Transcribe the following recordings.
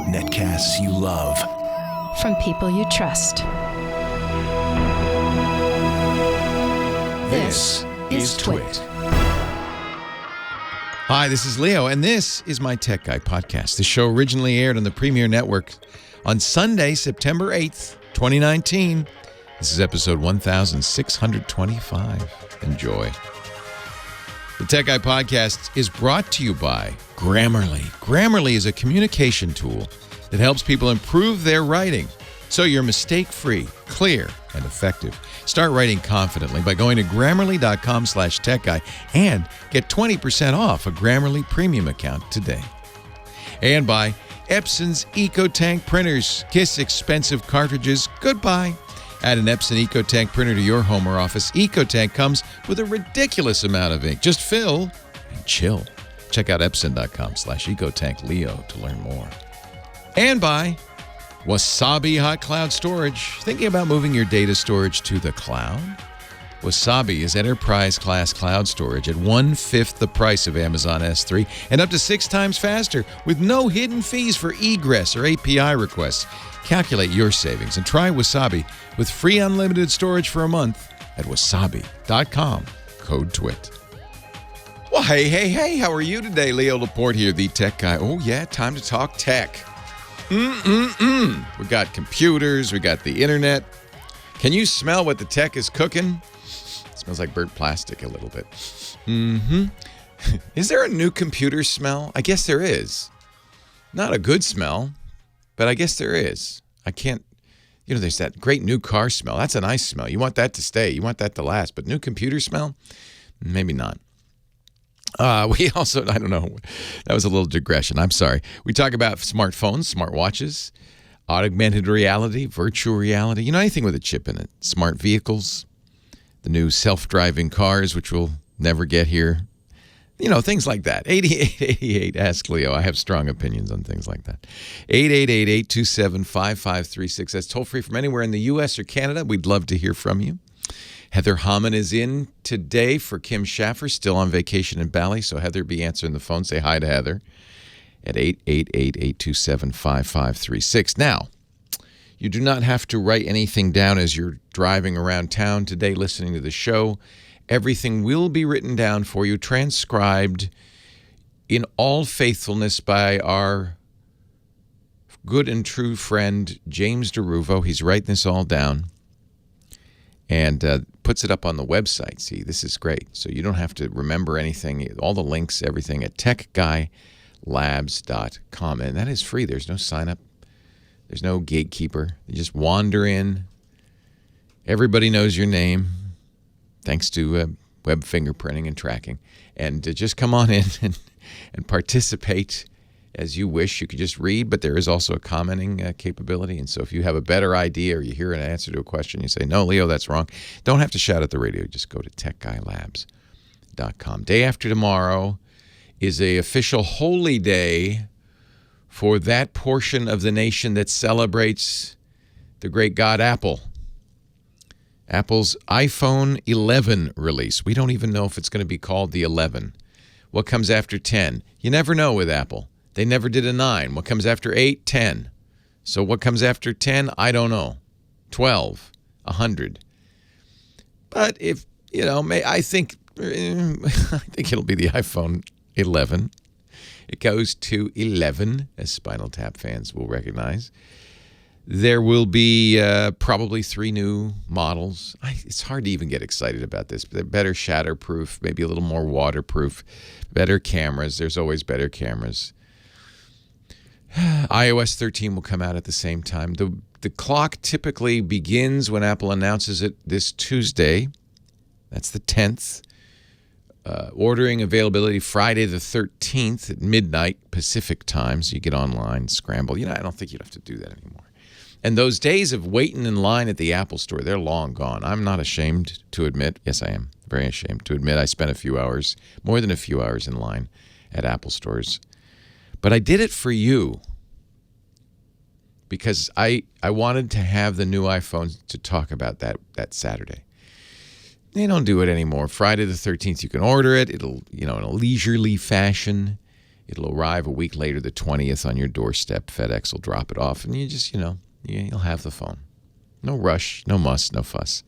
Netcasts you love. From people you trust. This is Twit. Hi, this is Leo, and this is my Tech Guy podcast. The show originally aired on the Premier Network on Sunday, September 8th, 2019. This is episode 1625. Enjoy. The Tech Guy podcast is brought to you by Grammarly. Grammarly is a communication tool that helps people improve their writing so you're mistake-free, clear, and effective. Start writing confidently by going to Grammarly.com/TechGuy and get 20% off a Grammarly premium account today. And by Epson's EcoTank printers. Kiss expensive cartridges goodbye. Add an Epson EcoTank printer to your home or office. EcoTank comes with a ridiculous amount of ink. Just fill and chill. Check out Epson.com/EcoTankLeo to learn more. And by Wasabi Hot Cloud Storage. Thinking about moving your data storage to the cloud? Wasabi is enterprise-class cloud storage at 1/5 the price of Amazon S3 and up to 6 times faster with no hidden fees for egress or API requests. Calculate your savings and try Wasabi with free unlimited storage for a month at wasabi.com, code TWIT. Well, hey, how are you today? Leo Laporte here, the tech guy. Oh, yeah, time to talk tech. We got computers, we got the internet. Can you smell what the tech is cooking? It smells like burnt plastic a little bit. Is there a new computer smell? I guess there is. Not a good smell, but I guess there is. I can't, there's that great new car smell. That's a nice smell. You want that to stay. You want that to last. But new computer smell? Maybe not. We also, I don't know, that was a little digression. I'm sorry. We talk about smartphones, smartwatches, augmented reality, virtual reality, anything with a chip in it. Smart vehicles, the new self-driving cars, which we'll never get here. Things like that. 8888, ask Leo. I have strong opinions on things like that. 888-827-5536. That's toll-free from anywhere in the U.S. or Canada. We'd love to hear from you. Heather Hamann is in today for Kim Schaffer, still on vacation in Bali. So Heather, be answering the phone. Say hi to Heather at 888-827-5536. Now, you do not have to write anything down as you're driving around town today listening to the show. Everything will be written down for you, transcribed in all faithfulness by our good and true friend, James DeRuvo. He's writing this all down and puts it up on the website. See, this is great. So you don't have to remember anything. All the links, everything at techguylabs.com. And that is free. There's no sign up. There's no gatekeeper. You just wander in. Everybody knows your name, thanks to web fingerprinting and tracking. And just come on in and participate as you wish. You could just read, but there is also a commenting capability. And so if you have a better idea or you hear an answer to a question, you say, no, Leo, that's wrong. Don't have to shout at the radio. Just go to techguylabs.com. Day after tomorrow is a official holy day for that portion of the nation that celebrates the great god Apple. Apple's iPhone 11 release. We don't even know if it's going to be called the 11. What comes after 10? You never know with Apple. They never did a 9. What comes after 8? 10. So what comes after 10? I don't know. 12. 100. But if, I think it'll be the iPhone 11. It goes to 11, as Spinal Tap fans will recognize. There will be probably 3 new models. It's hard to even get excited about this. But they're better shatterproof, maybe a little more waterproof, better cameras. There's always better cameras. iOS 13 will come out at the same time. The clock typically begins when Apple announces it this Tuesday. That's the 10th. Ordering availability Friday the 13th at midnight Pacific time. So you get online, scramble. I don't think you'd have to do that anymore. And those days of waiting in line at the Apple Store, they're long gone. I'm not ashamed to admit, yes, I am very ashamed to admit I spent a few hours, more than a few hours in line at Apple stores. But I did it for you because I wanted to have the new iPhone to talk about that Saturday. They don't do it anymore. Friday the 13th, you can order it. It'll, in a leisurely fashion, It'll arrive a week later, the 20th, on your doorstep. FedEx will drop it off, and you just, you'll have the phone. No rush, no muss, no fuss.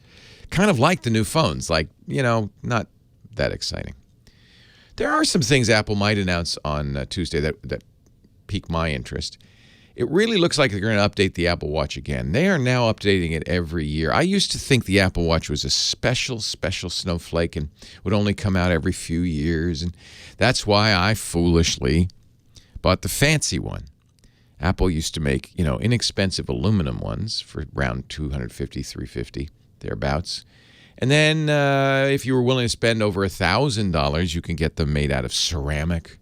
Kind of like the new phones, not that exciting. There are some things Apple might announce on Tuesday that pique my interest. It really looks like they're going to update the Apple Watch again. They are now updating it every year. I used to think the Apple Watch was a special snowflake and would only come out every few years. And that's why I foolishly bought the fancy one. Apple used to make, inexpensive aluminum ones for around $250, $350, thereabouts. And then if you were willing to spend over $1,000, you can get them made out of ceramic.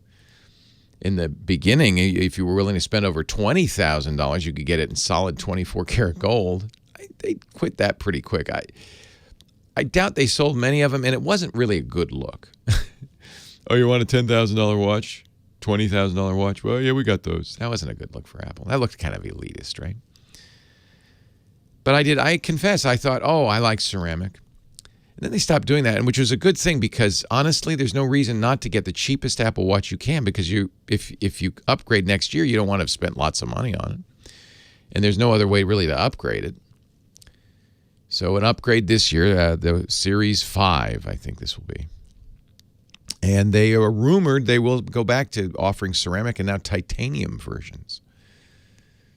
In the beginning, if you were willing to spend over $20,000, you could get it in solid 24-karat gold. They quit that pretty quick. I doubt they sold many of them, and it wasn't really a good look. Oh, you want a $10,000 watch? $20,000 watch? Well, yeah, we got those. That wasn't a good look for Apple. That looked kind of elitist, right? But I confess, I thought, I like ceramic. And then they stopped doing that, which was a good thing because, honestly, there's no reason not to get the cheapest Apple Watch you can because if you upgrade next year, you don't want to have spent lots of money on it. And there's no other way really to upgrade it. So an upgrade this year, the Series 5, I think this will be. And they are rumored they will go back to offering ceramic and now titanium versions.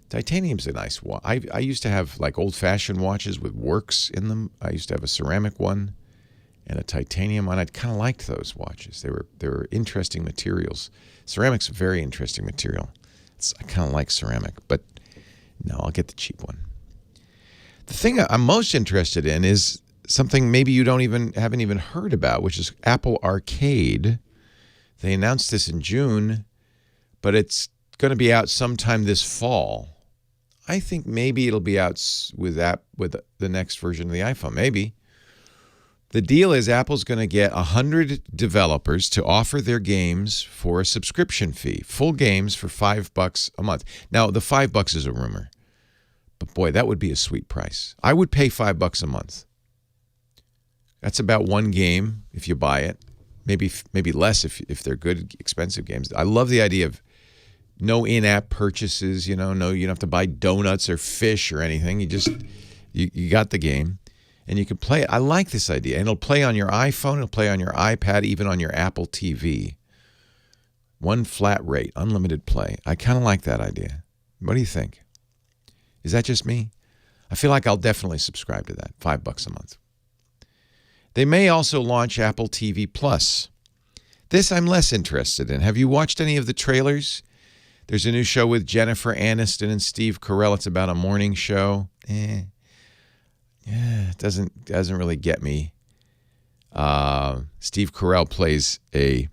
Titanium's a nice watch. I used to have old-fashioned watches with works in them. I used to have a ceramic one and a titanium one. I kind of liked those watches. They were interesting materials. Ceramic's a very interesting material. I kind of like ceramic, but no, I'll get the cheap one. The thing I'm most interested in is something maybe you haven't even heard about, which is Apple Arcade. They announced this in June, but it's going to be out sometime this fall. I think maybe it'll be out with the next version of the iPhone. Maybe. The deal is Apple's going to get 100 developers to offer their games for a subscription fee. Full games for $5 a month. Now, the $5 is a rumor. But boy, that would be a sweet price. I would pay $5 a month. That's about one game if you buy it. Maybe less if they're good, expensive games. I love the idea of no in-app purchases, no, you don't have to buy donuts or fish or anything. You got the game and you can play it. I like this idea. And it'll play on your iPhone, it'll play on your iPad, even on your Apple TV. One flat rate, unlimited play. I kind of like that idea. What do you think? Is that just me? I feel like I'll definitely subscribe to that. $5 a month. They may also launch Apple TV Plus. This I'm less interested in. Have you watched any of the trailers? There's a new show with Jennifer Aniston and Steve Carell. It's about a morning show. Yeah, it doesn't really get me. Steve Carell plays a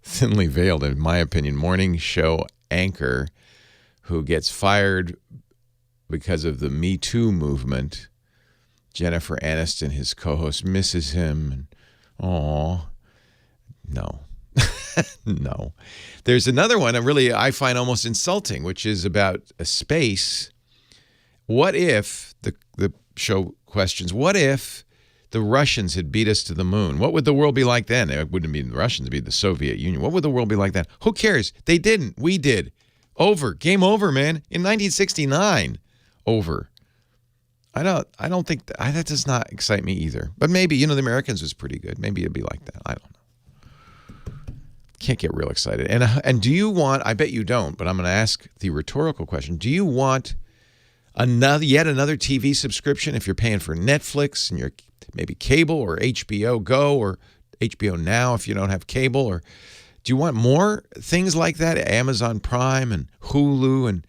thinly veiled, in my opinion, morning show anchor who gets fired because of the Me Too movement. Jennifer Aniston, his co-host, misses him. And, no. No. There's another one I find almost insulting, which is about a space. What if, the show questions, what if the Russians had beat us to the moon? What would the world be like then? It wouldn't be the Russians, it'd be the Soviet Union. What would the world be like then? Who cares? They didn't. We did. Over. Game over, man. In 1969. Over. I don't think that does not excite me either. But maybe, the Americans was pretty good. Maybe it'd be like that. I don't know. Can't get real excited. And do you want, I bet you don't, but I'm going to ask the rhetorical question. Do you want yet another TV subscription if you're paying for Netflix and you're maybe cable or HBO Go or HBO Now if you don't have cable? Or do you want more things like that? Amazon Prime and Hulu and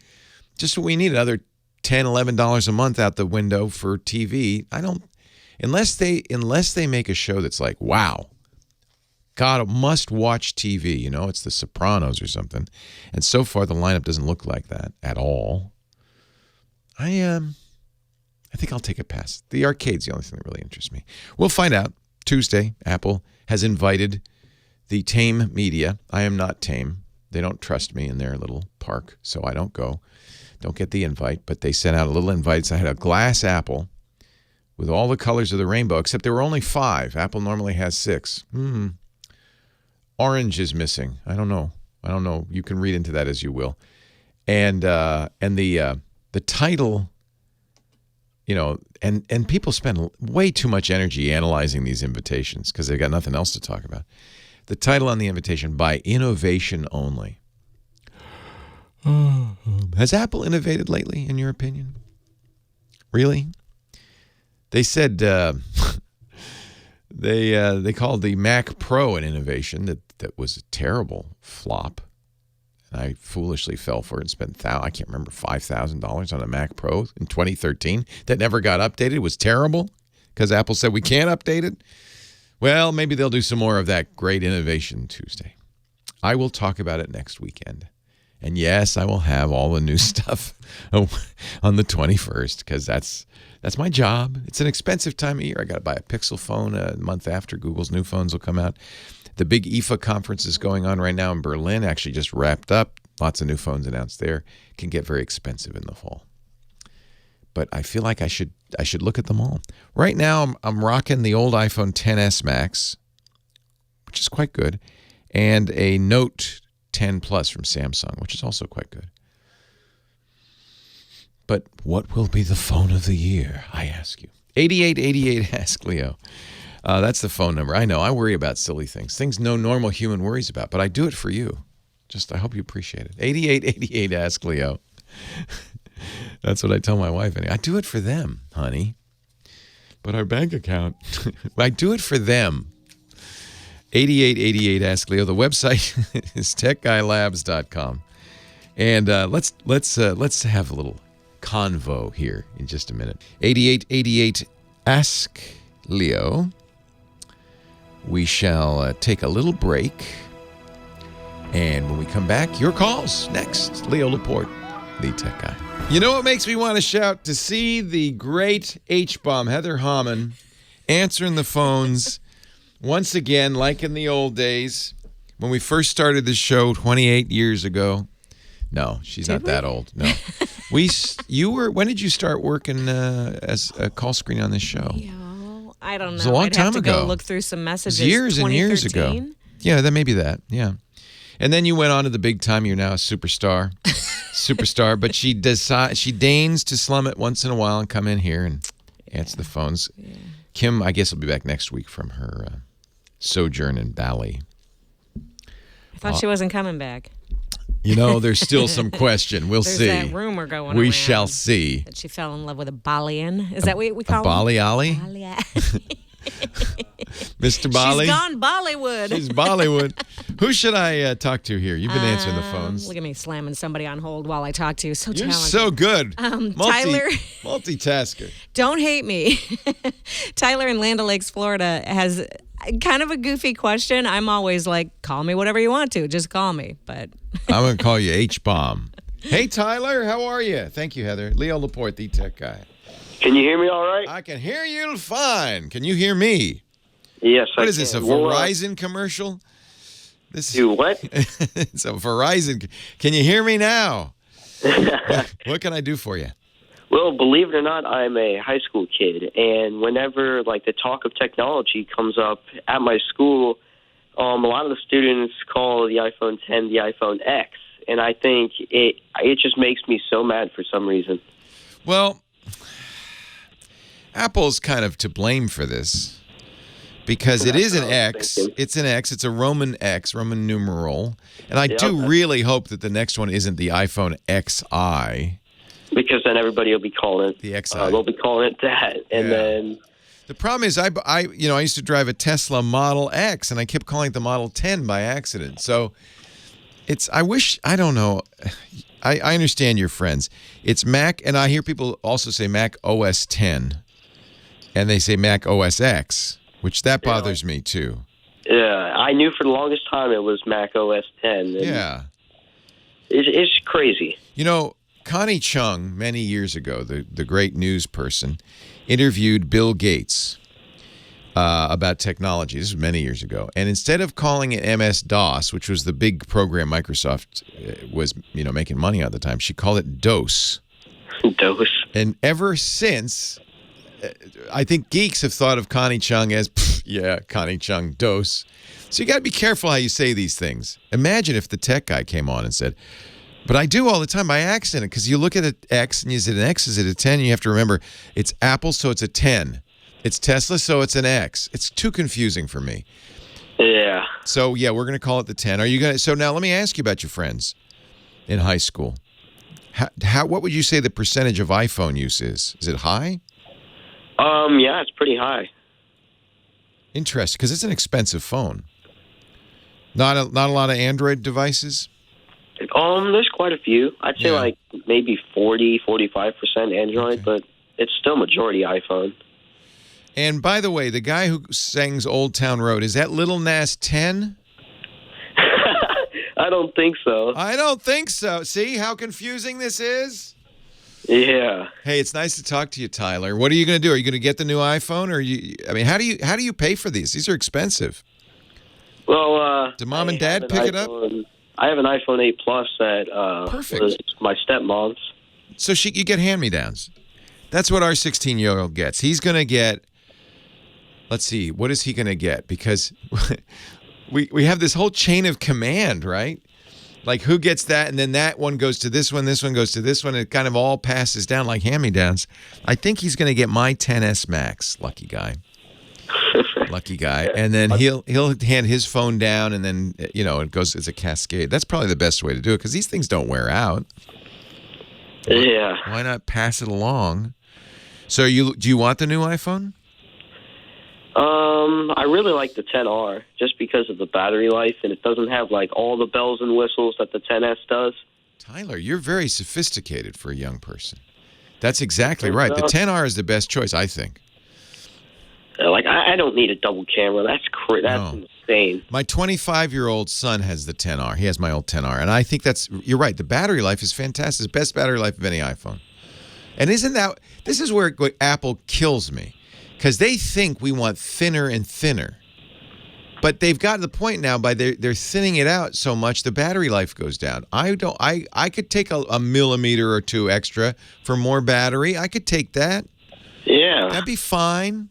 just what we need, another $10, $11 a month out the window for TV. Unless they make a show that's like, wow, God, must-watch TV. It's The Sopranos or something. And so far, the lineup doesn't look like that at all. I think I'll take a pass. The arcade's the only thing that really interests me. We'll find out. Tuesday, Apple has invited the Tame media. I am not Tame. They don't trust me in their little park, so I don't go. Don't get the invite. But they sent out a little invite. So I had a glass apple with all the colors of the rainbow, except there were only 5. Apple normally has 6. Orange is missing. I don't know. I don't know. You can read into that as you will. And the title, and people spend way too much energy analyzing these invitations because they've got nothing else to talk about. The title on the invitation, by innovation only. Has Apple innovated lately, in your opinion? Really? They said they called the Mac Pro an innovation that was a terrible flop. And I foolishly fell for it and spent, I can't remember, $5,000 on a Mac Pro in 2013 that never got updated. It was terrible because Apple said we can't update it. Well, maybe they'll do some more of that great innovation Tuesday. I will talk about it next weekend. And yes, I will have all the new stuff on the 21st because that's my job. It's an expensive time of year. I got to buy a Pixel phone a month after Google's new phones will come out. The big IFA conference is going on right now in Berlin. Actually just wrapped up. Lots of new phones announced there. Can get very expensive in the fall. But I feel like I should look at them all. Right now, I'm rocking the old iPhone XS Max, which is quite good, and a Note 10 Plus from Samsung, which is also quite good. But what will be the phone of the year, I ask you? 8888 Ask Leo. That's the phone number. I know, I worry about silly things no normal human worries about, but I do it for you. I hope you appreciate it. 8888 Ask Leo. That's what I tell my wife. I do it for them, honey. But our bank account, I do it for them. 8888 Ask Leo. The website is techguylabs.com. And let's have a little convo here in just a minute. 8888 Ask Leo. We shall take a little break. And when we come back, your calls next. Leo Laporte, the tech guy. You know what makes me want to shout? To see the great H-bomb, Heather Hammond, answering the phones once again, like in the old days when we first started this show 28 years ago. No, she's not that old. No. When did you start working as a call screen on this show? Yeah, I don't know. It was a long time ago. Go look through some messages. Years and years ago. Yeah, that may be that. Yeah. And then you went on to the big time. You're now a superstar. But she deigns to slum it once in a while and come in here and answer the phones. Yeah. Kim, I guess, will be back next week from her sojourn in Bali. I thought she wasn't coming back. There's still some question. We'll see. There's that rumor going around. We shall see. That she fell in love with a Balian. Is that what we call him? Bali Ali? Mr. Bali? She's gone Bollywood. She's Bollywood. Who should I talk to here? You've been answering the phones. Look at me slamming somebody on hold while I talk to you. So You're talented. so good. Tyler. Multitasker. Don't hate me. Tyler in Land O'Lakes, Florida has kind of a goofy question. I'm always like, call me whatever you want to. Just call me. But I'm going to call you H-bomb. Hey, Tyler. How are you? Thank you, Heather. Leo Laporte, the tech guy. Can you hear me all right? I can hear you fine. Can you hear me? Yes, I can. What is this, a Verizon commercial? Do what? It's a Verizon. Can you hear me now? What can I do for you? Well, believe it or not, I'm a high school kid, and whenever the talk of technology comes up at my school, a lot of the students call the iPhone 10 the iPhone X, and I think it just makes me so mad for some reason. Well, Apple's kind of to blame for this. Because it is an X. It's an X. It's a Roman X, Roman numeral. And I do really hope that the next one isn't the iPhone XI. Because then everybody will be calling it. The XI. They'll be calling it that. And then... The problem is I used to drive a Tesla Model X, and I kept calling it the Model 10 by accident. So I don't know. I understand your friends. It's Mac, and I hear people also say Mac OS 10. And they say Mac OS X. Which that bothers me, too. Yeah, I knew for the longest time it was Mac OS 10. Yeah. It's crazy. Connie Chung, many years ago, the great news person, interviewed Bill Gates about technology. This was many years ago. And instead of calling it MS-DOS, which was the big program Microsoft was making money on at the time, she called it DOS. DOS. And ever since... I think geeks have thought of Connie Chung as, Connie Chung, dose. So you got to be careful how you say these things. Imagine if the tech guy came on and said, but I do all the time by accident, because you look at an X and is it an X, is it a 10? You have to remember it's Apple, so it's a 10. It's Tesla, so it's an X. It's too confusing for me. Yeah. So, we're going to call it the 10. Are you going to? So now let me ask you about your friends in high school. What would you say the percentage of iPhone use is? Is it high? Yeah, it's pretty high. Interesting, because it's an expensive phone. Not a lot of Android devices? There's quite a few. I'd say like maybe 45% Android, but it's still majority iPhone. And by the way, the guy who sings Old Town Road, is that Lil Nas 10? I don't think so. I don't think so. See how confusing this is? Yeah. Hey, it's nice to talk to you, Tyler. What are you going to do? Are you going to get the new iPhone, or how do you pay for these? These are expensive. Well, do mom and dad pick it up? I have an iPhone 8 Plus that Perfect. was my stepmom's. So you get hand-me-downs. That's what our 16-year-old gets. He's going to get. Let's see. What is he going to get? Because we have this whole chain of command, right? Like who gets that, and then that one goes to this one goes to this one. It kind of all passes down like hand-me-downs. I think he's going to get my 10s Max. Lucky guy. Lucky guy. And then he'll hand his phone down, and then it goes. It's a cascade. That's probably the best way to do it, because these things don't wear out. Yeah. Why not pass it along? So do you want the new iPhone? I really like the 10R just because of the battery life, and it doesn't have like all the bells and whistles that the 10S does. Tyler, you're very sophisticated for a young person. That's exactly right. The 10R is the best choice, I think. Like I don't need a double camera. That's insane. My 25-year-old son has the 10R. He has my old 10R, and I think you're right. The battery life is fantastic. It's the best battery life of any iPhone. And this is where Apple kills me. Because they think we want thinner and thinner. But they've gotten to the point now by they're thinning it out so much the battery life goes down. I could take a millimeter or two extra for more battery. I could take that. Yeah. That'd be fine.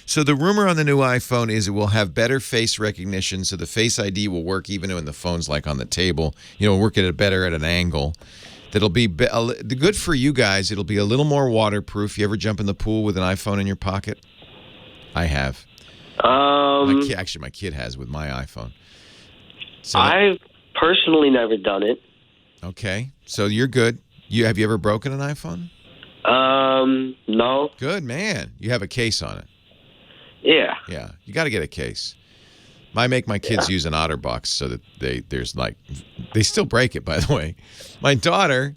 So the rumor on the new iPhone is it will have better face recognition, so the Face ID will work even when the phone's like on the table. Work at it better at an angle. That'll be good for you guys. It'll be a little more waterproof. You ever jump in the pool with an iPhone in your pocket? I have. My kid has with my iPhone. So I've personally never done it. Okay, so you're good. Have you ever broken an iPhone? No. Good, man. You have a case on it. Yeah. Yeah, you got to get a case. I make my kids use an OtterBox so that they still break it, by the way. My daughter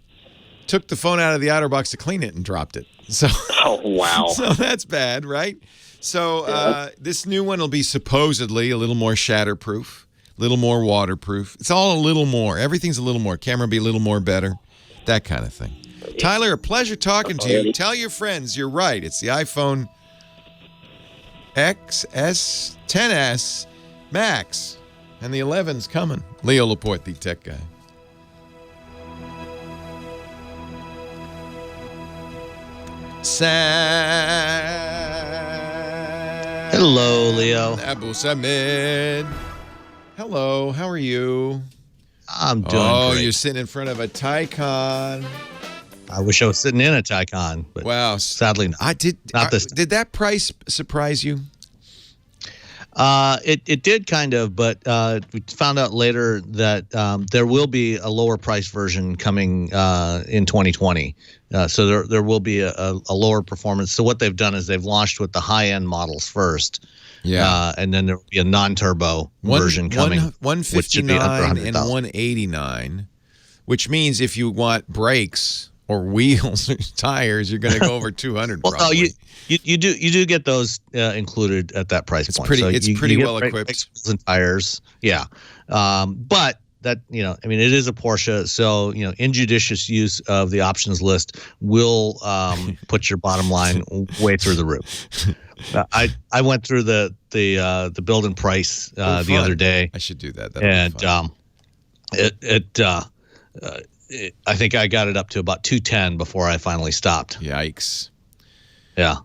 took the phone out of the OtterBox to clean it and dropped it. So, oh, wow. So that's bad, right? So this new one will be supposedly a little more shatterproof, a little more waterproof. It's all a little more. Everything's a little more. Camera will be a little more better, that kind of thing. Tyler, a pleasure talking to you. Tell your friends you're right. It's the iPhone XS, 10S, Max, and the 11's coming. Leo Laporte, the tech guy. Hello, Leo. Abuelsamid. Hello, how are you? I'm doing great. You're sitting in front of a Taycan. I wish I was sitting in a Taycan, but wow, sadly not. Did that price surprise you? It did kind of, but we found out later that there will be a lower price version coming in 2020. So there will be a lower performance. So what they've done is they've launched with the high end models first. Yeah. And then there will be a non-turbo version coming. 159 and 189, which means if you want brakes or wheels or tires, you're going to go over 200. Well, probably. no, you do get those included at that price point. It's pretty well equipped. And tires, yeah. But that it is a Porsche, so injudicious use of the options list will put your bottom line way through the roof. I went through the build and price the other day. I should do that. I think I got it up to about 210 before I finally stopped. Yikes. Yeah.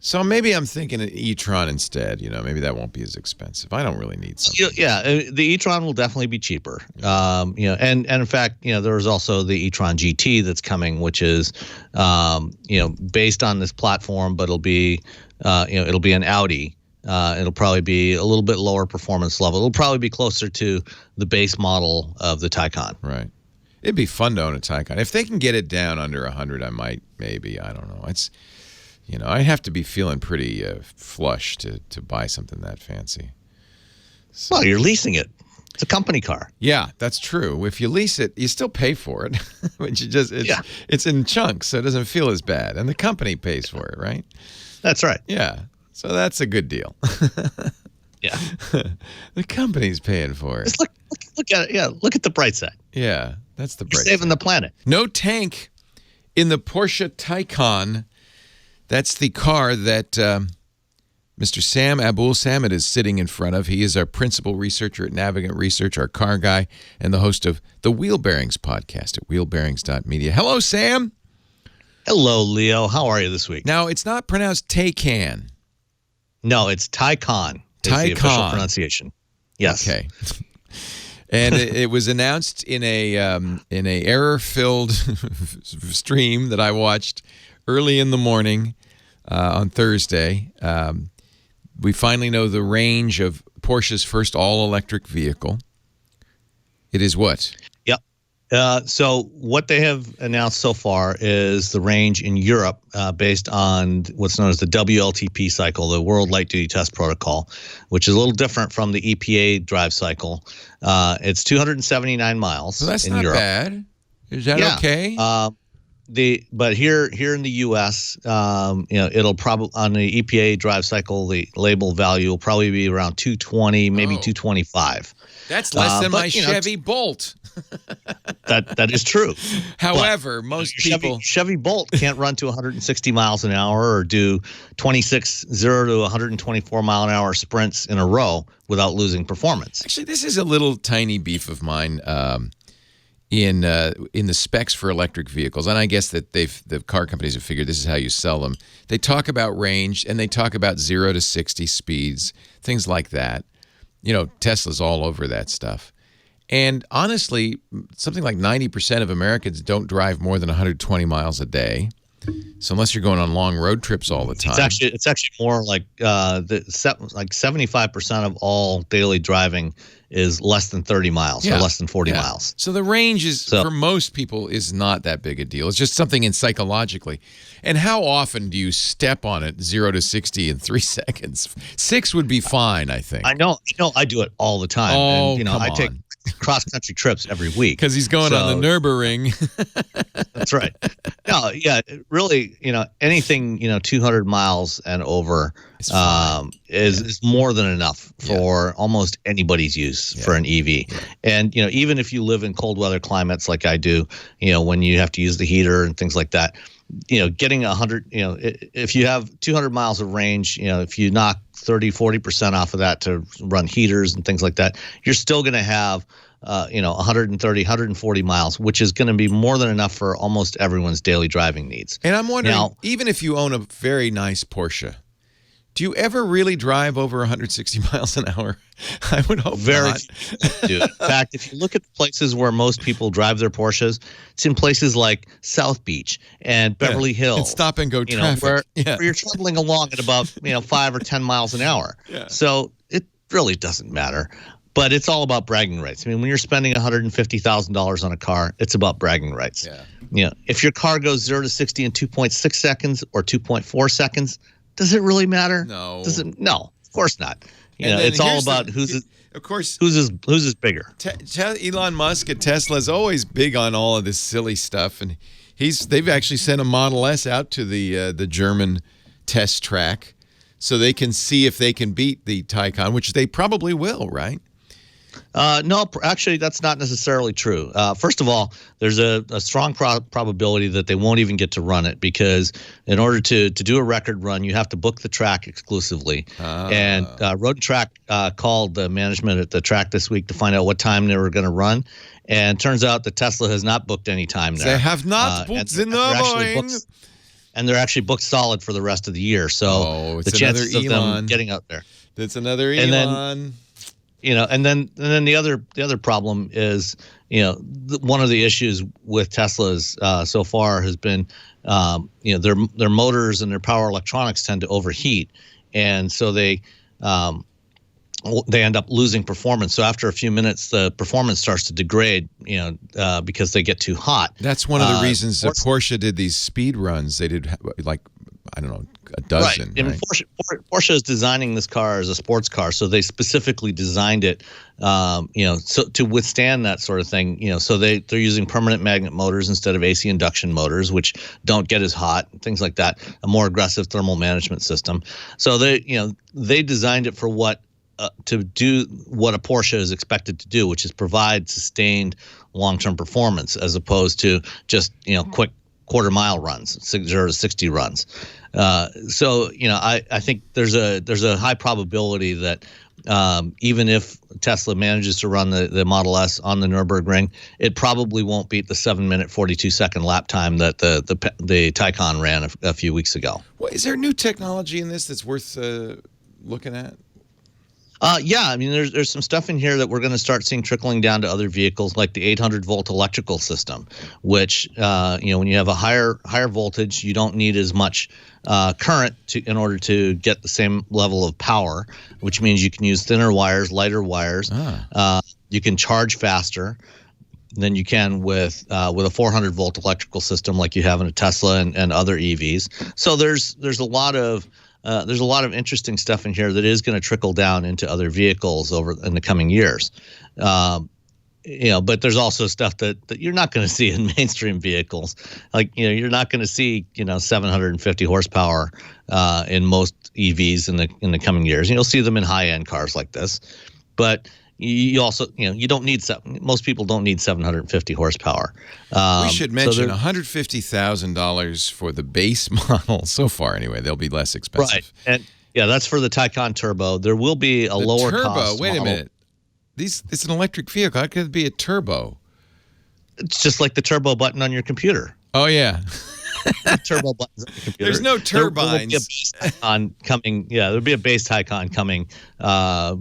So maybe I'm thinking an e-tron instead. Maybe that won't be as expensive. I don't really need something. Yeah, the e-tron will definitely be cheaper. And in fact, there's also the e-tron GT that's coming, which is, based on this platform, but it'll be an Audi. It'll probably be a little bit lower performance level. It'll probably be closer to the base model of the Taycan. Right. It'd be fun to own a Taycan. If they can get it down under 100, I might, maybe. I don't know. It's, I have to be feeling pretty flush to buy something that fancy. So, well, you're leasing it. It's a company car. Yeah, that's true. If you lease it, you still pay for it. But it's in chunks, so it doesn't feel as bad. And the company pays for it, right? That's right. Yeah. So that's a good deal. Yeah. The company's paying for it. Just look at it. Yeah, look at the bright side. Yeah, that's the bright side. You're saving the planet. No tank in the Porsche Taycan. That's the car that Mr. Sam Abuelsamid is sitting in front of. He is our principal researcher at Navigant Research, our car guy, and the host of the Wheel Bearings podcast at wheelbearings.media. Hello, Sam. Hello, Leo. How are you this week? Now, it's not pronounced Taycan. No, it's Taycan. Is the official pronunciation. Yes. Okay. And it was announced in a error-filled stream that I watched early in the morning on Thursday. We finally know the range of Porsche's first all-electric vehicle. It is what? Yep. So what they have announced so far is the range in Europe based on what's known as the WLTP cycle, the World Light Duty Test Protocol, which is a little different from the EPA drive cycle. It's 279 miles so that's in not Europe. Bad. Is that okay? But here in the U.S., it'll probably on the EPA drive cycle, the label value will probably be around 220, maybe 225. That's less than my Chevy Bolt. That is true. However, most people Chevy Bolt can't run to 160 miles an hour or do 0 to 124 mile an hour sprints in a row without losing performance. Actually, this is a little tiny beef of mine. In the specs for electric vehicles, and I guess that the car companies have figured this is how you sell them. They talk about range and they talk about 0 to 60 speeds, things like that. Tesla's all over that stuff. And honestly, something like 90% of Americans don't drive more than 120 miles a day. So unless you're going on long road trips all the time, it's actually more like 75% of all daily driving is less than 30 miles or less than 40 miles. So the range is for most people is not that big a deal. It's just something in psychologically. And how often do you step on it 0 to 60 in 3 seconds? 6 would be fine, I think. I know. I do it all the time. Oh, and, I take cross-country trips every week. Because he's going on the Nürburgring. That's right. No, yeah, really, anything, 200 miles and over is more than enough for almost anybody's use for an EV. Yeah. And, even if you live in cold weather climates like I do, when you have to use the heater and things like that, getting 100, if you have 200 miles of range, if you knock 30-40% off of that to run heaters and things like that, you're still going to have 130, 140 miles, which is going to be more than enough for almost everyone's daily driving needs. And I'm wondering, even if you own a very nice Porsche, do you ever really drive over 160 miles an hour? I would hope not. Dude. In fact, if you look at the places where most people drive their Porsches, it's in places like South Beach and Beverly Hills. And stop and go traffic. Where you're traveling along at about 5 or 10 miles an hour. Yeah. So it really doesn't matter. But it's all about bragging rights. I mean, when you're spending $150,000 on a car, it's about bragging rights. Yeah. If your car goes 0 to 60 in 2.6 seconds or 2.4 seconds, does it really matter? No. No, of course not. It's all about who's bigger. Elon Musk at Tesla is always big on all of this silly stuff, and they've actually sent a Model S out to the German test track so they can see if they can beat the Taycan, which they probably will, right? No, actually, that's not necessarily true. First of all, there's a strong probability that they won't even get to run it because in order to do a record run, you have to book the track exclusively. And Road and Track called the management at the track this week to find out what time they were going to run. And it turns out that Tesla has not booked any time there. They have not booked the Nürburgring. and they're actually booked solid for the rest of the year. So it's the chances another of them Elon. getting out there. That's another And Elon. then, and then the other problem is, one of the issues with Teslas so far has been, their motors and their power electronics tend to overheat, and so they end up losing performance. So after a few minutes, the performance starts to degrade, because they get too hot. That's one of the reasons that Porsche did these speed runs. They did I don't know, a dozen. Right. And Porsche is designing this car as a sports car, so they specifically designed it, so to withstand that sort of thing. So they're using permanent magnet motors instead of AC induction motors, which don't get as hot, things like that. A more aggressive thermal management system. So they designed it for to do what a Porsche is expected to do, which is provide sustained long-term performance, as opposed to just quick quarter-mile runs, 0 to 60 runs. So I think there's a high probability that even if Tesla manages to run the Model S on the Nürburgring, it probably won't beat the 7-minute 42-second lap time that the Taycan ran a few weeks ago. Well, is there new technology in this that's worth looking at? Yeah, I mean, there's some stuff in here that we're going to start seeing trickling down to other vehicles, like the 800-volt electrical system, which, when you have a higher voltage, you don't need as much current in order to get the same level of power, which means you can use thinner wires, lighter wires. You can charge faster than you can with a 400-volt electrical system like you have in a Tesla and other EVs. So there's a lot of interesting stuff in here that is going to trickle down into other vehicles in the coming years. But there's also stuff that you're not going to see in mainstream vehicles. Like, you're not going to see, 750 horsepower in most EVs in the coming years. You'll see them in high-end cars like this. But you also, you don't need most people don't need 750 horsepower. We should mention $150,000 for the base model so far. Anyway, they'll be less expensive. Right, and that's for the Taycan Turbo. There will be a lower cost. Wait a minute, it's an electric vehicle. How could it be a turbo? It's just like the turbo button on your computer. Oh yeah. Turbo buttons on the computer. There's no turbines. There'll be a base Taycan coming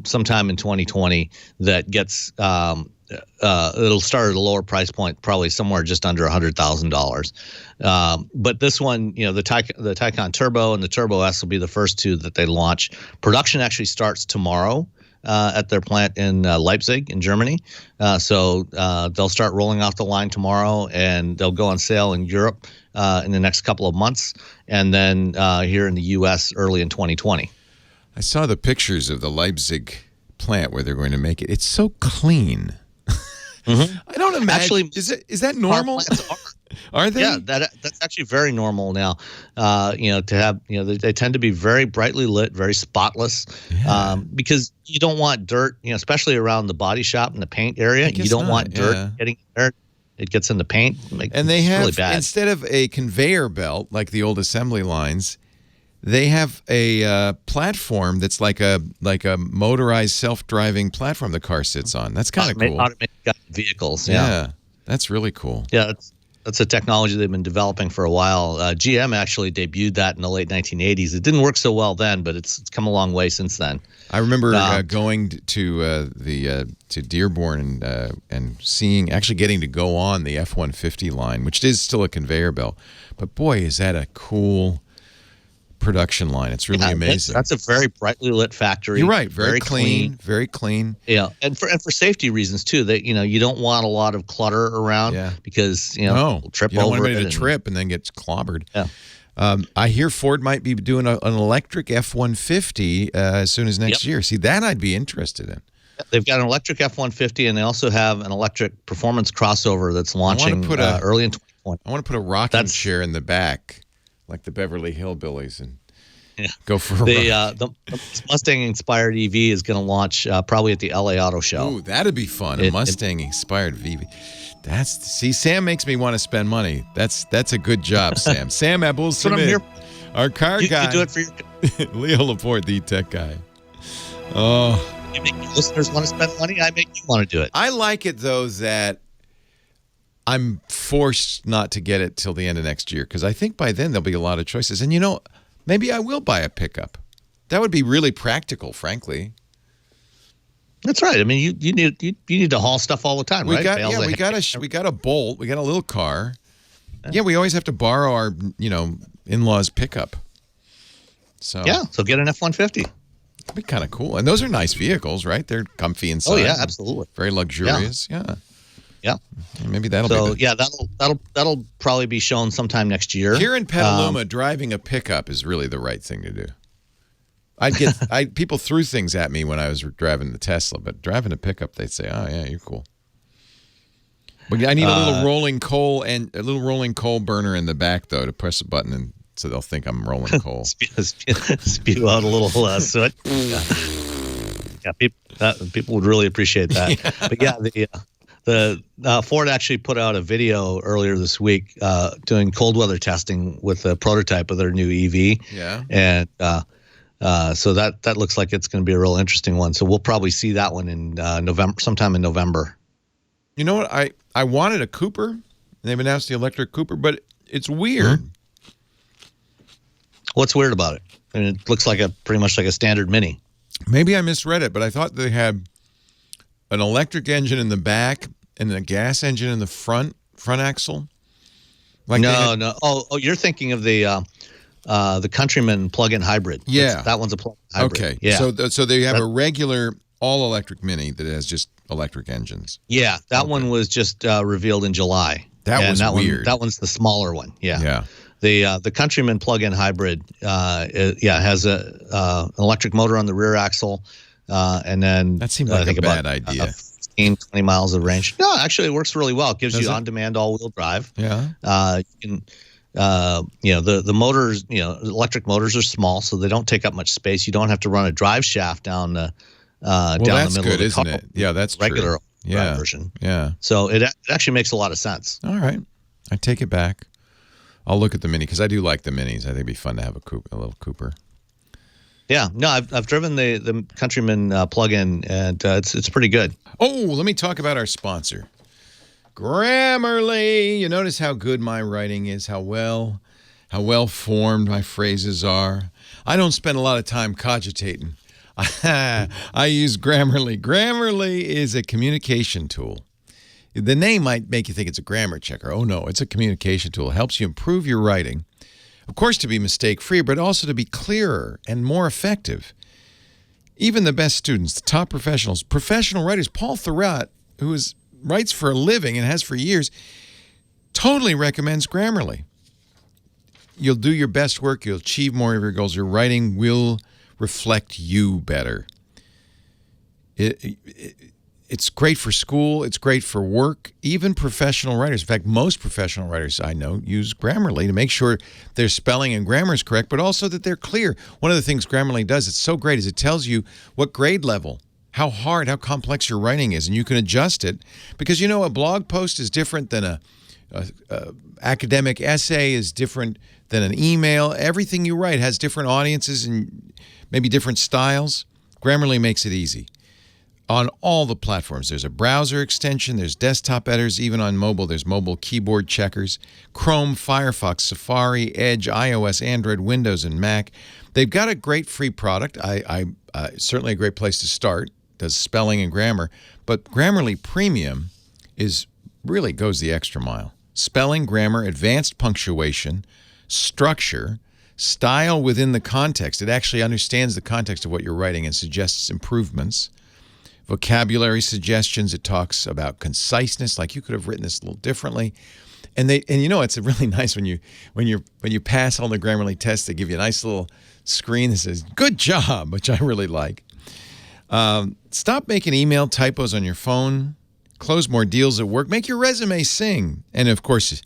sometime in 2020 that gets it'll start at a lower price point, probably somewhere just under $100,000. But this one, the Taycan Turbo and the Turbo S will be the first two that they launch. Production actually starts tomorrow at their plant in Leipzig in Germany. So they'll start rolling off the line tomorrow, and they'll go on sale in Europe in the next couple of months, and then here in the U.S. early in 2020. I saw the pictures of the Leipzig plant where they're going to make it. It's so clean. Mm-hmm. I don't imagine. Actually, is that normal? Are they? Yeah, that's actually very normal now. To have they tend to be very brightly lit, very spotless, because you don't want dirt, especially around the body shop and the paint area. You don't want dirt getting there. It gets in the paint. And they have, really bad. Instead of a conveyor belt like the old assembly lines, they have a platform that's like a motorized self-driving platform the car sits on. That's kind of cool. Automated vehicles. Yeah, that's really cool. Yeah, that's a technology they've been developing for a while. GM actually debuted that in the late 1980s. It didn't work so well then, but it's come a long way since then. I remember going to Dearborn and getting to go on the F-150 line, which is still a conveyor belt. But boy, is that a cool production line. It's really amazing. That's a very brightly lit factory. You're right. Very clean. Very clean. Yeah, and for safety reasons too. That you don't want a lot of clutter around because trip over. You don't want anybody to trip and then get clobbered. Yeah. I hear Ford might be doing an electric F-150 as soon as next year. See, that I'd be interested in. They've got an electric F-150, and they also have an electric performance crossover that's launching early in 2020. I want to put a rocking chair in the back, like the Beverly Hillbillies, and go for a ride. The Mustang-inspired EV is going to launch probably at the LA Auto Show. Ooh, that'd be fun. A Mustang-inspired VV. Sam makes me want to spend money. That's a good job, Sam. Sam Abuelsamid, our car guy. You do it for your Leo Laporte, the tech guy. Oh, you make your listeners want to spend money. I make you want to do it. I like it though that I'm forced not to get it till the end of next year because I think by then there'll be a lot of choices. And maybe I will buy a pickup. That would be really practical, frankly. That's right. I mean, you need to haul stuff all the time, right? We got a Bolt. We got a little car. Yeah, we always have to borrow our in-laws' pickup. So get an F-150. That'd be kind of cool. And those are nice vehicles, right? They're comfy inside. Oh yeah, absolutely. Very luxurious. Yeah. Maybe that'll probably be shown sometime next year. Here in Petaluma, driving a pickup is really the right thing to do. People threw things at me when I was driving the Tesla, but driving a pickup, they'd say, "Oh yeah, you're cool." But I need a little rolling coal burner in the back though to press a button, and so they'll think I'm rolling coal. Spew out a little soot. Yeah, people would really appreciate that. Yeah. But yeah, the Ford actually put out a video earlier this week doing cold weather testing with a prototype of their new EV. Yeah, and so that looks like it's going to be a real interesting one. So we'll probably see that one in November, sometime in November. You know what? I wanted a Cooper, and they've announced the electric Cooper, but it's weird. Mm-hmm. What's weird about it? I mean, it looks like pretty much like a standard Mini. Maybe I misread it, but I thought they had an electric engine in the back and a gas engine in the front axle. No. Oh, you're thinking of the Countryman plug-in hybrid. Yeah, that one's a plug-in hybrid. Okay, yeah. So they have a regular all-electric Mini that has just electric engines. Yeah, that one was just revealed in July. That was weird. That one's the smaller one. Yeah. Yeah. The Countryman plug-in hybrid, has an electric motor on the rear axle, and then that seems like a bad idea. 15, 20 miles of range. No, actually, it works really well. It gives you on-demand all-wheel drive. Yeah. You can, the motors, electric motors are small, so they don't take up much space. You don't have to run a drive shaft down the down the middle of the car. Isn't it? Yeah, that's regular true. version. Yeah. So it actually makes a lot of sense. All right, I take it back. I'll look at the Mini because I do like the Minis. I think it'd be fun to have a little Cooper. Yeah, no, I've driven the Countryman plug-in, and it's pretty good. Oh, let me talk about our sponsor, Grammarly. You notice how good my writing is, how well formed my phrases are. I don't spend a lot of time cogitating. I use Grammarly. Grammarly is a communication tool. The name might make you think it's a grammar checker. Oh, no, it's a communication tool. It helps you improve your writing, of course, to be mistake-free, but also to be clearer and more effective. Even the best students, the top professionals, professional writers, Paul Thurrott, who writes for a living and has for years, totally recommends Grammarly. You'll do your best work. You'll achieve more of your goals. Your writing will reflect you better. It's great for school. It's great for work. Even professional writers. In fact, most professional writers I know use Grammarly to make sure their spelling and grammar is correct, but also that they're clear. One of the things Grammarly does, it's so great, is it tells you what grade level, how hard, how complex your writing is, and you can adjust it. Because, a blog post is different than a academic essay is different than an email. Everything you write has different audiences and maybe different styles. Grammarly makes it easy. On all the platforms, there's a browser extension, there's desktop editors, even on mobile, there's mobile keyboard checkers, Chrome, Firefox, Safari, Edge, iOS, Android, Windows, and Mac. They've got a great free product. I certainly a great place to start, does spelling and grammar, but Grammarly Premium really goes the extra mile. Spelling, grammar, advanced punctuation, structure, style within the context. It actually understands the context of what you're writing and suggests improvements. Vocabulary suggestions. It talks about conciseness, like you could have written this a little differently. And it's really nice when you pass all the Grammarly tests, they give you a nice little screen that says "Good job," which I really like. Stop making email typos on your phone. Close more deals at work. Make your resume sing. And of course,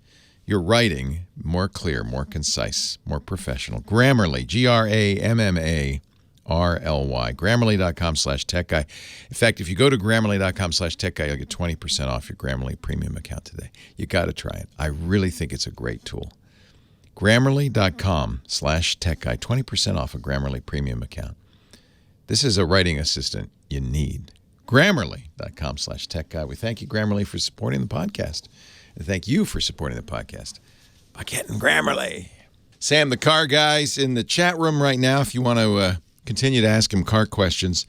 your writing more clear, more concise, more professional. Grammarly, Grammarly. Grammarly.com/techguy. In fact, if you go to Grammarly.com/techguy, you'll get 20% off your Grammarly premium account today. You got to try it. I really think it's a great tool. Grammarly.com/techguy, 20% off a Grammarly premium account. This is a writing assistant you need. Grammarly.com/techguy. We thank you, Grammarly, for supporting the podcast And thank you for supporting the podcast by getting Grammarly. Sam, the car guy's in the chat room right now. If you want to continue to ask him car questions,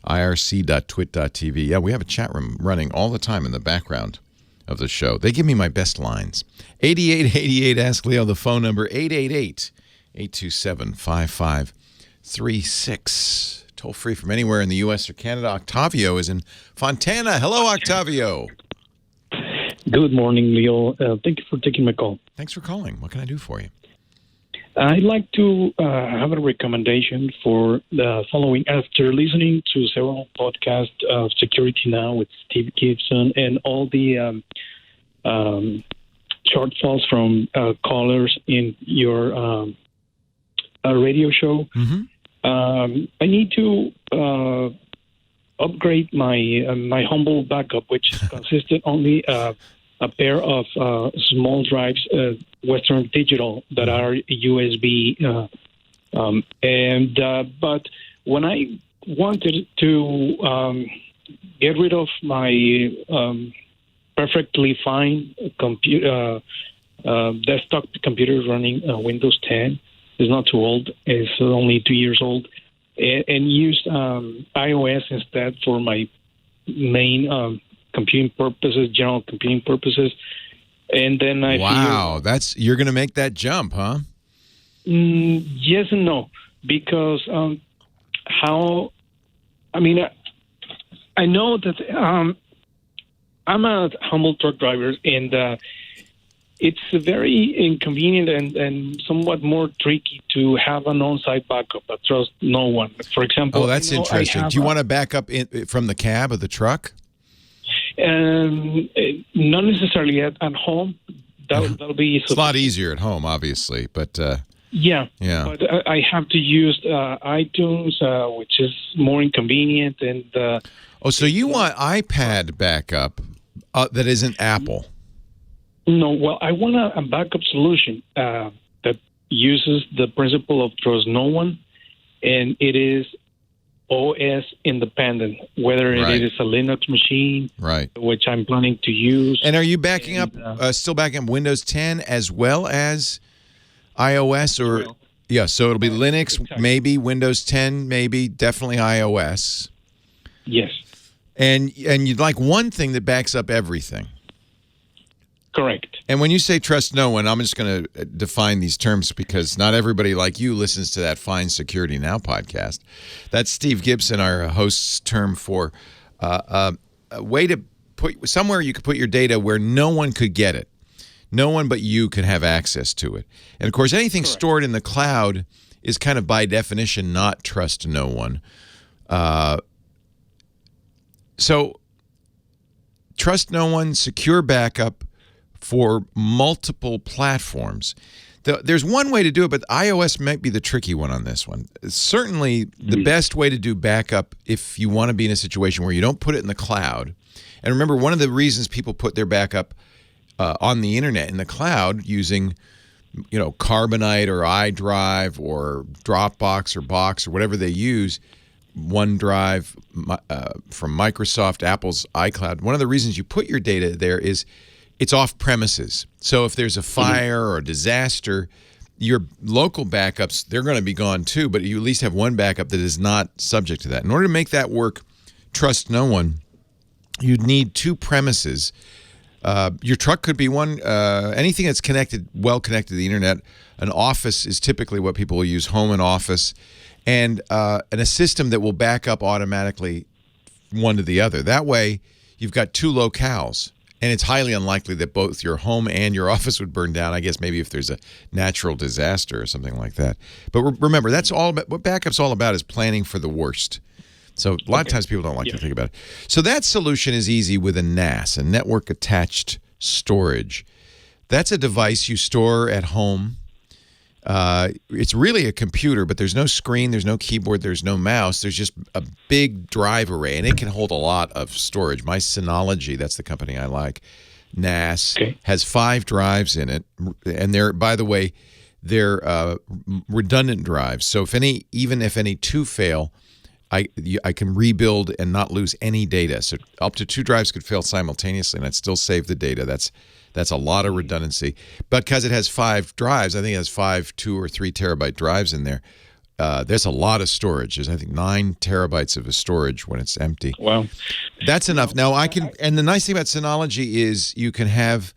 irc.twit.tv. Yeah, we have a chat room running all the time in the background of the show. They give me my best lines. 8888 Ask Leo, the phone number, 888-827-5536. Toll free from anywhere in the U.S. or Canada. Octavio is in Fontana. Hello, Octavio. Good morning, Leo. Thank you for taking my call. Thanks for calling. What can I do for you? I'd like to have a recommendation for the following. After listening to several podcasts of Security Now with Steve Gibson and all the shortfalls from callers in your radio show, I need to upgrade my humble backup, which consisted only a pair of small drives, Western Digital, that are USB. But when I wanted to get rid of my perfectly fine desktop computer running Windows 10, it's not too old, it's only 2 years old, and use iOS instead for my main computing purposes, general computing purposes. And then I you're going to make that jump, huh? Yes and no, because I know that I'm a humble truck driver, and it's very inconvenient and somewhat more tricky to have an on-site backup that trusts no one. For example, that's interesting. Do you want to back up from the cab of the truck? Not necessarily at home. That'll be it's a lot easier at home, obviously, but yeah. But I have to use iTunes, which is more inconvenient. And so you want iPad backup that isn't Apple? No, well, I want a backup solution that uses the principle of trust no one, and it is OS independent, whether it is a Linux machine, which I'm planning to use. And are you backing up, still backing up Windows 10 as well as iOS? Or yeah, so it'll be Linux, maybe Windows 10, maybe definitely iOS. Yes. And you'd like one thing that backs up everything. Correct. And when you say trust no one, I'm just going to define these terms because not everybody like you listens to that fine Security Now podcast. That's Steve Gibson, our host's term for a way to put somewhere you could put your data where no one could get it. No one but you could have access to it. And, of course, anything stored in the cloud is kind of by definition not trust no one. So trust no one, secure backup for multiple platforms. There's one way to do it, but iOS might be the tricky one on this one. Certainly, the best way to do backup if you want to be in a situation where you don't put it in the cloud. And remember, one of the reasons people put their backup on the internet in the cloud using, Carbonite or iDrive or Dropbox or Box or whatever they use, OneDrive from Microsoft, Apple's iCloud. One of the reasons you put your data there is it's off premises. So if there's a fire or a disaster, your local backups, they're going to be gone too, but you at least have one backup that is not subject to that. In order to make that work, trust no one, you'd need two premises. Your truck could be one. Anything that's well connected to the internet. An office is typically what people will use, home and office, and a system that will back up automatically one to the other. That way, you've got two locales. And it's highly unlikely that both your home and your office would burn down. I guess maybe if there's a natural disaster or something like that. But remember, that's all about, what backup's all about is planning for the worst. So a lot of times people don't like to think about it. So that solution is easy with a NAS, a network attached storage. That's a device you store at home. It's really a computer, but there's no screen, there's no keyboard, there's no mouse. There's just a big drive array, and it can hold a lot of storage. My Synology, that's the company I like, NAS, has 5 drives in it, and they're, by the way, they're redundant drives. So even if any two fail, I can rebuild and not lose any data. So up to 2 drives could fail simultaneously, and I'd still save the data. That's a lot of redundancy. But because it has 5 drives, I think it has 5 2 or 3 terabyte drives in there. There's a lot of storage. There's, I think, 9 terabytes of storage storage when it's empty. Wow. That's enough. Now, and the nice thing about Synology is you can have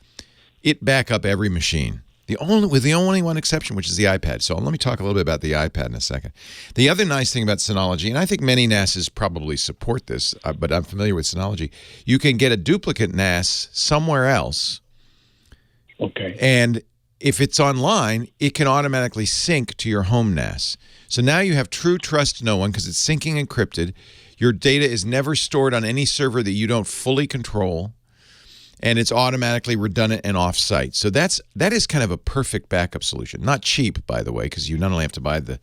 it back up every machine. With the only one exception, which is the iPad. So let me talk a little bit about the iPad in a second. The other nice thing about Synology, and I think many NASs probably support this, but I'm familiar with Synology, you can get a duplicate NAS somewhere else. Okay. And if it's online, it can automatically sync to your home NAS. So now you have true trust no one because it's syncing encrypted. Your data is never stored on any server that you don't fully control. And it's automatically redundant and off-site. So that is kind of a perfect backup solution. Not cheap, by the way, because you not only have to buy the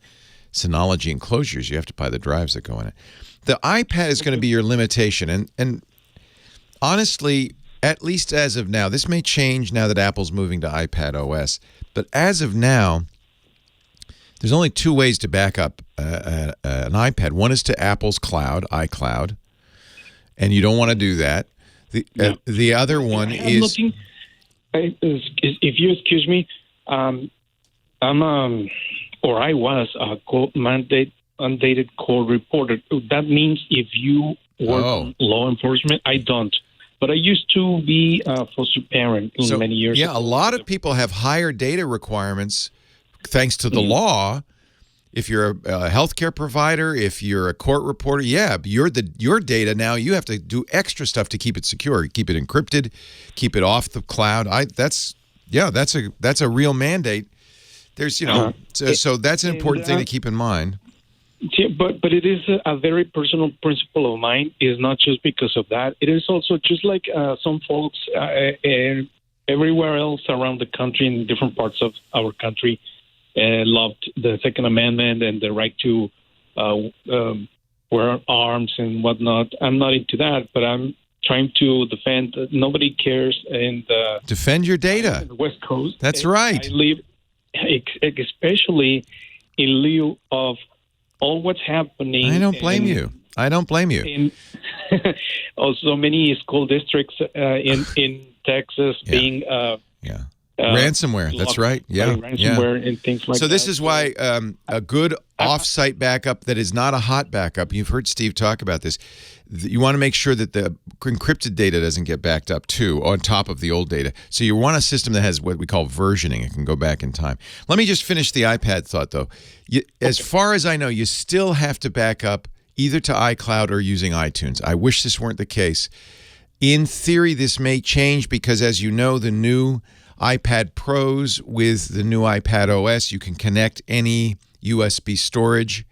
Synology enclosures, you have to buy the drives that go in it. The iPad is going to be your limitation. And honestly, at least as of now, this may change now that Apple's moving to iPad OS, but as of now, there's only 2 ways to back up an iPad. One is to Apple's cloud, iCloud, and you don't want to do that. The other one is looking. If you excuse me, I was a mandated call reporter. That means if you work on law enforcement, I don't. But I used to be a foster parent many years ago. Yeah, a lot of people have higher data requirements thanks to the law. If you're a healthcare provider, if you're a court reporter, your data now, you have to do extra stuff to keep it secure, keep it encrypted, keep it off the cloud. That's a real mandate. There's so that's an important thing to keep in mind. Yeah, but it is a very personal principle of mine. It's not just because of that. It is also just like some folks everywhere else around the country, in different parts of our country, loved the Second Amendment and the right to wear arms and whatnot. I'm not into that, but I'm trying to defend. Nobody cares in the defend your data. The West Coast. That's right. I live, especially in lieu of all what's happening. I don't blame you. I don't blame you. In also many school districts in Texas being ransomware. That's right. Yeah. Ransomware and things like that. So this is why a good off-site backup that is not a hot backup, you've heard Steve talk about this, you want to make sure that the encrypted data doesn't get backed up too on top of the old data. So you want a system that has what we call versioning. It can go back in time. Let me just finish the iPad thought, though. As far as I know, you still have to back up either to iCloud or using iTunes. I wish this weren't the case. In theory, this may change because, as you know, the new iPad Pros with the new iPad OS, you can connect any USB storage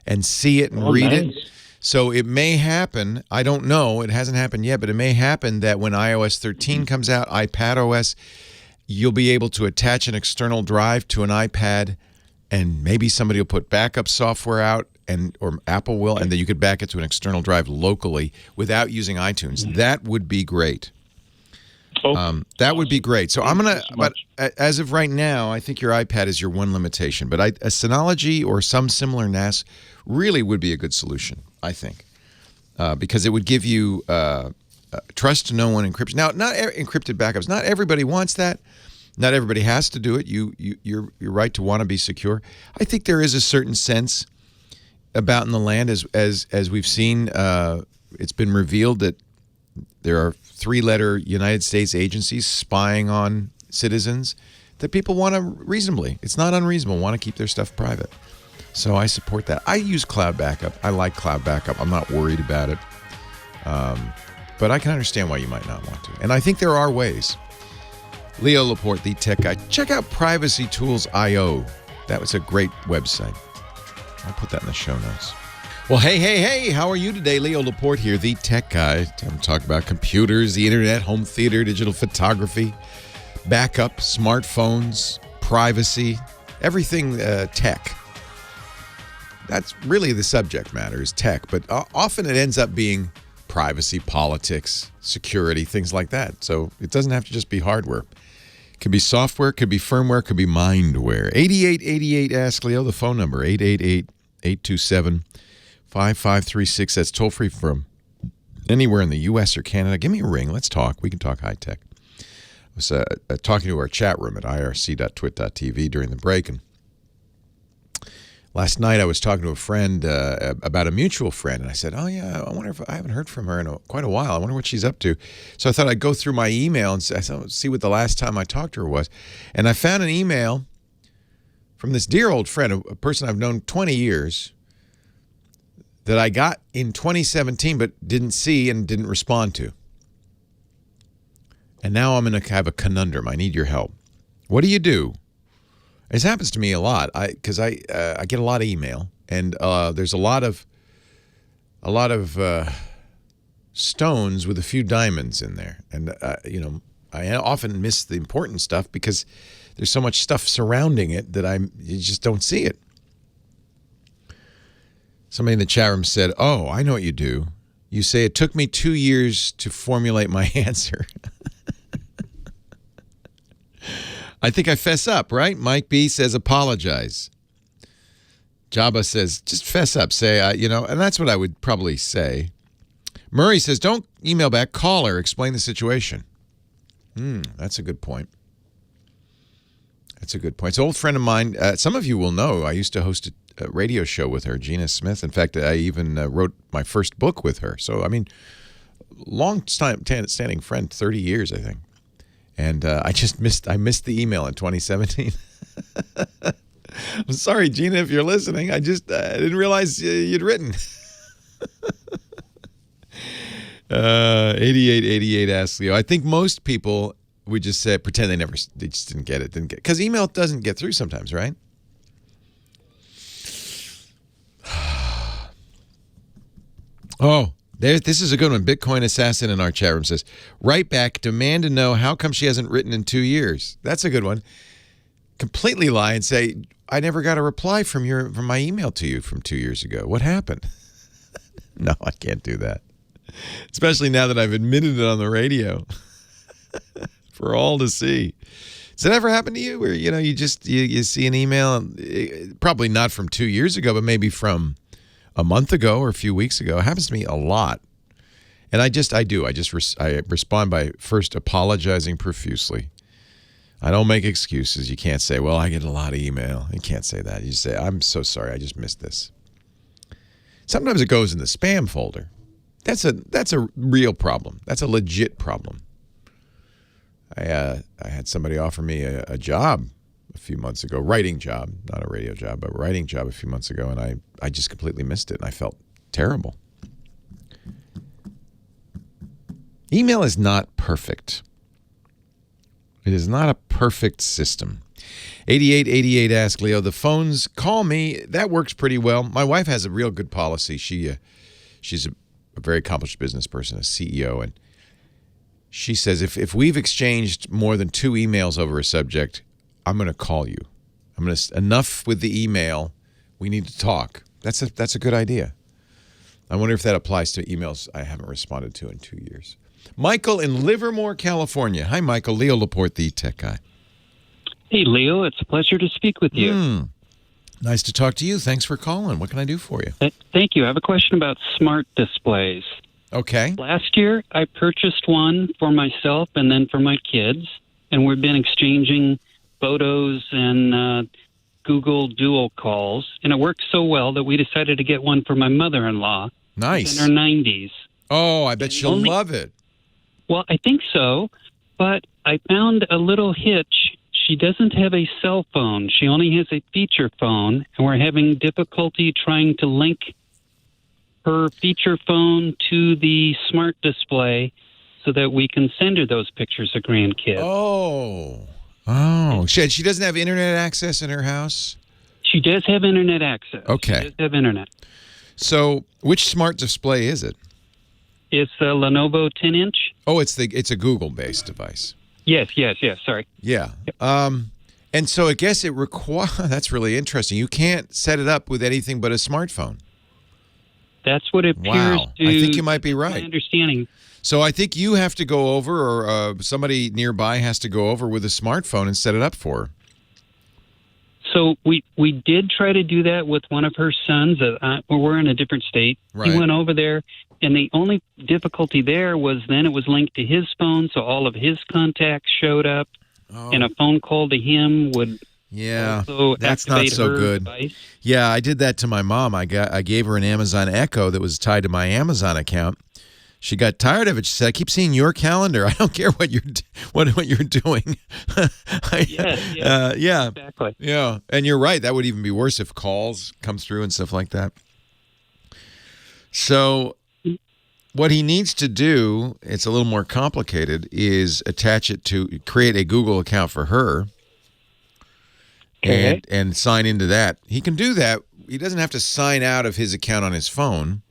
and see it and read it. So it may happen, I don't know, it hasn't happened yet, but it may happen that when iOS 13 comes out, iPad OS, you'll be able to attach an external drive to an iPad, and maybe somebody will put backup software out, or Apple will, and then you could back it to an external drive locally without using iTunes. That would be great. That would be great. So but as of right now, I think your iPad is your one limitation. But a Synology or some similar NAS really would be a good solution, I think, because it would give you trust no one encryption. Now, not encrypted backups. Not everybody wants that. Not everybody has to do it. You're right to want to be secure. I think there is a certain sense about in the land as we've seen. It's been revealed that there are 3-letter United States agencies spying on citizens that people want to reasonably. It's not unreasonable. Want to keep their stuff private. So I support that. I use cloud backup. I like cloud backup. I'm not worried about it. But I can understand why you might not want to. And I think there are ways. Leo Laporte, the tech guy. Check out privacytools.io. That was a great website. I'll put that in the show notes. Well, hey, how are you today? Leo Laporte here, the tech guy. Time to talk about computers, the internet, home theater, digital photography, backup, smartphones, privacy, everything tech. That's really the subject matter is tech, but often it ends up being privacy, politics, security, things like that. So it doesn't have to just be hardware. It could be software, could be firmware, could be mindware. 8888 Ask Leo, the phone number, 888-827-4740. 5536. That's toll free from anywhere in the U.S. or Canada. Give me a ring. Let's talk. We can talk high tech. I was talking to our chat room at irc.twit.tv during the break, and last night I was talking to a friend about a mutual friend, and I said, oh, yeah, I wonder if I haven't heard from her in quite a while. I wonder what she's up to. So I thought I'd go through my email and see what the last time I talked to her was. And I found an email from this dear old friend, a person I've known 20 years, that I got in 2017 but didn't see and didn't respond to. And now I'm in a conundrum. I need your help. What do you do? This happens to me a lot because I get a lot of email, and there's a lot of stones with a few diamonds in there. And, I often miss the important stuff because there's so much stuff surrounding it that you just don't see it. Somebody in the chat room said, oh, I know what you do. You say, it took me 2 years to formulate my answer. I think I fess up, right? Mike B says, apologize. Jabba says, just fess up. Say, and that's what I would probably say. Murray says, don't email back. Call her. Explain the situation. That's a good point. That's a good point. It's an old friend of mine. Some of you will know I used to host a radio show with her, Gina Smith. In fact, I even wrote my first book with her. So, I mean, long-standing friend, 30 years, I think. And I missed the email in 2017. I'm sorry, Gina, if you're listening. I didn't realize you'd written. 8888 asks Leo. I think most people would just say, pretend they just didn't get it. Because email doesn't get through sometimes, right? Oh, this is a good one. Bitcoin Assassin in our chat room says, write back, demand to know how come she hasn't written in 2 years. That's a good one. Completely lie and say, I never got a reply from my email to you from 2 years ago. What happened? No, I can't do that. Especially now that I've admitted it on the radio for all to see. Does that ever happen to you where, you see an email, probably not from 2 years ago, but maybe from a month ago or a few weeks ago? It happens to me a lot. And I respond by first apologizing profusely. I don't make excuses. You can't say, well, I get a lot of email. You can't say that. You just say, I'm so sorry. I just missed this. Sometimes it goes in the spam folder. That's a real problem. That's a legit problem. I had somebody offer me a job a few months ago, writing job, not a radio job, but writing job a few months ago, and I just completely missed it, and I felt terrible. Email is not perfect. It is not a perfect system. 8888 asks Leo, the phones call me. That works pretty well. My wife has a real good policy. She's a very accomplished business person, a CEO, and she says if we've exchanged more than 2 emails over a subject, I'm going to call you. Enough with the email. We need to talk. That's a good idea. I wonder if that applies to emails I haven't responded to in 2 years. Michael in Livermore, California. Hi, Michael. Leo Laporte, the tech guy. Hey, Leo. It's a pleasure to speak with you. Nice to talk to you. Thanks for calling. What can I do for you? Thank you. I have a question about smart displays. Okay. Last year, I purchased one for myself and then for my kids, and we've been exchanging photos and Google Duo calls, and it worked so well that we decided to get one for my mother-in-law. Nice. In her 90s. Oh, I bet she'll love it. Well, I think so, but I found a little hitch. She doesn't have a cell phone. She only has a feature phone, and we're having difficulty trying to link her feature phone to the smart display so that we can send her those pictures of grandkids. Oh. She doesn't have internet access in her house? She does have internet access. Okay. She does have internet. So which smart display is it? It's a Lenovo 10-inch. Oh, it's a Google-based device. Yes, sorry. Yeah. And so I guess it that's really interesting. You can't set it up with anything but a smartphone. That's what it appears to. I think you might be right. My understanding. So I think you have to go over, or somebody nearby has to go over with a smartphone and set it up for her. So we did try to do that with one of her sons. We're in a different state. Right. He went over there, and the only difficulty there was then it was linked to his phone, so all of his contacts showed up, and a phone call to him would also that's not activate so her good. device. Yeah, I did that to my mom. I gave her an Amazon Echo that was tied to my Amazon account. She got tired of it. She said, "I keep seeing your calendar. I don't care what you're doing." Yeah, Exactly. yeah. And you're right. That would even be worse if calls come through and stuff like that. So, what he needs to do, it's a little more complicated, is attach it to create a Google account for her. Okay. And sign into that. He can do that. He doesn't have to sign out of his account on his phone.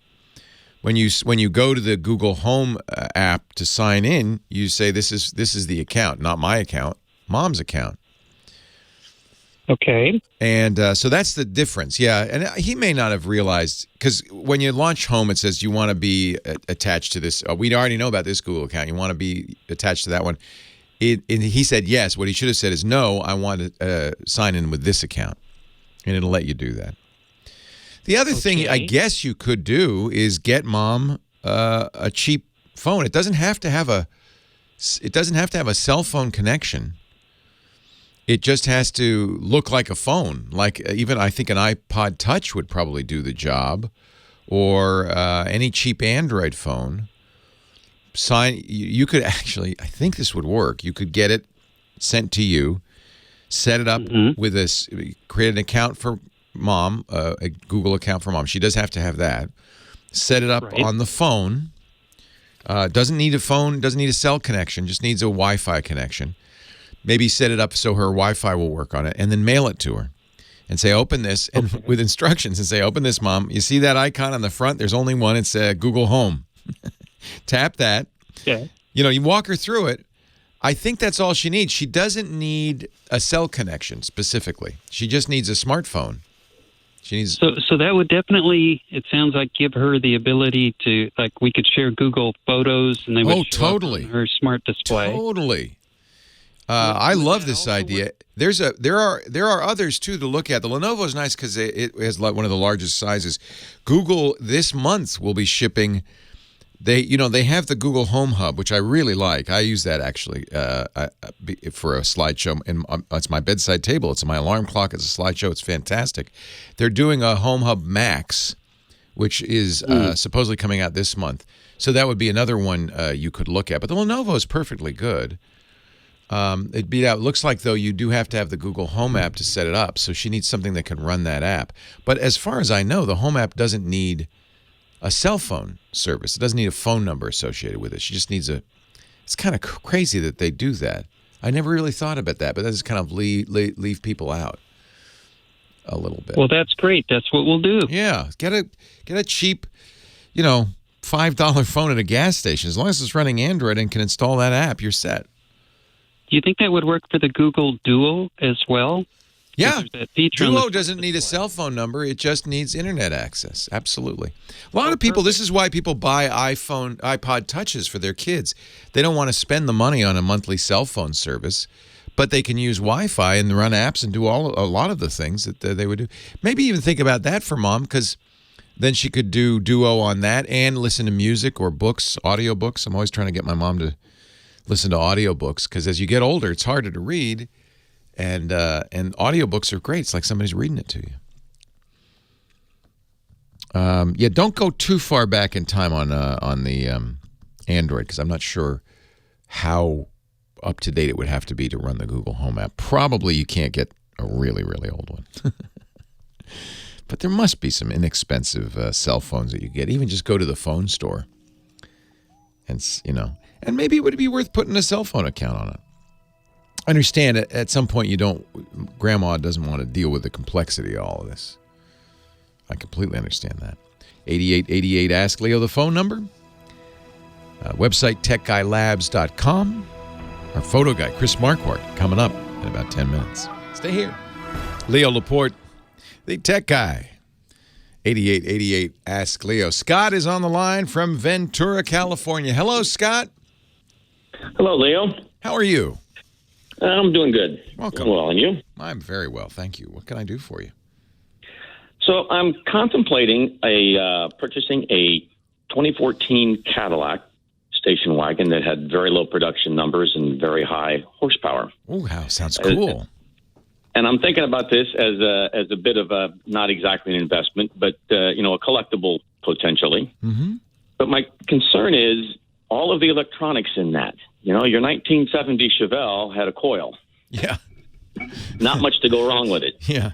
When you go to the Google Home app to sign in, you say this is the account, not my account, Mom's account. Okay. And so that's the difference. Yeah, and he may not have realized, because when you launch Home, it says you want to be attached to this. We already know about this Google account. You want to be attached to that one. And he said yes. What he should have said is no, I want to sign in with this account, and it'll let you do that. The other thing I guess you could do is get Mom a cheap phone. It doesn't have to have a cell phone connection. It just has to look like a phone. Like even I think an iPod Touch would probably do the job, or any cheap Android phone. You could actually, I think this would work. You could get it sent to you, set it up with this, create an account for Mom, a Google account for Mom. She does have to have that. Set it up on the phone. Doesn't need a phone, doesn't need a cell connection, just needs a Wi-Fi connection. Maybe set it up so her Wi-Fi will work on it, and then mail it to her. And say, open this, and with instructions, and say, open this, Mom. You see that icon on the front? There's only one. It's Google Home. Tap that. Yeah. You walk her through it. I think that's all she needs. She doesn't need a cell connection specifically. She just needs a smartphone. She needs. So that would definitely, it sounds like, give her the ability to, like, we could share Google Photos, and they would show up on her smart display. Totally. I love this idea. There are others too to look at. The Lenovo is nice because it has one of the largest sizes. Google this month will be shipping. They have the Google Home Hub, which I really like. I use that actually for a slideshow, and it's my bedside table. It's my alarm clock. It's a slideshow. It's fantastic. They're doing a Home Hub Max, which is supposedly coming out this month. So that would be another one you could look at. But the Lenovo is perfectly good. It looks like, though, you do have to have the Google Home app to set it up. So she needs something that can run that app. But as far as I know, the Home app doesn't need a cell phone service. It doesn't need a phone number associated with it. She just needs it's kind of crazy that they do that. I never really thought about that, but that just kind of leave people out a little bit. Well, that's great. That's what we'll do. Yeah. Get a cheap, $5 phone at a gas station. As long as it's running Android and can install that app, you're set. Do you think that would work for the Google Duo as well? Yeah. That feature Duo doesn't need a cell phone number. It just needs internet access. Absolutely. A lot of people, this is why people buy iPod Touches for their kids. They don't want to spend the money on a monthly cell phone service, but they can use Wi-Fi and run apps and do a lot of the things that they would do. Maybe even think about that for Mom, because then she could do Duo on that and listen to music or books, audiobooks. I'm always trying to get my mom to listen to audiobooks, because as you get older, it's harder to read, and audiobooks are great. It's like somebody's reading it to you. Don't go too far back in time on the Android, because I'm not sure how up to date it would have to be to run the Google Home app. Probably you can't get a really, really old one. But there must be some inexpensive cell phones that you get. Even just go to the phone store, and and maybe it would be worth putting a cell phone account on it. I understand at some point Grandma doesn't want to deal with the complexity of all of this. I completely understand that. 8888 Ask Leo, the phone number. Website techguylabs.com. Our photo guy, Chris Marquardt, coming up in about 10 minutes. Stay here. Leo Laporte, the tech guy. 8888 Ask Leo. Scott is on the line from Ventura, California. Hello, Scott. Hello, Leo. How are you? I'm doing good. Welcome. Doing well, and you? I'm very well, thank you. What can I do for you? So I'm contemplating purchasing a 2014 Cadillac station wagon that had very low production numbers and very high horsepower. Oh, wow, sounds cool. And I'm thinking about this as a bit of a, not exactly an investment, but a collectible potentially. Mm-hmm. But my concern is all of the electronics in that. Your 1970 Chevelle had a coil. Yeah. Not much to go wrong with it. Yeah.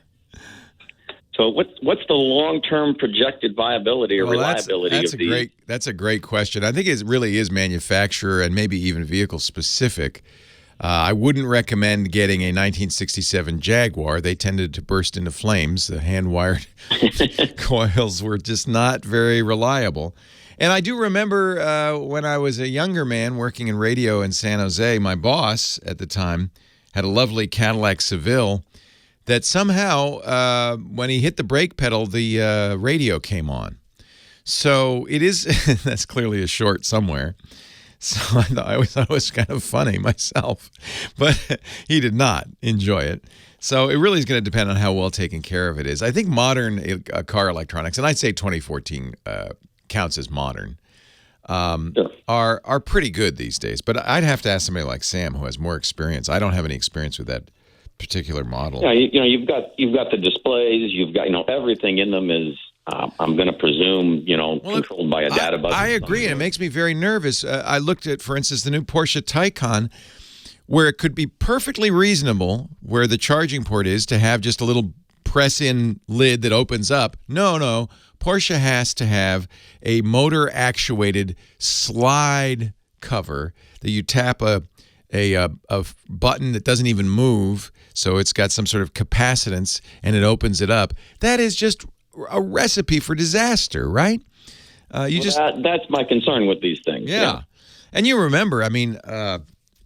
So what's the long-term projected viability or reliability of these? That's a great question. I think it really is manufacturer and maybe even vehicle specific. I wouldn't recommend getting a 1967 Jaguar. They tended to burst into flames. The hand-wired coils were just not very reliable. And I do remember when I was a younger man working in radio in San Jose, my boss at the time had a lovely Cadillac Seville that somehow, when he hit the brake pedal, the radio came on. So it is, that's clearly a short somewhere. So I always thought it was kind of funny myself, but he did not enjoy it. So it really is going to depend on how well taken care of it is. I think modern car electronics, and I'd say 2014 counts as modern, are pretty good these days. But I'd have to ask somebody like Sam who has more experience. I don't have any experience with that particular model. Yeah, you've got the displays. You've got everything in them is. I'm going to presume, controlled by a data bus. I agree, and it makes me very nervous. I looked at, for instance, the new Porsche Taycan, where it could be perfectly reasonable, where the charging port is, to have just a little press-in lid that opens up. No. Porsche has to have a motor-actuated slide cover that you tap a button that doesn't even move, so it's got some sort of capacitance, and it opens it up. That is just a recipe for disaster, right? That's my concern with these things. Yeah. And you remember,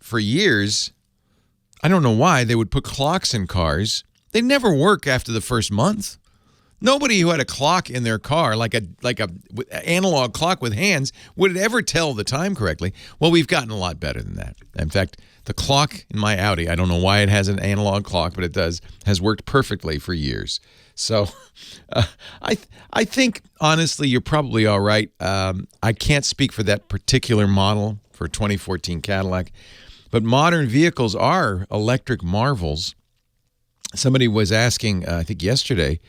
for years, I don't know why, they would put clocks in cars. They never work after the first month. Nobody who had a clock in their car, like a analog clock with hands, would ever tell the time correctly. Well, we've gotten a lot better than that. In fact, the clock in my Audi, I don't know why it has an analog clock, but it does, has worked perfectly for years. So I think, honestly, you're probably all right. I can't speak for that particular model for 2014 Cadillac, but modern vehicles are electric marvels. Somebody was asking, I think yesterday,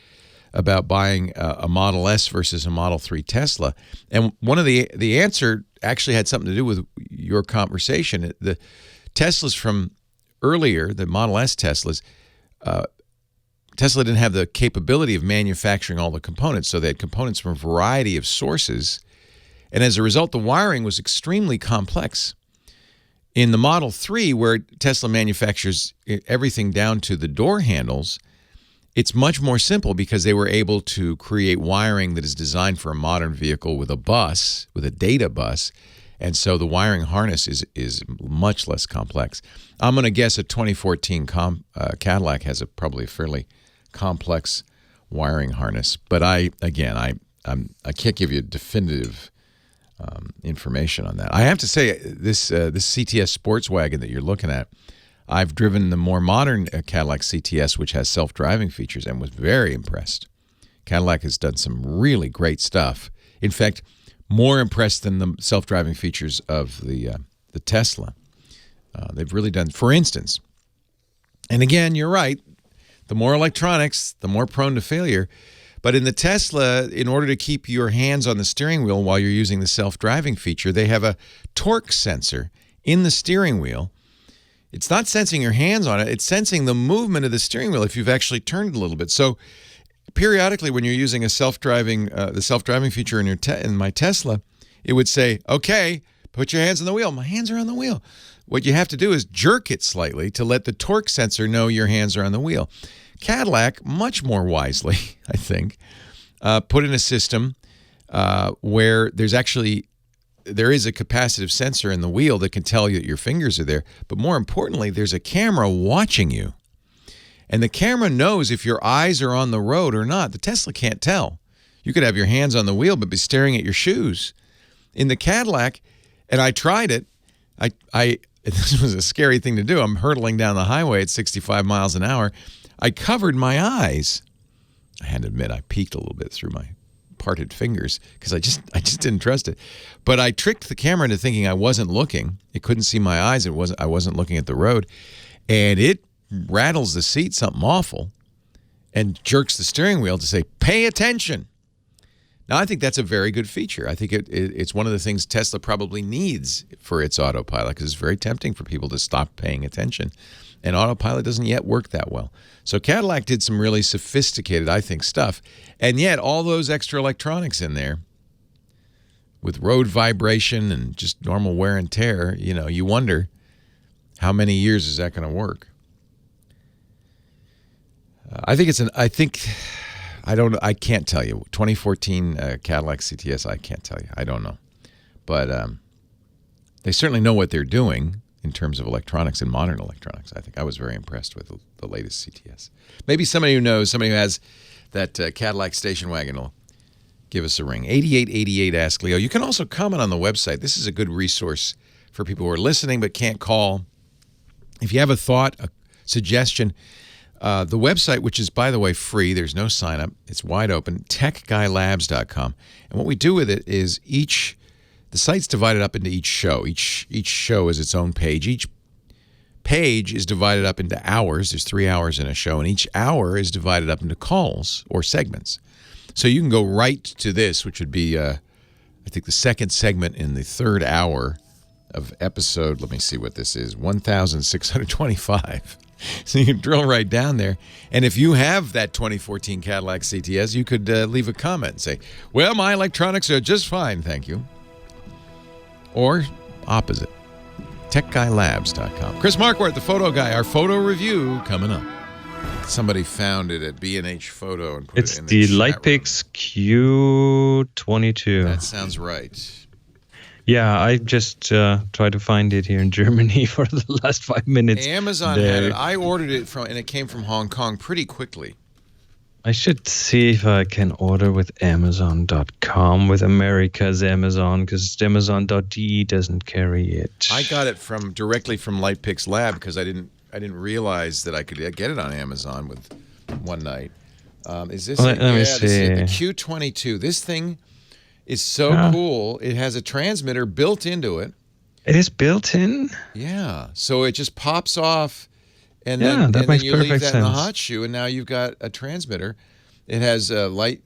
about buying a Model S versus a Model 3 Tesla. And one of the answer actually had something to do with your conversation. The Teslas from earlier, the Model S Teslas, Tesla didn't have the capability of manufacturing all the components, so they had components from a variety of sources. And as a result, the wiring was extremely complex. In the Model 3, where Tesla manufactures everything down to the door handles, it's much more simple because they were able to create wiring that is designed for a modern vehicle with a bus, with a data bus. And so the wiring harness is much less complex. I'm going to guess a 2014 Cadillac has probably a fairly complex wiring harness. But I can't give you definitive information on that. I have to say, this CTS sports wagon that you're looking at, I've driven the more modern Cadillac CTS, which has self-driving features, and was very impressed. Cadillac has done some really great stuff. In fact, more impressed than the self-driving features of the Tesla. They've really done, for instance, and again, you're right, the more electronics, the more prone to failure. But in the Tesla, in order to keep your hands on the steering wheel while you're using the self-driving feature, they have a torque sensor in the steering wheel. It's not sensing your hands on it. It's sensing the movement of the steering wheel if you've actually turned a little bit. So periodically when you're using a self-driving, the self-driving feature in my Tesla, it would say, okay, put your hands on the wheel. My hands are on the wheel. What you have to do is jerk it slightly to let the torque sensor know your hands are on the wheel. Cadillac, much more wisely, I think, put in a system where there is a capacitive sensor in the wheel that can tell you that your fingers are there. But more importantly, there's a camera watching you. And the camera knows if your eyes are on the road or not. The Tesla can't tell. You could have your hands on the wheel but be staring at your shoes. In the Cadillac, and I tried it, this was a scary thing to do. I'm hurtling down the highway at 65 miles an hour. I covered my eyes. I had to admit, I peeked a little bit through my parted fingers because I just didn't trust it. But I tricked the camera into thinking I wasn't looking. It couldn't see my eyes. I wasn't looking at the road. And it rattles the seat something awful and jerks the steering wheel to say, pay attention. Now, I think that's a very good feature. I think it's one of the things Tesla probably needs for its autopilot, because it's very tempting for people to stop paying attention. And autopilot doesn't yet work that well. So Cadillac did some really sophisticated, I think, stuff. And yet all those extra electronics in there with road vibration and just normal wear and tear, you wonder how many years is that going to work? I can't tell you. 2014 Cadillac CTS, I can't tell you. I don't know. But they certainly know what they're doing in terms of electronics and modern electronics. I think I was very impressed with the latest CTS. Maybe somebody who knows, somebody who has that Cadillac station wagon will give us a ring. 8888 Ask Leo. You can also comment on the website. This is a good resource for people who are listening but can't call. If you have a thought, a suggestion, the website, which is, by the way, free, there's no sign up, it's wide open, techguylabs.com. And what we do with it is the site's divided up into each show. Each show is its own page. Each page is divided up into hours. There's 3 hours in a show, and each hour is divided up into calls or segments. So you can go right to this, which would be, I think, the second segment in the third hour of episode, let me see what this is, 1,625. So you can drill right down there. And if you have that 2014 Cadillac CTS, you could leave a comment and say, well, my electronics are just fine, thank you. Or opposite, techguylabs.com. Chris Marquardt, the photo guy, our photo review coming up. Somebody found it at B&H Photo and put it in the It's the Lightpix Q22. That sounds right. Yeah, I just tried to find it here in Germany for the last 5 minutes. Amazon had it. I ordered it and it came from Hong Kong pretty quickly. I should see if I can order with Amazon.com, with America's Amazon, because Amazon.de doesn't carry it. I got it directly from Lightpix Lab because I didn't realize that I could get it on Amazon with one night. Is this? Let me see. This is the Q22. This thing is so cool. It has a transmitter built into it. It is built in? Yeah. So it just pops off, and Yeah, then, that and makes then you leave perfect that in the sense. hot shoe, and now you've got a transmitter. It has a light.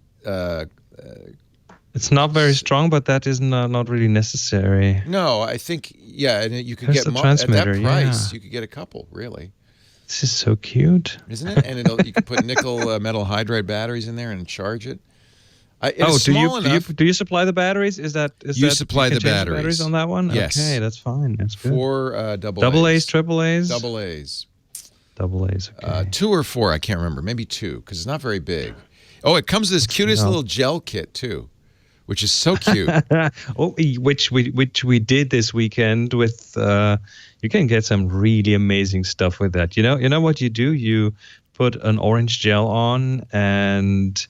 It's not very strong, but that is not really necessary. No, I think, yeah, and you could There's get the at that transmitter, price, yeah. you could get a couple, really. This is so cute. Isn't it? And you can put nickel metal hydride batteries in there and charge it. Do you supply the batteries? Is that You supply you can the change batteries. on that one? Yes. Okay, that's fine. That's good. 4 double A's, triple A's? Double A's. Double A's, okay. 2 or 4, I can't remember. Maybe 2, because it's not very big. Oh, it comes with this cutest little gel kit, too, which is so cute. Which we did this weekend with. You can get some really amazing stuff with that. You know what you do? You put an orange gel on and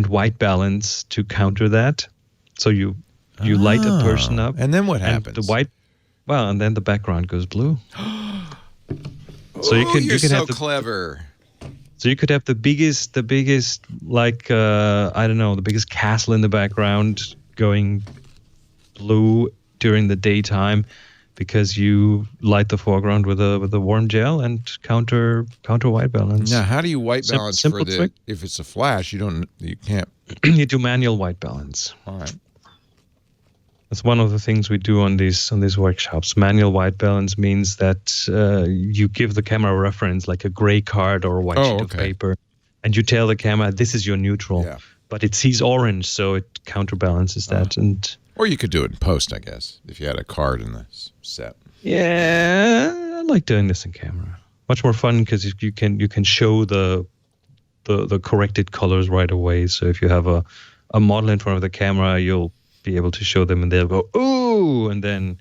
white balance to counter that. So you light a person up, and then what happens? And then the background goes blue. So you're so clever. So you could have the biggest, like, I don't know, the biggest castle in the background going blue during the daytime because you light the foreground with a warm gel and counter white balance. Now, how do you white balance simple trick. If it's a flash, you can't. You do manual white balance. All right. That's one of the things we do on these workshops. Manual white balance means that you give the camera a reference, like a gray card or a white sheet of paper, and you tell the camera this is your neutral. Yeah. But it sees orange, so it counterbalances that. Or you could do it in post, I guess, if you had a card in the set. Yeah, I like doing this in camera. Much more fun because you can show the corrected colors right away. So if you have a model in front of the camera, you'll be able to show them and they'll go, ooh, and then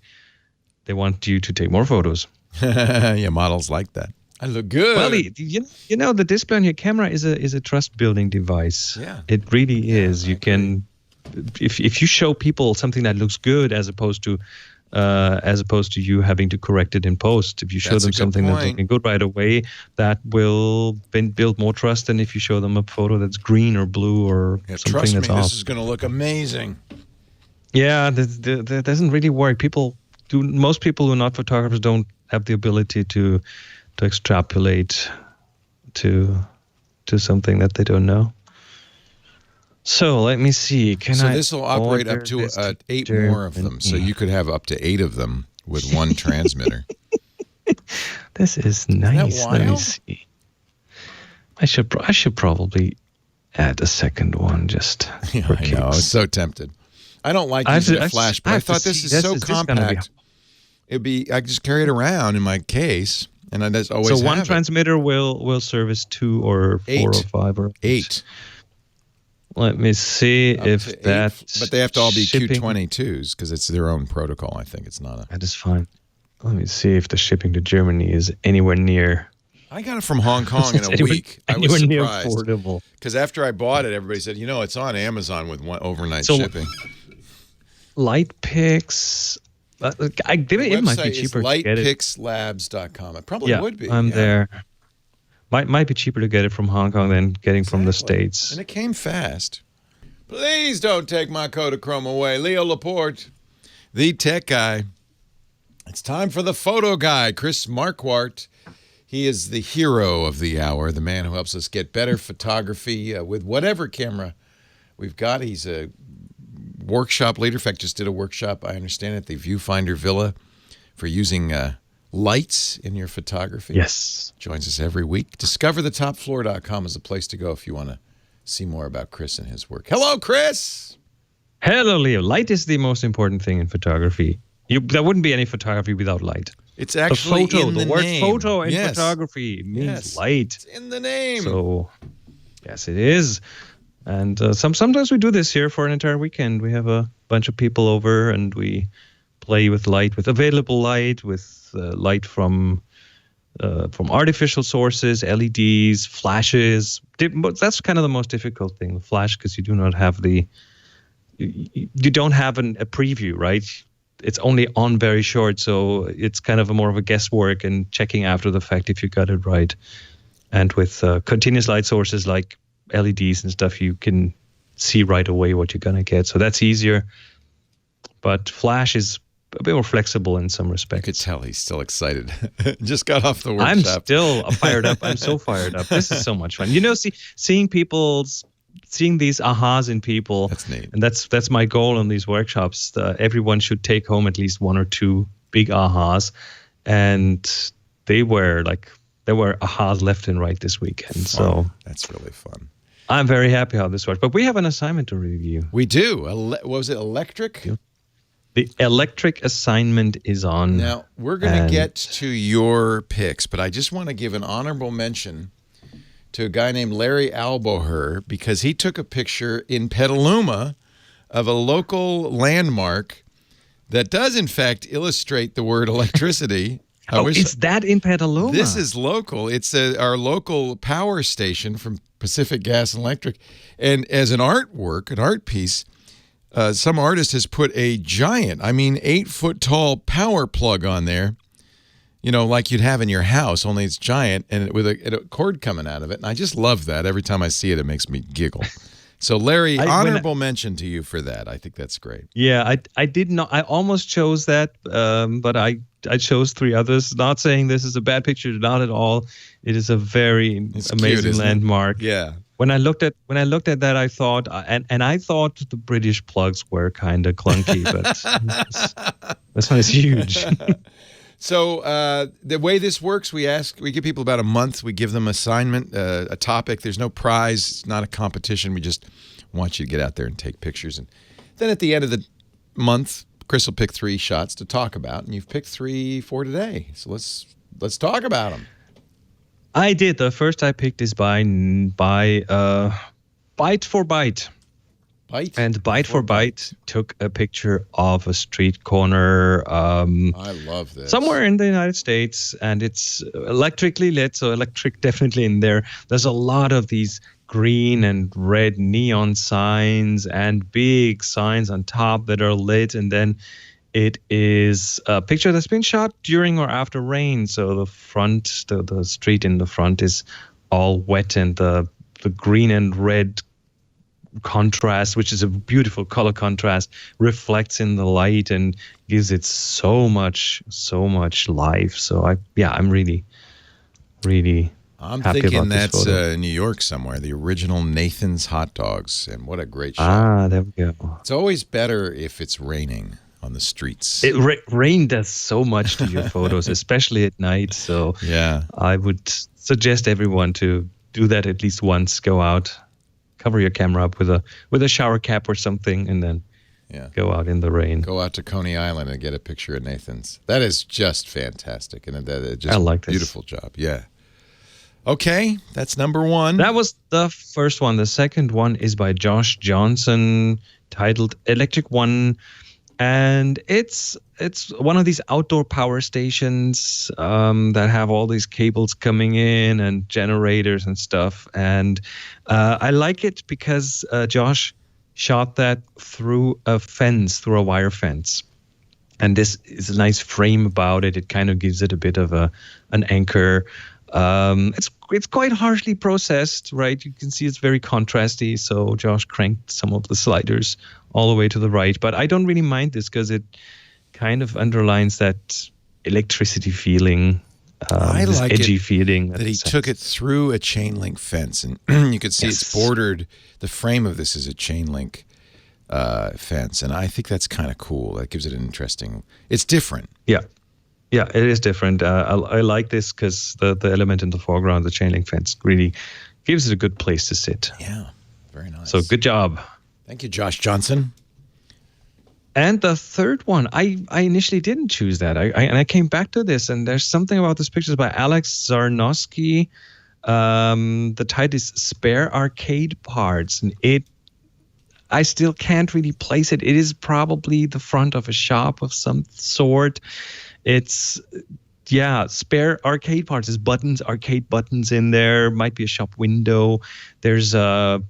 they want you to take more photos. Yeah, models like that. I look good. Well, the display on your camera is a trust building device. Yeah. It really is. You can, if you show people something that looks good as opposed to as opposed to you having to correct it in post. If you show That's them a good something that's point. looking good right away, that will build more trust than if you show them a photo that's green or blue or Yeah, something trust me, that's off. this is going to look amazing. Yeah, that doesn't really work. Most people who are not photographers don't have the ability to extrapolate to something that they don't know. So let me see. So this will operate up to 8 more of them. So you could have up to 8 of them with one transmitter. This is nice. Isn't that Let me wild? see. I should probably add a second one just Yeah, for I know. I was kicks. so tempted. I don't like using a flash, but I thought this is so compact. I just carry it around in my case, and I just always So one have it. transmitter will service 2 or 4 or 5 or 8. Let me see Up if to 8, that. but they have to all be shipping- Q22s because it's their own protocol. I think it's not a. That is fine. Let me see if the shipping to Germany is anywhere near. I got it from Hong Kong in a anywhere, week. I was anywhere near surprised affordable. because after I bought it, everybody said, it's on Amazon with overnight So- shipping. Light picks. It might be Website cheaper is to get it. lightpixlabs.com. It probably Yeah, would be. I'm yeah. there. Might be cheaper to get it from Hong Kong than getting from the Exactly. States. And it came fast. Please don't take my Kodachrome away. Leo Laporte, the tech guy. It's time for the photo guy, Chris Marquardt. He is the hero of the hour, the man who helps us get better photography with whatever camera we've got. He's a workshop leader. In fact, just did a workshop, I understand, at the Viewfinder Villa for using lights in your photography. Yes. Joins us every week. DiscoverTheTopFloor.com is the place to go if you want to see more about Chris and his work. Hello, Chris. Hello, Leo. Light is the most important thing in photography. There wouldn't be any photography without light. It's actually the photo, in the the word name. photo in Yes. photography means Yes. light. It's in the name. So, yes, it is. And sometimes we do this here for an entire weekend. We have a bunch of people over and we play with light, with available light, with light from artificial sources, LEDs, flashes. But that's kind of the most difficult thing, the flash, because you do not have you don't have a preview, right? It's only on very short, so it's kind of more of a guesswork and checking after the fact if you got it right. And with continuous light sources like LEDs and stuff, you can see right away what you're going to get. So that's easier. But flash is a bit more flexible in some respects. I could tell he's still excited. Just got off the I'm workshop. still fired up. I'm so fired up. This is so much fun. Seeing these ahas in people. That's neat. And that's my goal on these workshops. Everyone should take home at least 1 or 2 big ahas. And there were ahas left and right this weekend. So That's really fun. I'm very happy how this works. But we have an assignment to review. We do. What was it, electric? The electric assignment is on. Now, we're going to get to your picks, but I just want to give an honorable mention to a guy named Larry Alboher because he took a picture in Petaluma of a local landmark that does, in fact, illustrate the word electricity. It's that in Petaluma. This is local. It's our local power station from Pacific Gas and Electric. And as an artwork, an art piece, some artist has put a giant, 8-foot tall power plug on there, like you'd have in your house, only it's giant and with a cord coming out of it. And I just love that. Every time I see it, it makes me giggle. So, Larry, honorable mention to you for that. I think that's great. Yeah, I did not. I almost chose that, but I chose 3 others. Not saying this is a bad picture, not at all. It is a very amazing landmark. Yeah. When I looked at that, I thought, and I thought the British plugs were kind of clunky, but this one is huge. So the way this works, we give people about a month. We give them an assignment, a topic. There's no prize. It's not a competition. We just want you to get out there and take pictures. And then at the end of the month, Chris will pick 3 shots to talk about, and you've picked 3 for today. So let's talk about them. I did. The first I picked is by Byte for Byte. And Byte for Byte took a picture of a street corner. I love this. Somewhere in the United States, and it's electrically lit, so electric definitely in there. There's a lot of these green and red neon signs and big signs on top that are lit, and then It is a picture that's been shot during or after rain. So the front, the street in the front is all wet, and the green and red contrast, which is a beautiful color contrast, reflects in the light and gives it so much life. So I'm really I'm happy thinking about this that's photo. New York somewhere, the original Nathan's Hot Dogs, and what a great shot. There we go. It's always better if it's raining on the streets. Rain does so much to your photos, especially at night. So Yeah. I would suggest everyone to do that at least once. Go out, cover your camera up with a shower cap or something, and then go out in the rain. Go out to Coney Island and get a picture of Nathan's. That is just fantastic, and just I like this. Beautiful job. Yeah. Okay, that's number one. That was the first one. The second one is by Josh Johnson, titled Electric One. And it's one of these outdoor power stations that have all these cables coming in and generators and stuff. And I like it because Josh shot that through a wire fence. And this is a nice frame about it. It kind of gives it a bit of an anchor. It's quite harshly processed, right? You can see it's very contrasty. So Josh cranked some of the sliders all the way to the right. But I don't really mind this because it kind of underlines that electricity feeling, I this like edgy it feeling. that he took it through a chain link fence, and you could see it's bordered. The frame of this is a chain link fence, and I think that's kind of cool. That gives it an interesting. It's different. Yeah, it is different. I like this because the element in the foreground, the chain link fence, really gives it a good place to sit. Yeah, very nice. So good job. Thank you, Josh Johnson. And the third one, I initially didn't choose that. I came back to this, and there's something about this picture by Alex Zarnowski. The title is Spare Arcade Parts, and I still can't really place it. It is probably the front of a shop of some sort. It's spare arcade parts. There's arcade buttons in there. Might be a shop window. There's on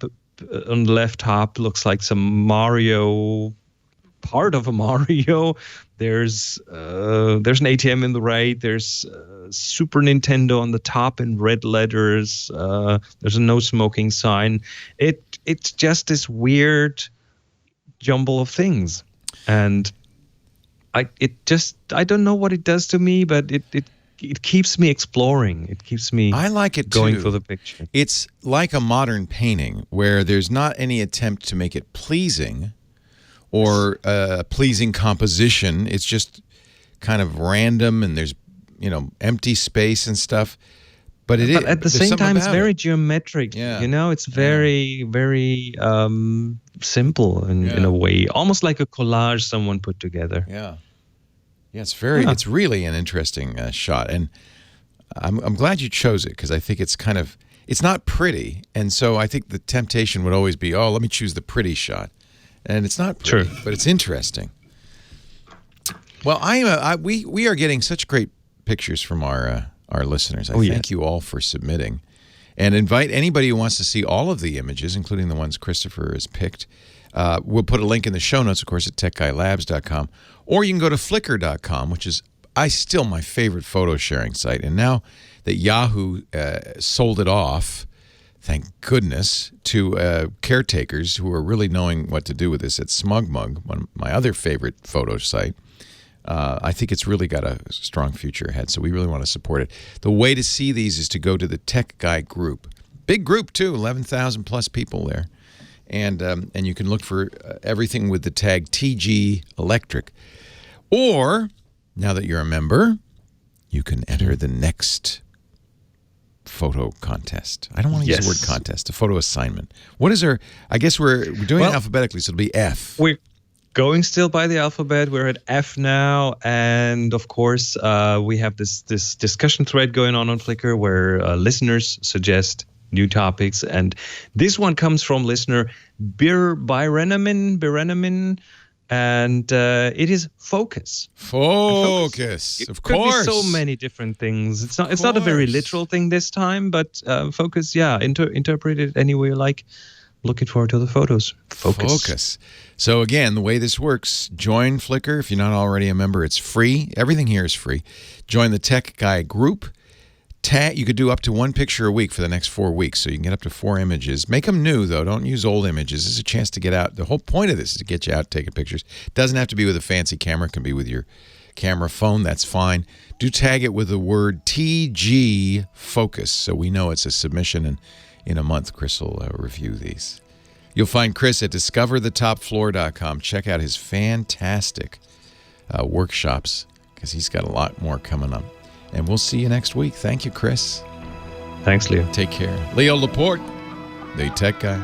the left top looks like some part of a Mario. There's an ATM in the right. There's Super Nintendo on the top in red letters. There's a no smoking sign. It's just this weird jumble of things, and I don't know what it does to me, but it keeps me exploring. It keeps me I like it going too. for the picture. It's like a modern painting where there's not any attempt to make it pleasing or a pleasing composition. It's just kind of random, and there's empty space and stuff. But at the same time, it's very geometric. Yeah. It's very, very simple in a way, almost like a collage someone put together. Yeah. Yeah, it's really an interesting shot, and I'm glad you chose it because I think it's not pretty, and so I think the temptation would always be, let me choose the pretty shot, and it's not pretty, but it's interesting. Well, we are getting such great pictures from our listeners. I thank you all for submitting, and invite anybody who wants to see all of the images, including the ones Christopher has picked. We'll put a link in the show notes, of course, at techguylabs.com, or you can go to flickr.com, which is still my favorite photo sharing site. And now that Yahoo sold it off, thank goodness, to caretakers who are really knowing what to do with this at SmugMug, one of my other favorite photo site. I think it's really got a strong future ahead, so we really want to support it. The way to see these is to go to the Tech Guy group. Big group, too, 11,000 plus people there. And you can look for everything with the tag TG Electric. Or, now that you're a member, you can enter the next photo contest. I don't want to use the word contest, a photo assignment. What is I guess we're doing it alphabetically, so it'll be F. We're going still by the alphabet. We're at F now. And, of course, we have this discussion thread going on Flickr where listeners suggest new topics, and this one comes from listener Birenamin, and it is focus. Focus, of course. Could be so many different things. It's not a very literal thing this time, but focus. Yeah, interpret it any way you like. looking forward to the photos. Focus. So again, the way this works, join Flickr. If you're not already a member, it's free. Everything here is free. Join the Tech Guy group. You could do up to 1 picture a week for the next 4 weeks, so you can get up to 4 images. Make them new, though. Don't use old images. This is a chance to get out. The whole point of this is to get you out taking pictures. Doesn't have to be with a fancy camera. It can be with your camera phone. That's fine. Do tag it with the word TG Focus, so we know it's a submission, and in a month, Chris will review these. You'll find Chris at discoverthetopfloor.com. Check out his fantastic workshops, because he's got a lot more coming up. And we'll see you next week. Thank you, Chris. Thanks, Leo. Take care. Leo Laporte, the Tech Guy.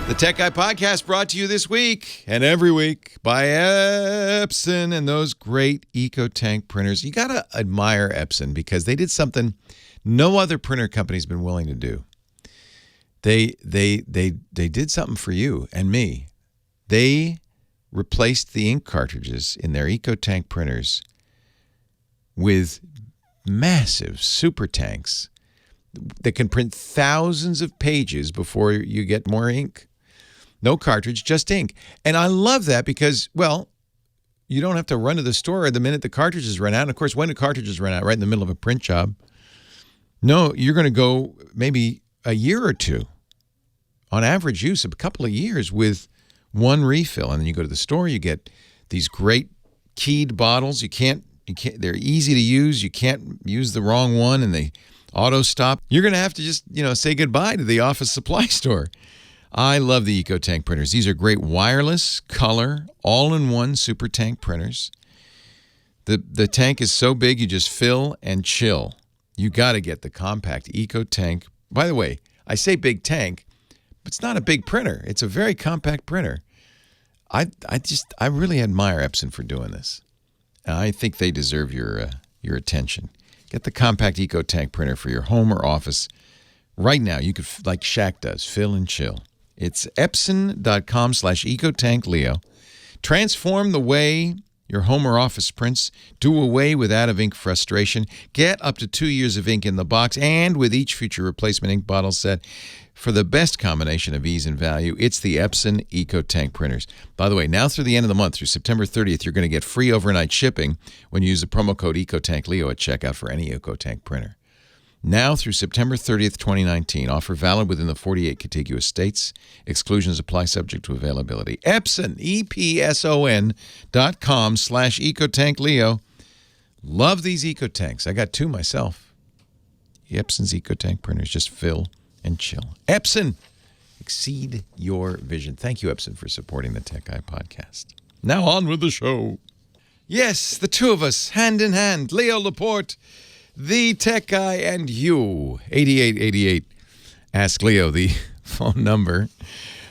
The Tech Guy podcast brought to you this week and every week by Epson and those great EcoTank printers. You got to admire Epson because they did something no other printer company's been willing to do. They did something for you and me. They replaced the ink cartridges in their EcoTank printers with massive super tanks that can print thousands of pages before you get more ink. No cartridge, just ink. And I love that because, well, you don't have to run to the store the minute the cartridges run out. And of course, when the cartridges run out, right in the middle of a print job, no, you're going to go maybe a year or two, on average use, a couple of years with one refill. And then you go to the store, you get these great keyed bottles. You can't, they're easy to use. You can't use the wrong one and they auto stop. You're going to have to just, say goodbye to the office supply store. I love the EcoTank printers. These are great wireless, color, all-in-one super tank printers. The tank is so big you just fill and chill. You got to get the compact EcoTank. By the way, I say big tank, but it's not a big printer. It's a very compact printer. I really admire Epson for doing this. I think they deserve your attention. Get the compact EcoTank printer for your home or office right now. You could, like Shaq does, fill and chill. It's epson.com/EcoTankLeo. Transform the way your home or office prints. Do away with out-of-ink frustration. Get up to 2 years of ink in the box, and with each future replacement ink bottle set, for the best combination of ease and value, it's the Epson EcoTank printers. By the way, now through the end of the month, through September 30th, you're going to get free overnight shipping when you use the promo code EcoTankLeo at checkout for any EcoTank printer. Now through September 30th, 2019. Offer valid within the 48 contiguous states. Exclusions apply subject to availability. Epson, EPSON.com/EcoTankLeo. Love these EcoTanks. I got 2 myself. Epson's EcoTank printers just fill and chill. Epson, exceed your vision. Thank you, Epson, for supporting the Tech Guy podcast. Now on with the show. Yes, the two of us, hand in hand. Leo Laporte, the Tech Guy, and you. 8888. Ask Leo, the phone number.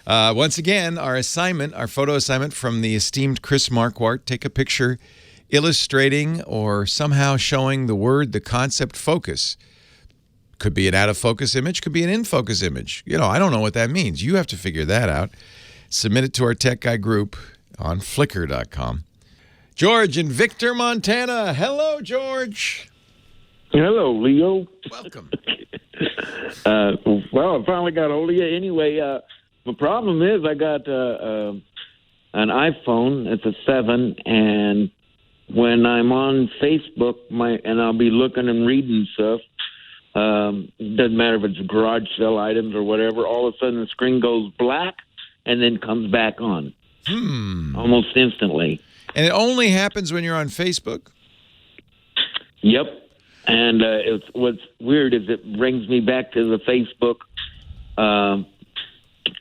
Once again, our photo assignment from the esteemed Chris Marquardt. Take a picture illustrating or somehow showing the concept focus. Could be an out-of-focus image, could be an in-focus image. I don't know what that means. You have to figure that out. Submit it to our Tech Guy group on Flickr.com. George in Victor, Montana. Hello, George. Hello, Leo. Welcome. Well, I finally got hold of you. Anyway, the problem is I got an iPhone. It's a 7, and when I'm on Facebook, and I'll be looking and reading stuff, it doesn't matter if it's garage sale items or whatever, all of a sudden the screen goes black and then comes back on. Almost instantly. And it only happens when you're on Facebook? Yep. And what's weird is it brings me back to the Facebook.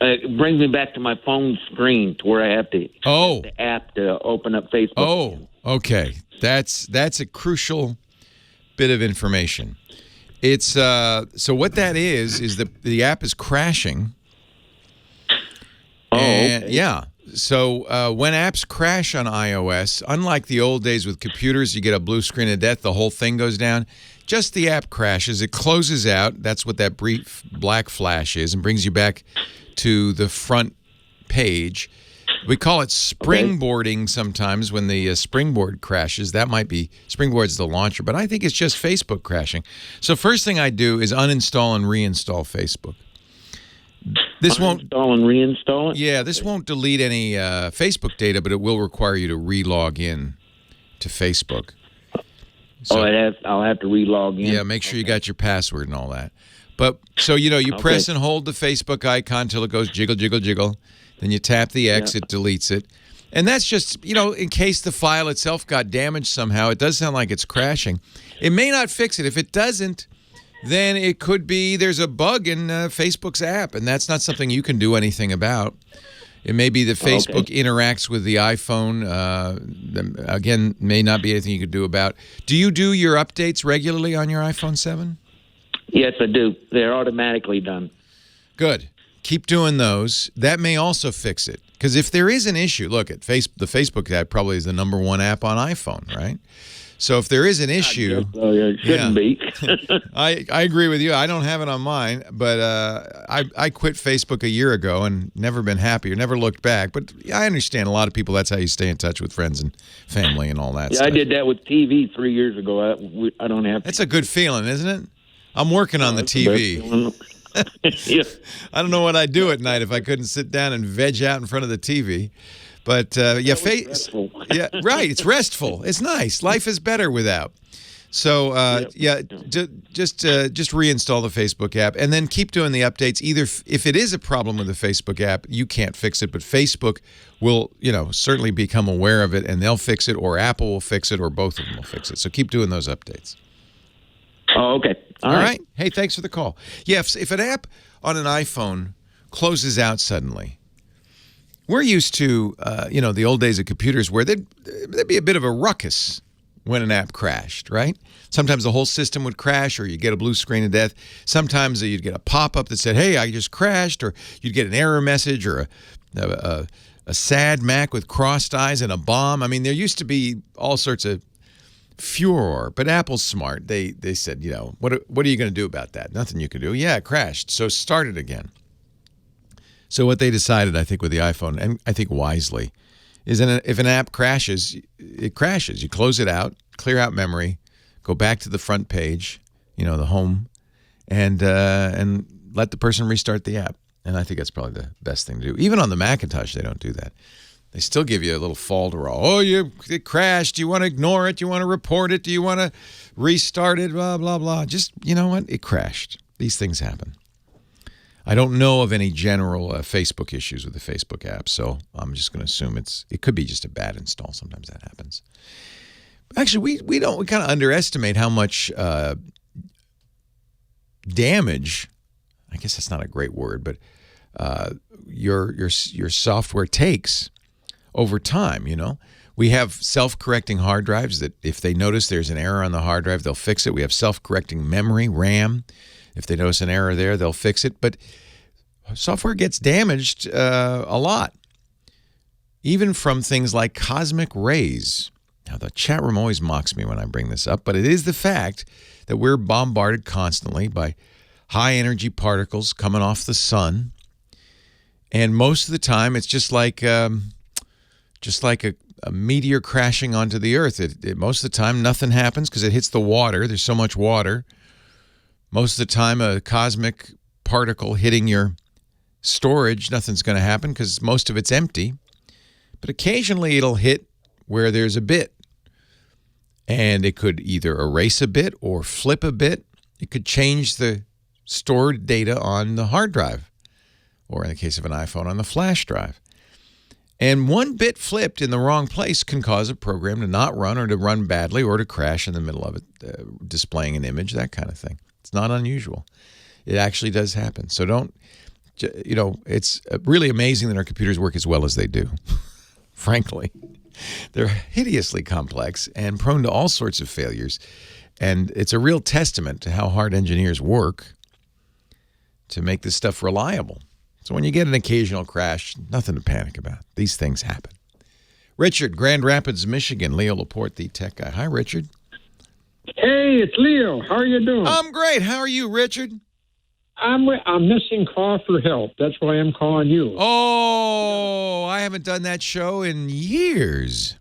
It brings me back to my phone screen to where I have to the app to open up Facebook. Oh, okay. That's a crucial bit of information. It's so what that is the app is crashing. And, okay. Yeah. So when apps crash on iOS, unlike the old days with computers, you get a blue screen of death, the whole thing goes down. Just the app crashes. It closes out. That's what that brief black flash is, and brings you back to the front page. We call it springboarding sometimes when the springboard crashes. That might be, springboard's the launcher, but I think it's just Facebook crashing. So first thing I do is uninstall and reinstall Facebook. This won't install and reinstall it. Yeah, this won't delete any Facebook data, but it will require you to re-log in to Facebook. So, I'll have to re-log in. Yeah, make sure you got your password and all that. But so you press and hold the Facebook icon till it goes jiggle, jiggle, jiggle. Then you tap the X, it deletes it. And that's just, in case the file itself got damaged somehow. It does sound like it's crashing. It may not fix it. If it doesn't, then it could be there's a bug in Facebook's app, and that's not something you can do anything about. It may be that Facebook interacts with the iPhone. Again, may not be anything you could do about. Do you do your updates regularly on your iPhone 7? Yes, I do. They're automatically done. Good. Keep doing those. That may also fix it. Because if there is an issue, look, the Facebook app probably is the #1 app on iPhone, right? So if there is an issue, it shouldn't be. I agree with you. I don't have it on mine, but I quit Facebook a year ago and never been happier, never looked back. But I understand a lot of people, that's how you stay in touch with friends and family and all that stuff. I did that with TV 3 years ago. I don't have to. That's a good feeling, isn't it? I'm working on the TV. Yeah. I don't know what I'd do at night if I couldn't sit down and veg out in front of the TV. But restful. Yeah, right. It's restful. It's nice. Life is better without. So just reinstall the Facebook app and then keep doing the updates. Either if it is a problem with the Facebook app, you can't fix it, but Facebook will certainly become aware of it and they'll fix it, or Apple will fix it, or both of them will fix it. So keep doing those updates. Oh, okay. All right. Hey, thanks for the call. Yeah, if an app on an iPhone closes out suddenly. We're used to, the old days of computers where there'd be a bit of a ruckus when an app crashed, right? Sometimes the whole system would crash, or you'd get a blue screen of death. Sometimes you'd get a pop-up that said, hey, I just crashed, or you'd get an error message, or a sad Mac with crossed eyes and a bomb. I mean, there used to be all sorts of furor, but Apple's smart. They said, what are you going to do about that? Nothing you can do. Yeah, it crashed, so start it again. So what they decided, I think, with the iPhone, and I think wisely, is if an app crashes, it crashes. You close it out, clear out memory, go back to the front page, the home, and let the person restart the app. And I think that's probably the best thing to do. Even on the Macintosh, they don't do that. They still give you a little falderall. Oh, it crashed. Do you want to ignore it? Do you want to report it? Do you want to restart it? Blah, blah, blah. Just, you know what? It crashed. These things happen. I don't know of any general Facebook issues with the Facebook app, so I'm just going to assume it could be just a bad install. Sometimes that happens. Actually, we kind of underestimate how much damage. I guess that's not a great word, but your software takes over time. We have self-correcting hard drives that if they notice there's an error on the hard drive, they'll fix it. We have self-correcting memory, RAM. If they notice an error there, they'll fix it. But software gets damaged a lot, even from things like cosmic rays. Now, the chat room always mocks me when I bring this up, but it is the fact that we're bombarded constantly by high-energy particles coming off the sun. And most of the time, it's just like a meteor crashing onto the Earth. Most of the time, nothing happens because it hits the water. There's so much water. Most of the time, a cosmic particle hitting your storage, nothing's going to happen because most of it's empty. But occasionally, it'll hit where there's a bit. And it could either erase a bit or flip a bit. It could change the stored data on the hard drive, or in the case of an iPhone, on the flash drive. And one bit flipped in the wrong place can cause a program to not run, or to run badly, or to crash in the middle of it, displaying an image, that kind of thing. It's not unusual. It actually does happen. So it's really amazing that our computers work as well as they do, frankly. They're hideously complex and prone to all sorts of failures. And it's a real testament to how hard engineers work to make this stuff reliable. So when you get an occasional crash, nothing to panic about. These things happen. Richard, Grand Rapids, Michigan. Leo Laporte, the tech guy. Hi, Richard. Hey, it's Leo. How are you doing? I'm great. How are you, Richard? I'm missing call for help. That's why I'm calling you. Oh, I haven't done that show in years.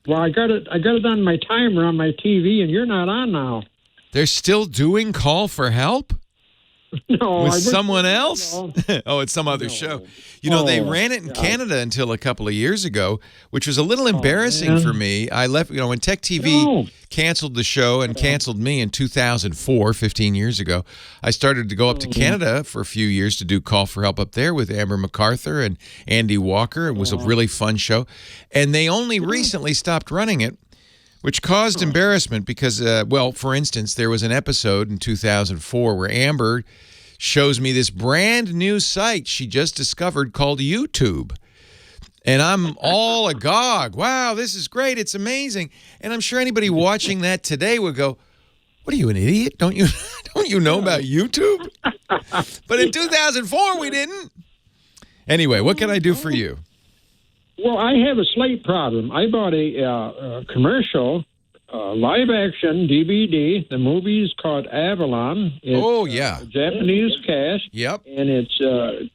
Well, I got it on my timer on my TV, and you're not on now. They're still doing Call for Help? No, with I someone else? No. Oh, it's some other show. You know, they ran it in Canada until a couple of years ago, which was a little embarrassing for me. I left, you know, when Tech TV canceled the show and canceled me in 2004, 15 years ago, I started to go up to Canada for a few years to do Call for Help up there with Amber MacArthur and Andy Walker. It was a really fun show. And they only recently stopped running it, which caused embarrassment because, well, for instance, there was an episode in 2004 where Amber shows me this brand new site she just discovered called YouTube. And I'm all agog. Wow, this is great. It's amazing. And I'm sure anybody watching that today would go, what are you, an idiot? Don't you know about YouTube? But in 2004, we didn't. Anyway, what can I do for you? Well, I have a slight problem. I bought a commercial live action DVD. The movie's called Avalon. It's, Japanese cast. Yep. And it's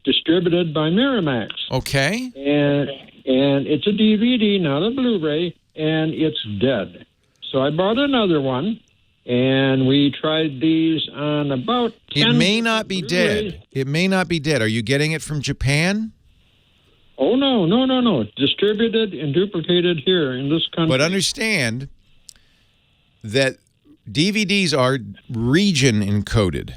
distributed by Miramax. Okay. And it's a DVD, not a Blu-ray, and it's dead. So I bought another one, and we tried these on about 10. It may not be Blu-rays. dead. It may not be dead. Are you getting it from Japan? Oh, no. Distributed and duplicated here in this country. But understand that DVDs are region encoded.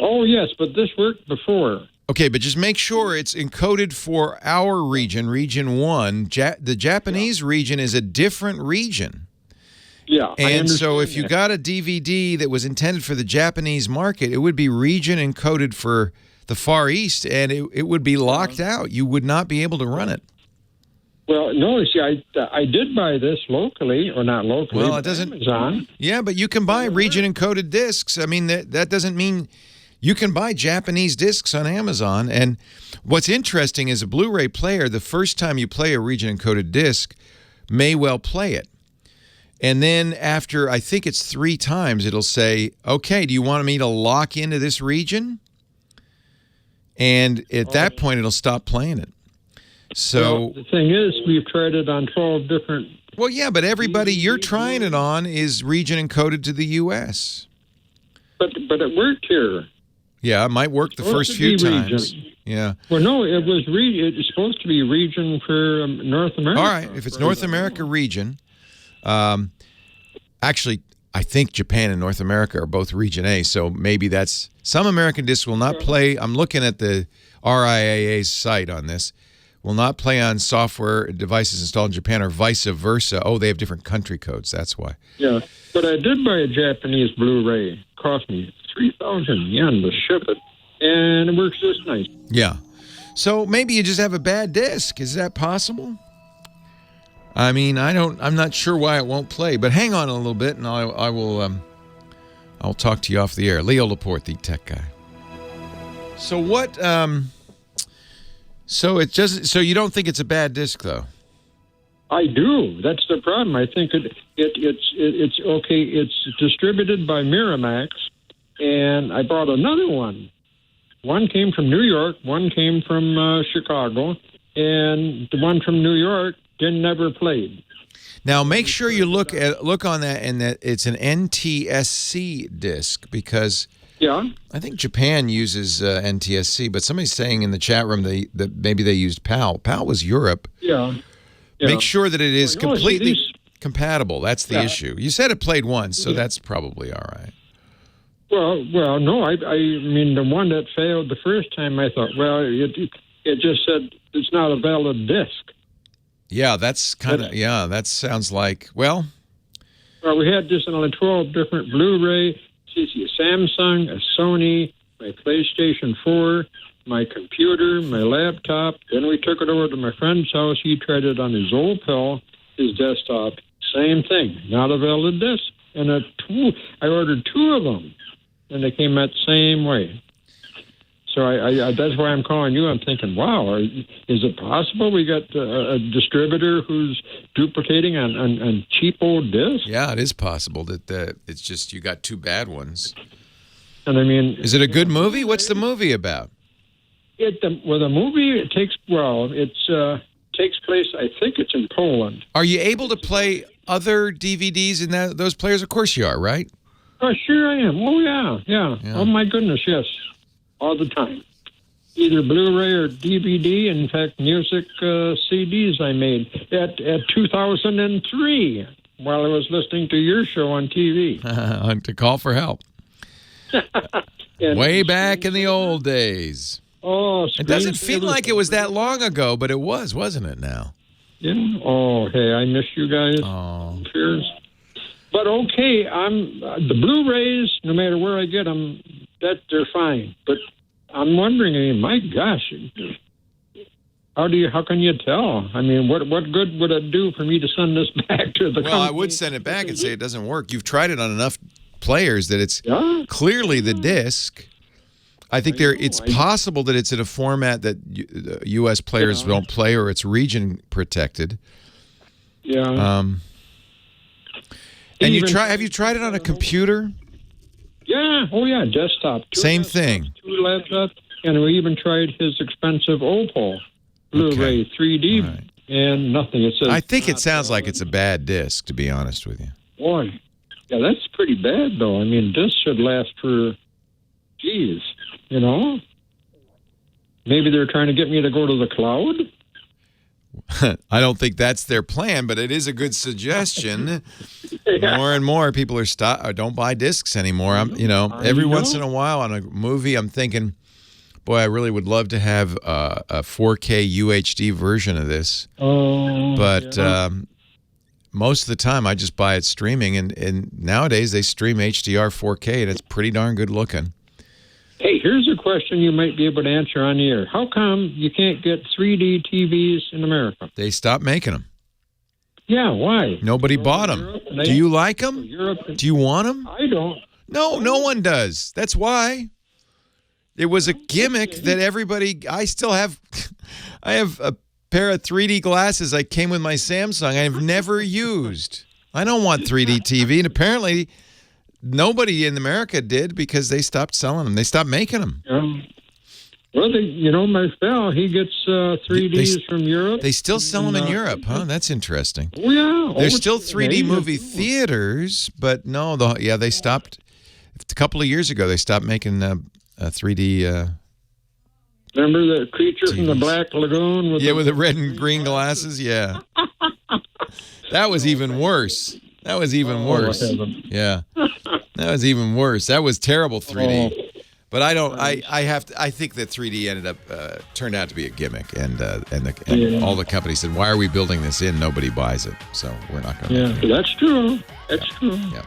Oh, yes, but this worked before. Okay, but just make sure it's encoded for our region, Region 1. The Japanese region is a different region. Yeah, and so if you got a DVD that was intended for the Japanese market, it would be region encoded for the Far East, and it would be locked out. You would not be able to run it. Well, no, see, I did buy this locally, or not locally. Well, it doesn't. Amazon. Yeah, but you can buy region encoded discs. I mean, that doesn't mean you can buy Japanese discs on Amazon. And what's interesting is a Blu-ray player, the first time you play a region encoded disc, may well play it. And then after, I think it's 3 times, it'll say, okay, do you want me to lock into this region? And at that point, it'll stop playing it. So well, the thing is, we've tried it on 12 different... Well, yeah, but everybody you're trying it on is region encoded to the U.S. But it worked here. Yeah, it might work the first few times. Yeah. Well, no, it's supposed to be region for North America. All right, if it's North America region, actually, I think Japan and North America are both region A, so maybe that's... Some American discs will not play... I'm looking at the RIAA's site on this. Will not play on software devices installed in Japan or vice versa. Oh, they have different country codes. That's why. Yeah, but I did buy a Japanese Blu-ray. It cost me 3,000 yen to ship it, and it works just nice. Yeah. So maybe you just have a bad disc. Is that possible? I mean, I'm not sure why it won't play, but hang on a little bit, and I'll talk to you off the air. Leo Laporte, the tech guy. So what? So it just so you don't think it's a bad disc though? I do. That's the problem. I think it's okay. It's distributed by Miramax, and I bought another one. One came from New York. One came from Chicago, and the one from New York never played. Now make sure you look on that, and that it's an NTSC disc because. Yeah. I think Japan uses NTSC, but somebody's saying in the chat room that maybe they used PAL. PAL was Europe. Yeah. Make sure that it is completely compatible. That's the issue. You said it played once, so that's probably all right. Well, no. I mean, the one that failed the first time, I thought, well, it just said it's not a valid disc. Yeah, that's kind of, that sounds like, well, we had this on 12 different Blu-ray. A Samsung, a Sony, my PlayStation 4, my computer, my laptop. Then we took it over to my friend's house. He tried it on his old pal, his desktop. Same thing, not a valid disc. And I ordered 2 of them, and they came out the same way. So I that's why I'm calling you. I'm thinking, wow, is it possible we got a distributor who's duplicating on cheap old discs? Yeah, it is possible that it's just you got 2 bad ones. And I mean, is it a good movie? What's the movie about? The movie takes place. I think it's in Poland. Are you able to play other DVDs in those players? Of course you are, right? Oh, sure I am. Oh, yeah. Oh, my goodness, yes. All the time. Either Blu-ray or DVD. In fact, music CDs I made at 2003 while I was listening to your show on TV. To call for help. Way back in the old days. Oh, it doesn't feel like it was that long ago, but it was, wasn't it now? Yeah. Oh, hey, I miss you guys. Oh. Cheers. But okay, I'm the Blu-rays. No matter where I get them, they're fine. But I'm wondering, I mean, my gosh, how can you tell? I mean, what good would it do for me to send this back to the company? Well, I would send it back and say it doesn't work. You've tried it on enough players that it's clearly the disc. I think it's possible that it's in a format that U.S. players don't play, or it's region protected. Yeah. And have you tried it on a computer? Yeah. Oh, yeah. Desktop. Same thing. 2 laptops, and we even tried his expensive Opal Blu-ray 3D, and nothing. It says. I think it sounds like it's a bad disc, to be honest with you. Boy, yeah, that's pretty bad, though. I mean, this should last for, geez, you know. Maybe they're trying to get me to go to the cloud. I don't think that's their plan, but it is a good suggestion. More and more people don't buy discs anymore. Every once in a while on a movie, I'm thinking, boy, I really would love to have a 4K UHD version of this. Oh, but most of the time, I just buy it streaming, and nowadays they stream HDR 4K, and it's pretty darn good looking. Hey, here's a question you might be able to answer on the air. How come you can't get 3D TVs in America? They stopped making them. Yeah, why? Nobody bought them. Do you like them? Do you want them? I don't. No, no one does. That's why. It was a gimmick that I have a pair of 3D glasses I came with my Samsung I've never used. I don't want 3D TV, and apparently nobody in America did because they stopped selling them. They stopped making them. Well, my pal, he gets 3Ds from Europe. They still sell them in Europe, huh? That's interesting. Oh, yeah. There's still 3D movie theaters, but no, they stopped. A couple of years ago, they stopped making 3D. Remember the creature from the Black Lagoon? With the red and green glasses? Yeah. That was even worse. That was even worse. Yeah. That was even worse. That was terrible 3D. But I don't. I think that 3D turned out to be a gimmick, and all the companies said, "Why are we building this in? Nobody buys it, so we're not going to." Yeah, that's true. That's true. Yeah.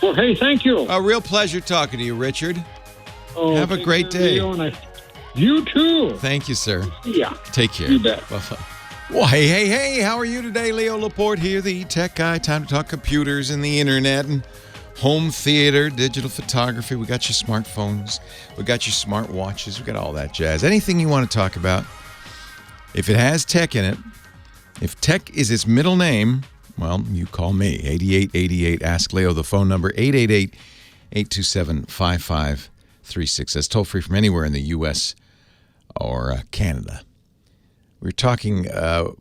Well, hey, thank you. A real pleasure talking to you, Richard. Oh, have a great day. You too. Thank you, sir. Yeah. Take care. You bet. Well, hey, how are you today? Leo Laporte here, the tech guy. Time to talk computers and the internet and home theater, digital photography. We got your smartphones. We got your smart watches. We got all that jazz. Anything you want to talk about, if it has tech in it, if tech is its middle name, well, you call me. 8888 Ask Leo. The phone number, 888-827-5536. That's toll free from anywhere in the U.S. or Canada. We were talking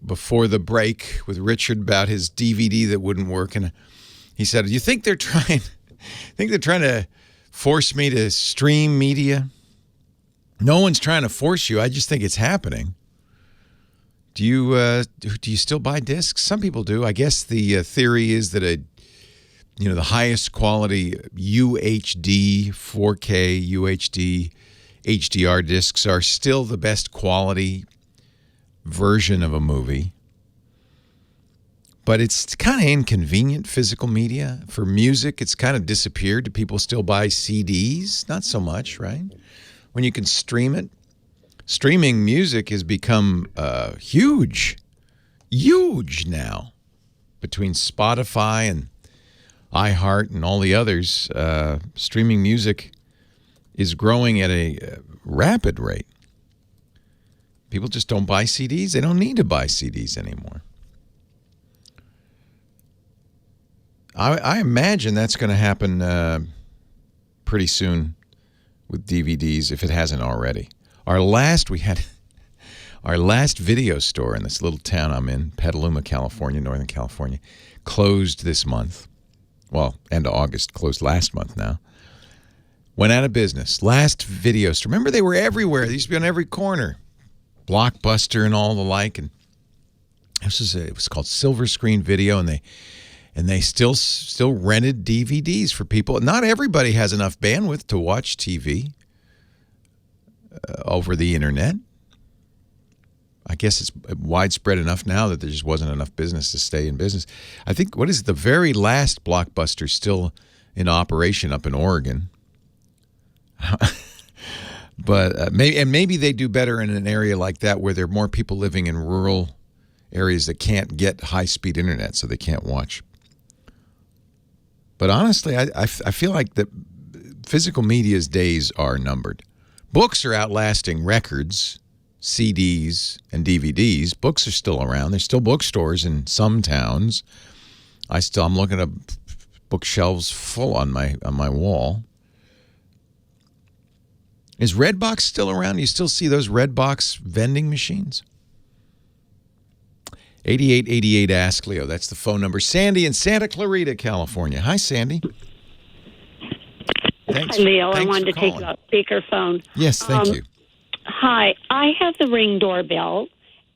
before the break with Richard about his DVD that wouldn't work, and he said, "You think they're trying to force me to stream media?" No one's trying to force you. I just think it's happening. Do you still buy discs? Some people do. I guess the theory is that the highest quality UHD, 4K, UHD, HDR discs are still the best quality version of a movie. But it's kind of inconvenient, physical media. For music, it's kind of disappeared. Do people still buy CDs? Not so much, right? When you can stream it. Streaming music has become huge now. Between Spotify and iHeart and all the others, streaming music is growing at a rapid rate. People just don't buy CDs. They don't need to buy CDs anymore. I imagine that's going to happen pretty soon with DVDs, if it hasn't already. Our last video store in this little town I'm in, Petaluma, California, Northern Closed this month. well, end of August, closed last month now. Went out of business. Last video store. Remember, they were everywhere. They used to be on every corner. Blockbuster and all the like. And it was called Silver Screen Video, and they still rented DVDs for people. Not everybody has enough bandwidth to watch TV over the internet. I guess it's widespread enough now that there just wasn't enough business to stay in business. I think, what is the very last Blockbuster still in operation up in Oregon? But maybe they do better in an area like that where there are more people living in rural areas that can't get high-speed internet, so they can't watch. But honestly, I feel like the physical media's days are numbered. Books are outlasting records, CDs, and DVDs. Books are still around. There's still bookstores in some towns. I'm looking at bookshelves full on my wall. Is Redbox still around? You still see those Redbox vending machines? 8888 Ask Leo. That's the phone number. Sandy in Santa Clarita, California. Hi, Sandy. Thanks. Hi, Leo. I Thanks wanted to take you off speakerphone. Yes, thank you. Hi. I have the Ring doorbell,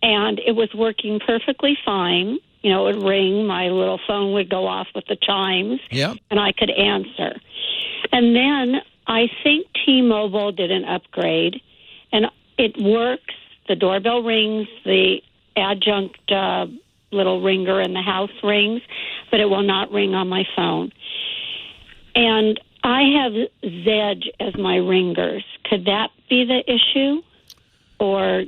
and it was working perfectly fine. You know, it would ring. My little phone would go off with the chimes, and I could answer. And then I think T-Mobile did an upgrade, and it works. The doorbell rings, the adjunct little ringer in the house rings, but it will not ring on my phone. And I have Zedge as my ringers. Could that be the issue? Or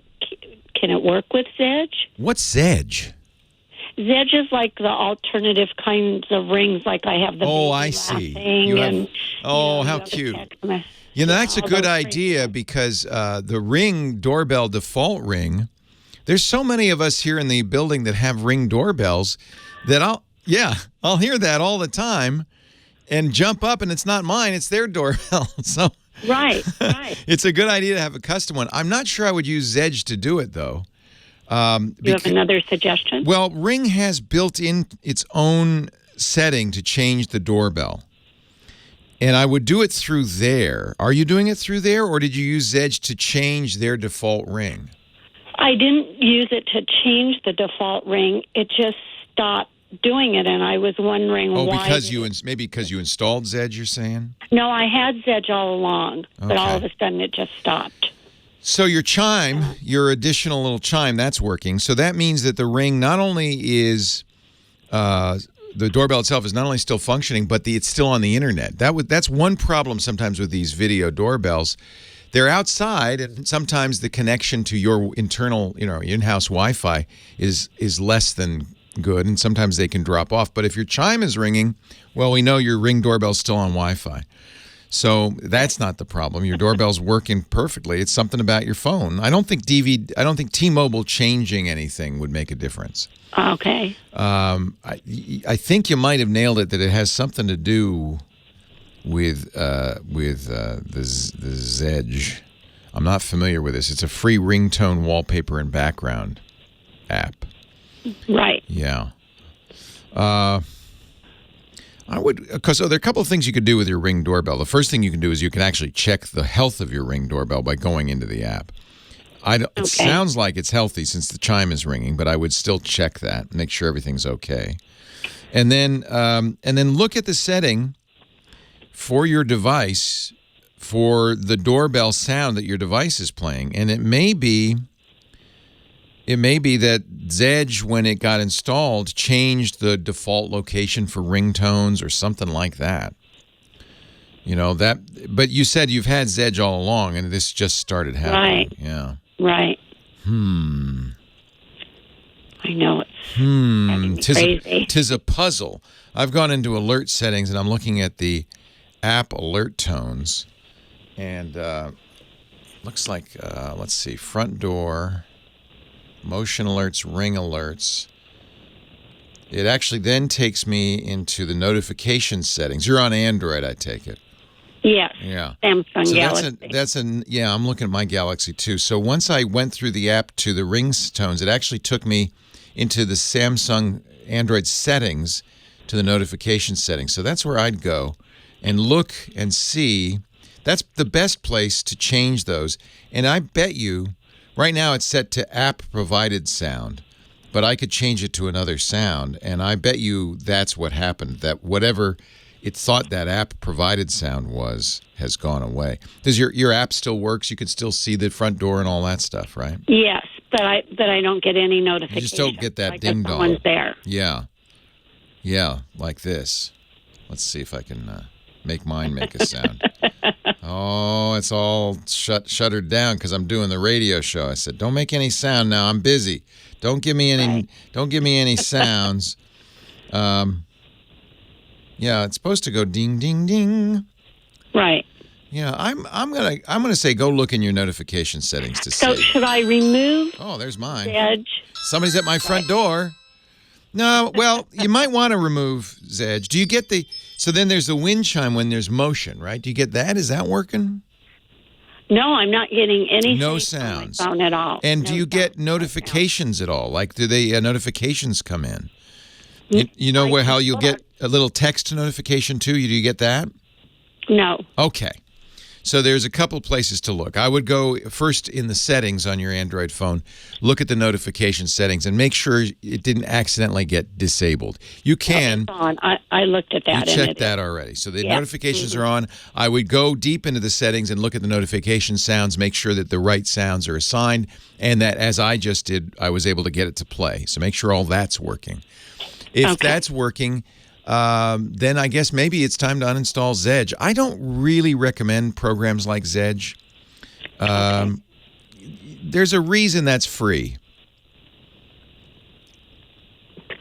can it work with Zedge? What's Zedge? Zedge is like the alternative kinds of rings, like I have the Oh, I see. How cute. That's a good idea because the Ring doorbell default ring, there's so many of us here in the building that have Ring doorbells that I'll hear that all the time and jump up, and it's not mine, it's their doorbell. So Right. it's a good idea to have a custom one. I'm not sure I would use Zedge to do it, though. You have another suggestion? Well, Ring has built in its own setting to change the doorbell. And I would do it through there. Are you doing it through there, or did you use Zedge to change their default ring? I didn't use it to change the default ring. It just stopped doing it, and I was wondering why. Maybe because you installed Zedge, you're saying? No, I had Zedge all along, but all of a sudden it just stopped. So your chime, your additional little chime, that's working. So that means that the Ring not only is the doorbell itself is not only still functioning, but it's still on the internet. That's one problem sometimes with these video doorbells. They're outside, and sometimes the connection to your internal, in-house Wi-Fi is less than good, and sometimes they can drop off. But if your chime is ringing, well, we know your Ring doorbell's still on Wi-Fi. So that's not the problem. Your doorbell's working perfectly. It's something about your phone. I don't think T-Mobile changing anything would make a difference. Okay. I think you might have nailed it, that it has something to do with the Zedge. I'm not familiar with this. It's a free ringtone wallpaper and background app. Right. Yeah. Because there are a couple of things you could do with your Ring doorbell. The first thing you can do is you can actually check the health of your Ring doorbell by going into the app. It sounds like it's healthy since the chime is ringing, but I would still check that, make sure everything's okay, and then look at the setting for your device for the doorbell sound that your device is playing, and it may be that Zedge, when it got installed, changed the default location for ringtones or something like that. But you said you've had Zedge all along, and this just started happening. Right. Yeah. Right. I know it's crazy. Tis a puzzle. I've gone into alert settings, and I'm looking at the app alert tones, and looks like, let's see, front door, motion alerts, ring alerts. It actually then takes me into the notification settings. You're on Android, I take it. Yes. Yeah. Samsung Galaxy. I'm looking at my Galaxy too. So once I went through the app to the ring tones, it actually took me into the Samsung Android settings to the notification settings. So that's where I'd go and look and see. That's the best place to change those. And I bet you, right now it's set to app-provided sound, but I could change it to another sound, and I bet you that's what happened, that whatever it thought that app-provided sound was has gone away. Does your app still works? You can still see the front door and all that stuff, right? Yes, but I don't get any notifications. You just don't get that like ding-dong. Someone's there. Yeah, like this. Let's see if I can make mine make a sound. Oh, it's all shuttered down because I'm doing the radio show. I said, don't make any sound now. I'm busy. Don't give me any. Right. Don't give me any sounds. Yeah, it's supposed to go ding, ding, ding. Right. Yeah, I'm gonna say go look in your notification settings to see. So should I remove? Oh, there's mine. Zedge? Somebody's at my front door. No, well, you might want to remove Zedge. Do you get the? So then there's the wind chime when there's motion, right? Do you get that? Is that working? No, I'm not getting anything. No sounds. On my phone at all. And do you get notifications at all? Like, do they notifications come in? You know how you'll get a little text notification too? Do you get that? No. Okay. So there's a couple places to look. I would go first in the settings on your Android phone, look at the notification settings, and make sure it didn't accidentally get disabled. You can. It's on. I looked at that. You checked that already. So the notifications are on. I would go deep into the settings and look at the notification sounds, make sure that the right sounds are assigned, and that, as I just did, I was able to get it to play. So make sure all that's working. If that's working, then I guess maybe it's time to uninstall Zedge. I don't really recommend programs like Zedge. There's a reason that's free.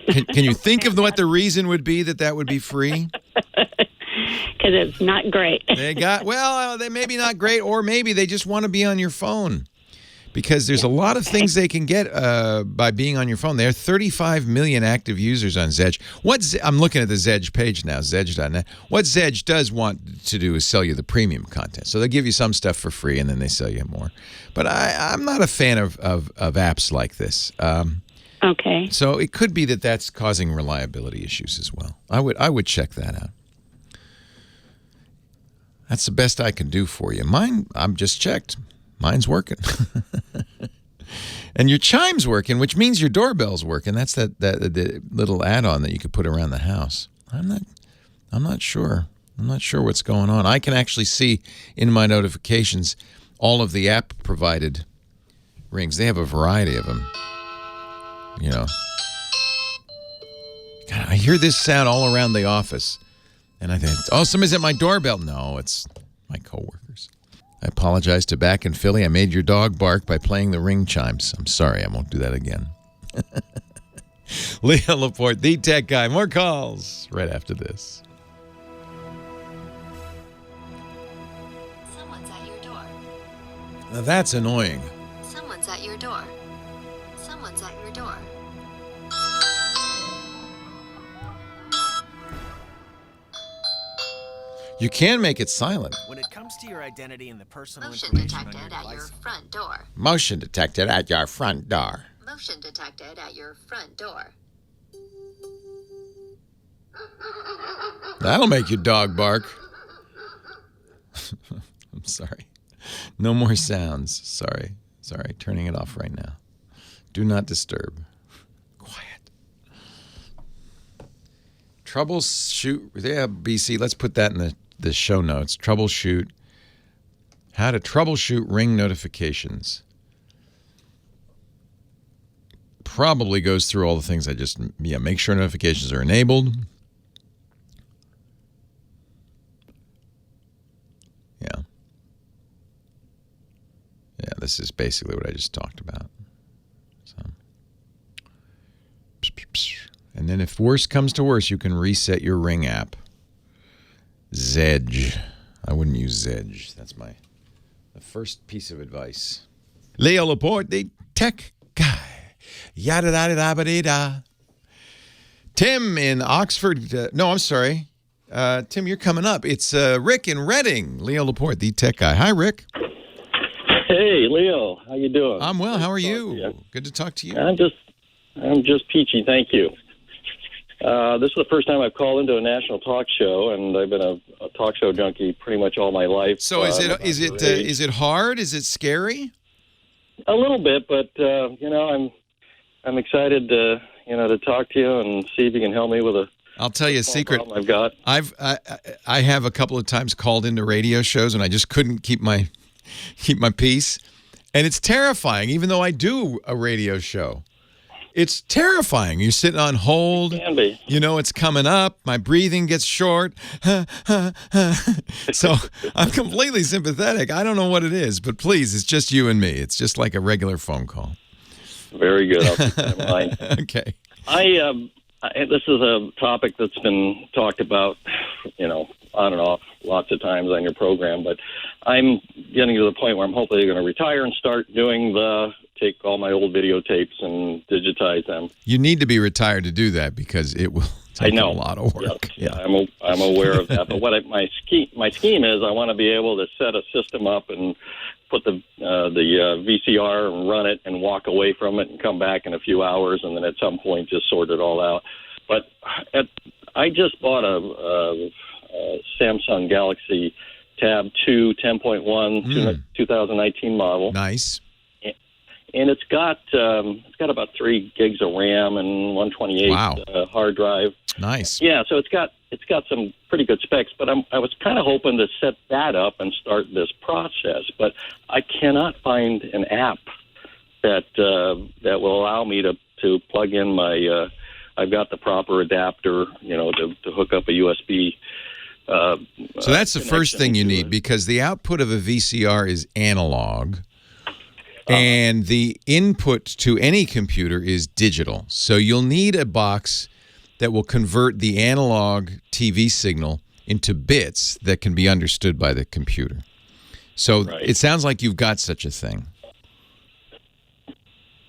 Can you think of what the reason would be that would be free? Because it's not great. They may be not great, or maybe they just want to be on your phone. Because there's a lot of things they can get by being on your phone. There are 35 million active users on Zedge. I'm looking at the Zedge page now, Zedge.net. What Zedge does want to do is sell you the premium content. So they'll give you some stuff for free, and then they sell you more. But I'm not a fan of apps like this. Okay. So it could be that that's causing reliability issues as well. I would check that out. That's the best I can do for you. Mine, I'm just checked. Mine's working. And your chime's working, which means your doorbell's working. That's the little add-on that you could put around the house. I'm not sure. I'm not sure what's going on. I can actually see in my notifications all of the app-provided rings. They have a variety of them. You know. God, I hear this sound all around the office. And I think, oh, somebody's at my doorbell. No, it's my coworkers. I apologize to Back in Philly. I made your dog bark by playing the ring chimes. I'm sorry. I won't do that again. Leo Laporte, the tech guy. More calls right after this. Someone's at your door. Now that's annoying. Someone's at your door. Someone's at your door. You can make it silent. When it comes to your identity and the personal Motion information detected on your at device, your front door. Motion detected at your front door. Motion detected at your front door. That'll make your dog bark. I'm sorry. No more sounds. Sorry. Turning it off right now. Do not disturb. Quiet. Troubleshoot. Yeah, BC. Let's put that in the show notes. Troubleshoot. How to troubleshoot Ring notifications. Probably goes through all the things make sure notifications are enabled. Yeah. Yeah, this is basically what I just talked about. So. And then if worse comes to worse, you can reset your Ring app. Zedge. I wouldn't use Zedge. That's the first piece of advice. Leo Laporte, the tech guy. Yada da da da da. Tim in Oxford. No, I'm sorry. Tim, you're coming up. It's Rick in Reading. Leo Laporte, the tech guy. Hi, Rick. Hey, Leo. How you doing? I'm well. How are you? Good to talk to you. I'm just peachy. Thank you. This is the first time I've called into a national talk show, and I've been a talk show junkie pretty much all my life. So is it hard? Is it scary? A little bit, but I'm excited to talk to you and see if you can help me with a. I'll tell you a secret. I've got. I have a couple of times called into radio shows, and I just couldn't keep my peace, and it's terrifying. Even though I do a radio show. It's terrifying. You're sitting on hold. It can be. You know it's coming up. My breathing gets short. So I'm completely sympathetic. I don't know what it is, but please, it's just you and me. It's just like a regular phone call. Very good. I'll keep that in mind. Okay. This is a topic that's been talked about, on and off lots of times on your program, but I'm getting to the point where I'm hopefully going to retire and start doing take all my old videotapes and digitize them. You need to be retired to do that because it will take a lot of work. Yes, yeah. I'm aware of that. But my scheme is I want to be able to set a system up and put the VCR and run it and walk away from it and come back in a few hours and then at some point just sort it all out. But I just bought a Samsung Galaxy Tab 2 10.1 2019 model. Nice. And it's got about 3 gigs of RAM and 128 hard drive. Nice. Yeah, so it's got some pretty good specs. But I was kind of hoping to set that up and start this process. But I cannot find an app that will allow me to plug in my. I've got the proper adapter, to hook up a USB. So that's the first thing you need because the output of a VCR is analog. And the input to any computer is digital. So you'll need a box that will convert the analog TV signal into bits that can be understood by the computer. So It sounds like you've got such a thing.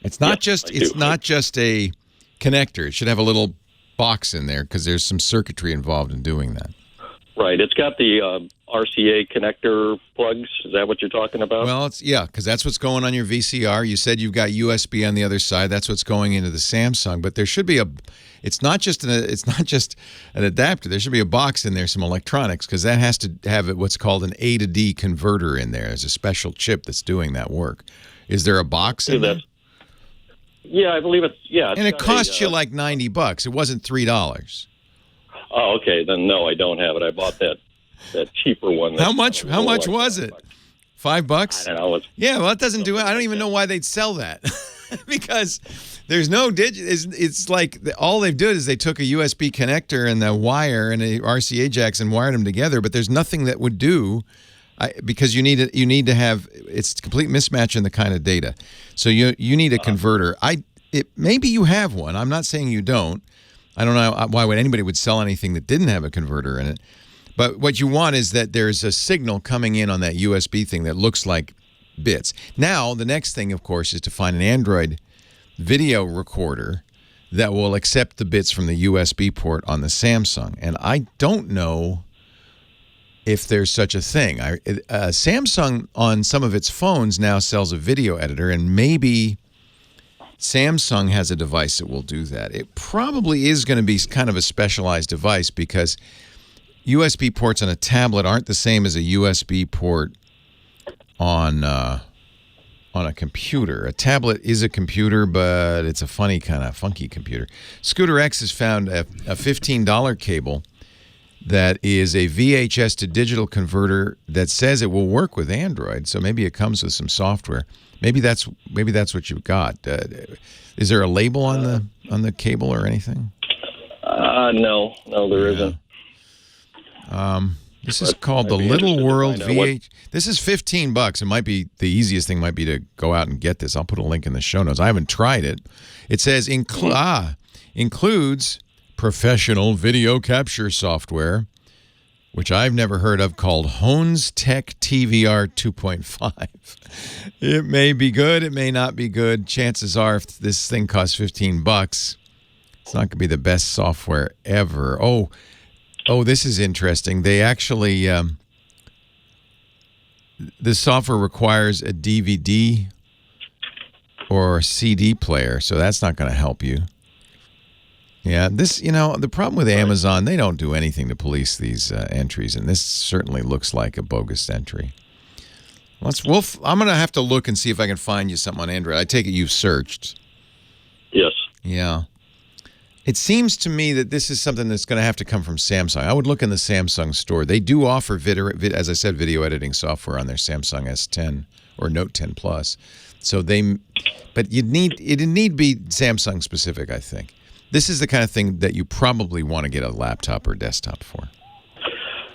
It's not just a connector. It should have a little box in there because there's some circuitry involved in doing that. Right. It's got the RCA connector plugs. Is that what you're talking about? Well, because that's what's going on your VCR. You said you've got USB on the other side. That's what's going into the Samsung. But there should be it's not just an adapter. There should be a box in there, some electronics, because that has to have what's called an A to D converter in there. There's a special chip that's doing that work. Is there a box in there? Yeah, I believe it's and it costs you like $90. It wasn't $3. Oh, okay. Then no, I don't have it. I bought that cheaper one. How much was it? $5? I don't know. Yeah, well, it doesn't do it. I don't even know why they'd sell that because there's no It's like all they've done is they took a USB connector and the wire and the RCA jacks and wired them together. But there's nothing that would do because you need to have it's a complete mismatch in the kind of data. So you need a converter. Maybe you have one. I'm not saying you don't. I don't know why anybody would sell anything that didn't have a converter in it. But what you want is that there's a signal coming in on that USB thing that looks like bits. Now, the next thing, of course, is to find an Android video recorder that will accept the bits from the USB port on the Samsung. And I don't know if there's such a thing. Samsung, on some of its phones, now sells a video editor, and maybe Samsung has a device that will do that. It probably is going to be kind of a specialized device because USB ports on a tablet aren't the same as a USB port on a computer. A tablet is a computer, but it's a funky computer. Scooter X has found a $15 cable that is a VHS to digital converter that says it will work with Android. So maybe it comes with some software. Maybe that's what you've got. Is there a label on the cable or anything? No, there isn't. This is called the Little World VH. This is $15. It might be the easiest thing. Might be to go out and get this. I'll put a link in the show notes. I haven't tried it. It says includes professional video capture software, which I've never heard of, called Hones Tech TVR 2.5. It may be good. It may not be good. Chances are, if this thing costs $15, it's not going to be the best software ever. Oh, this is interesting. They actually, the software requires a DVD or CD player, so that's not going to help you. Yeah, the problem with Amazon, they don't do anything to police these entries, and this certainly looks like a bogus entry. I'm going to have to look and see if I can find you something on Android. I take it you've searched. Yes. Yeah. It seems to me that this is something that's going to have to come from Samsung. I would look in the Samsung store. They do offer, as I said, video editing software on their Samsung S10 or Note 10 Plus. But it'd need to be Samsung specific, I think. This is the kind of thing that you probably want to get a laptop or desktop for.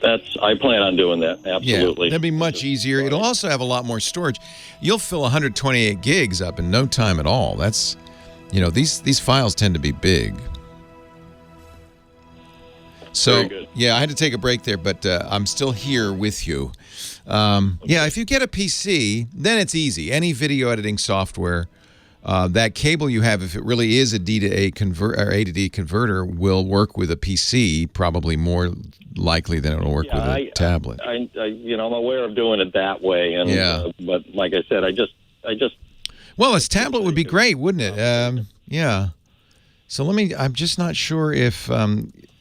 I plan on doing that, absolutely. Yeah, that'd be much easier. It'll also have a lot more storage. You'll fill 128 gigs up in no time at all. That's, these files tend to be big. So, yeah, I had to take a break there, but I'm still here with you. If you get a PC, then it's easy. Any video editing software, that cable you have, if it really is a D to A A to D converter, will work with a PC probably more likely than it'll work with a tablet. I'm aware of doing it that way, and but like I said, I just. Well, a tablet would be great, wouldn't it? Yeah. So I'm just not sure if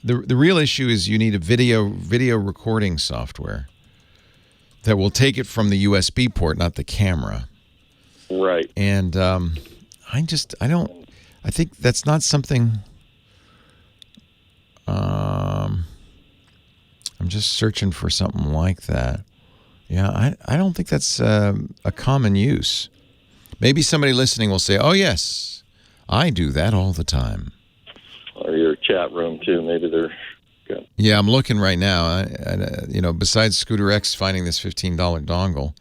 the real issue is you need a video recording software that will take it from the USB port, not the camera. Right. And I think that's not something. I'm just searching for something like that. Yeah, I don't think that's a common use. Maybe somebody listening will say, "Oh yes, I do that all the time." Or your chat room too. Maybe they're good. Yeah, I'm looking right now. Besides Scooter X finding this $15 dongle,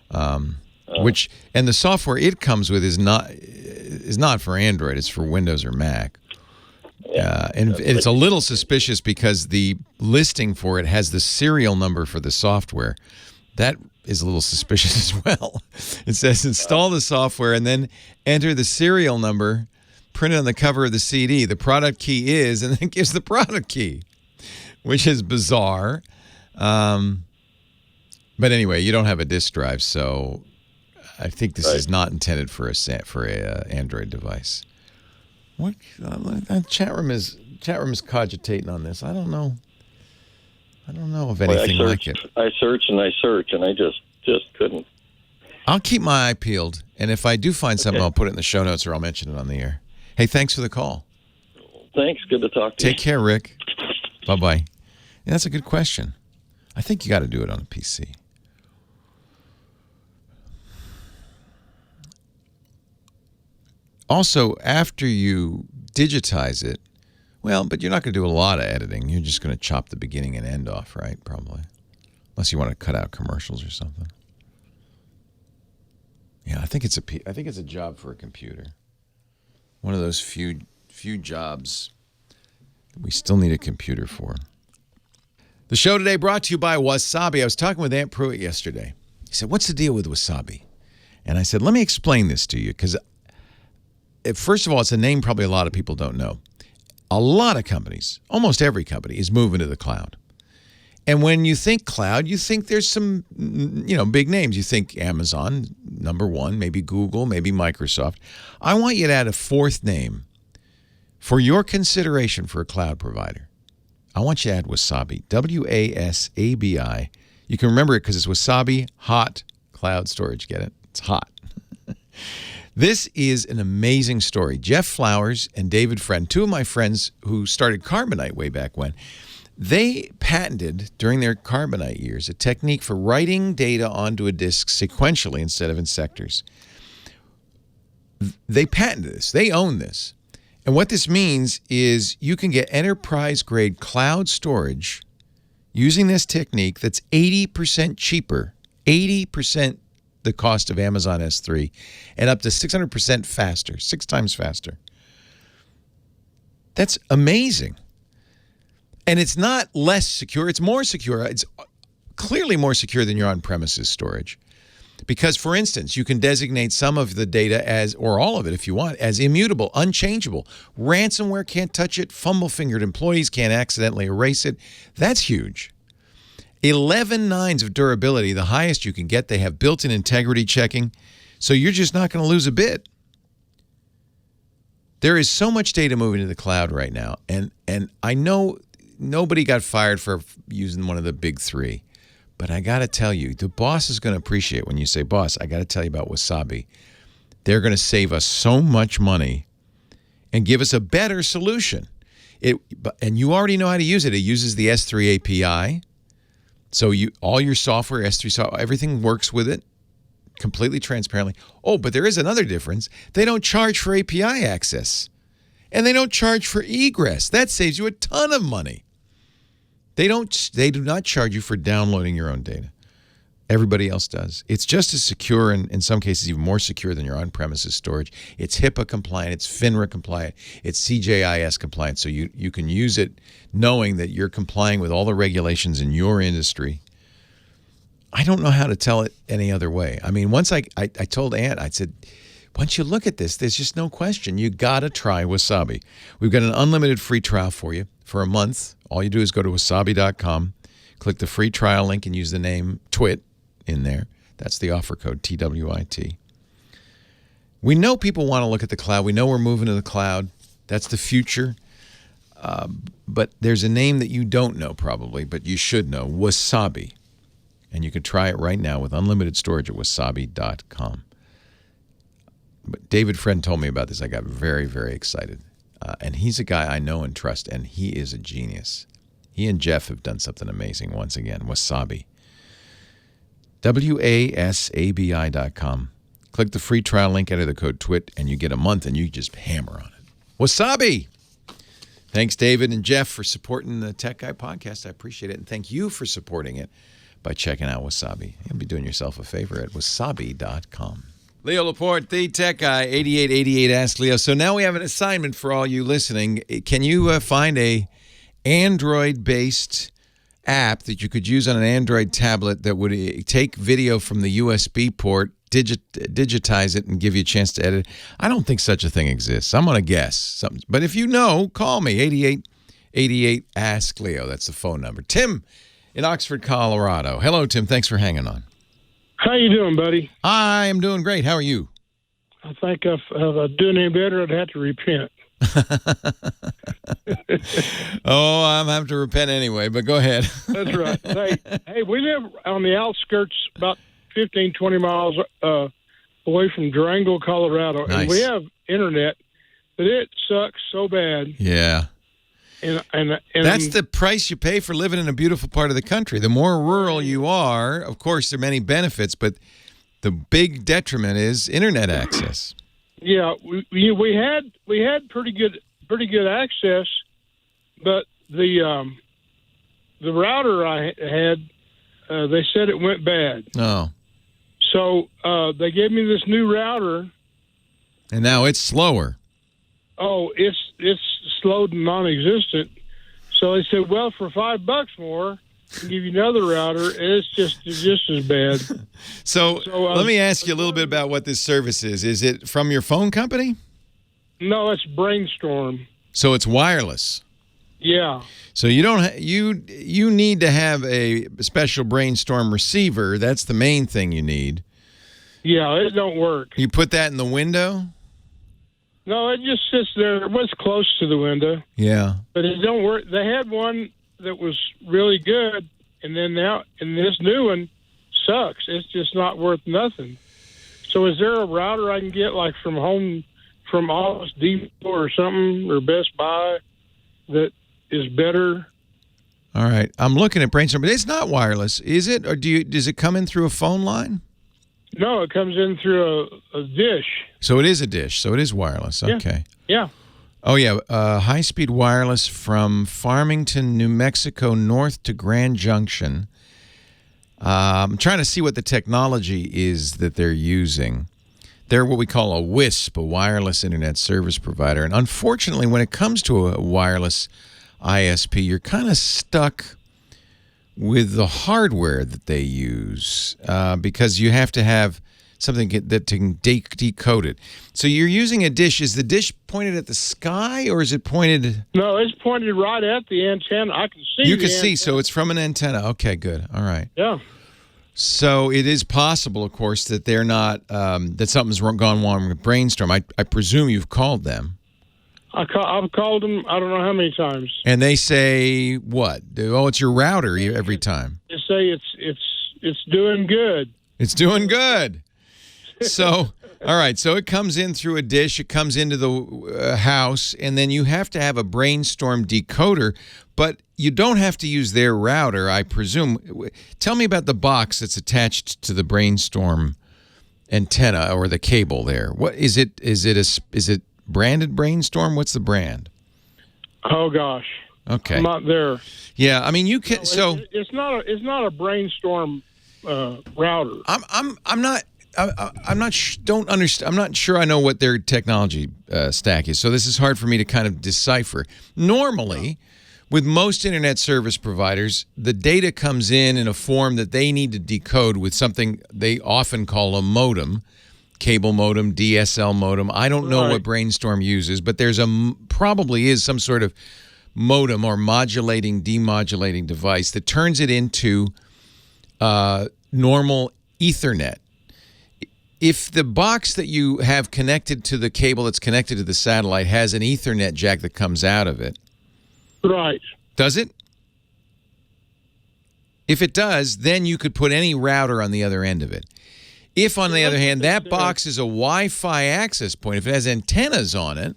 and the software it comes with is not for Android. It's for Windows or Mac. And it's a little suspicious because the listing for it has the serial number for the software. That is a little suspicious as well. It says install the software and then enter the serial number printed on the cover of the CD. The product key is, and then it gives the product key, which is bizarre. But anyway, you don't have a disk drive, so I think this is not intended for a Android device. What chat room is cogitating on this. I don't know of anything like it. I search and I just couldn't. I'll keep my eye peeled, and if I do find something, I'll put it in the show notes or I'll mention it on the air. Hey, thanks for the call. Thanks. Good to talk to you. Take care, Rick. Bye-bye. Yeah, that's a good question. I think you got to do it on a PC. Also, after you digitize it, but you're not going to do a lot of editing. You're just going to chop the beginning and end off, right? Probably. Unless you want to cut out commercials or something. Yeah, I think it's a job for a computer. One of those few jobs that we still need a computer for. The show today brought to you by Wasabi. I was talking with Aunt Pruitt yesterday. He said, "What's the deal with Wasabi?" And I said, "Let me explain this to you, because first of all, it's a name probably a lot of people don't know. A lot of companies, almost every company, is moving to the cloud. And when you think cloud, you think there's some, big names. You think Amazon, number one, maybe Google, maybe Microsoft. I want you to add a fourth name for your consideration for a cloud provider. I want you to add Wasabi, Wasabi. You can remember it because it's Wasabi Hot Cloud Storage. Get it? It's hot. This is an amazing story. Jeff Flowers and David Friend, two of my friends who started Carbonite way back when, they patented during their Carbonite years a technique for writing data onto a disk sequentially instead of in sectors. They patented this. They own this. And what this means is you can get enterprise-grade cloud storage using this technique that's 80% cheaper, 80% the cost of Amazon S3, and up to 600% faster, 6 times faster. That's amazing. And it's not less secure. It's more secure. It's clearly more secure than your on-premises storage. Because, for instance, you can designate some of the data as, or all of it if you want, as immutable, unchangeable. Ransomware can't touch it. Fumble-fingered employees can't accidentally erase it. That's huge. 11 nines of durability, the highest you can get. They have built-in integrity checking, so you're just not going to lose a bit. There is so much data moving to the cloud right now, and I know nobody got fired for using one of the big three, but I got to tell you, the boss is going to appreciate when you say, boss, I got to tell you about Wasabi. They're going to save us so much money and give us a better solution. And you already know how to use it. It uses the S3 API. So all your software, S3 software, everything works with it completely transparently. Oh, but there is another difference. They don't charge for API access. And they don't charge for egress. That saves you a ton of money. They do not charge you for downloading your own data. Everybody else does. It's just as secure, and in some cases even more secure than your on-premises storage. It's HIPAA compliant, it's FINRA compliant, it's CJIS compliant, so you can use it knowing that you're complying with all the regulations in your industry. I don't know how to tell it any other way. I mean, once I told Ant, I said, once you look at this, there's just no question. You got to try Wasabi. We've got an unlimited free trial for you for a month. All you do is go to wasabi.com, click the free trial link, and use the name TWIT in there. That's the offer code, TWIT. We know people want to look at the cloud. We know we're moving to the cloud. That's the future. But there's a name that you don't know probably, but you should know, Wasabi. And you can try it right now with unlimited storage at wasabi.com. But David Friend told me about this. I got very, very excited. And he's a guy I know and trust, and he is a genius. He and Jeff have done something amazing once again. Wasabi. wasabi.com. Click the free trial link, enter the code TWIT, and you get a month, and you just hammer on it. Wasabi! Thanks, David and Jeff, for supporting the Tech Guy podcast. I appreciate it. And thank you for supporting it by checking out Wasabi. You'll be doing yourself a favor at wasabi.com. Leo Laporte, the Tech Guy, 8888 Ask Leo. So now we have an assignment for all you listening. Can you find a Android-based app that you could use on an Android tablet that would take video from the USB port, digitize it, and give you a chance to edit? I don't think such a thing exists. I'm going to guess something. But if you know, call me, 8888 Ask Leo. That's the phone number. Tim in Oxford, Colorado. Hello, Tim. Thanks for hanging on. How you doing, buddy? I am doing great. How are you? I think if I do any better, I'd have to repent. Oh, I'm having to repent anyway, but go ahead. That's right. Hey, we live on the outskirts, about 15, 20 miles away from Durango, Colorado. Nice. And we have internet, but it sucks so bad. Yeah. And that's the price you pay for living in a beautiful part of the country. The more rural you are, of course, there are many benefits, but the big detriment is internet access. Yeah, we had pretty good access, but the router I had, they said it went bad. Oh. So they gave me this new router, and now it's slower. Oh, it's slowed and non-existent. So they said, well, for $5 more, we'll give you another router, and it's just as bad. So let me ask you a little bit about what this service is. Is it from your phone company? No, it's Brainstorm. So it's wireless. Yeah. So you don't you need to have a special Brainstorm receiver. That's the main thing you need. Yeah, it don't work. You put that in the window? No, it just sits there. It was close to the window. Yeah. But it don't work. They had one that was really good, and then now, and this new one sucks. It's just not worth nothing. So is there a router I can get, like from Office Depot or something, or Best Buy, that is better? All right. I'm looking at Brainstorm, but it's not wireless, is it? Or does it come in through a phone line? No, it comes in through a dish. So it is a dish. So it is wireless. Okay. Yeah. Oh, yeah. High-speed wireless from Farmington, New Mexico, north to Grand Junction. I'm trying to see what the technology is that they're using. They're what we call a WISP, a wireless internet service provider. And unfortunately, when it comes to a wireless ISP, you're kind of stuck with the hardware that they use because you have to have something that can decode it. So you're using a dish. Is the dish pointed at the sky, or is it pointed? No, it's pointed right at the antenna. I can see. You can see, so it's from an antenna. Okay, good. All right. Yeah. So it is possible, of course, that they're not that something's gone wrong with Brainstorm. I presume you've called them. I've called them. I don't know how many times. And they say what? Oh, it's your router every time. They say it's doing good. It's doing good. So, all right. So it comes in through a dish. It comes into the house, and then you have to have a Brainstorm decoder. But you don't have to use their router, I presume. Tell me about the box that's attached to the Brainstorm antenna or the cable there. What is it? Is it branded Brainstorm? What's the brand? Oh gosh. Okay. I'm not there. Yeah, I mean you can. So it's not a Brainstorm router. I'm not. Don't understand. I'm not sure I know what their technology stack is. So this is hard for me to kind of decipher. Normally, with most internet service providers, the data comes in a form that they need to decode with something they often call a modem, cable modem, DSL modem. I don't know what Brainstorm uses, but there's probably is some sort of modem or modulating, demodulating device that turns it into normal Ethernet. If the box that you have connected to the cable that's connected to the satellite has an Ethernet jack that comes out of it. Right. Does it? If it does, then you could put any router on the other end of it. If, on the other hand, that box is a Wi-Fi access point, if it has antennas on it,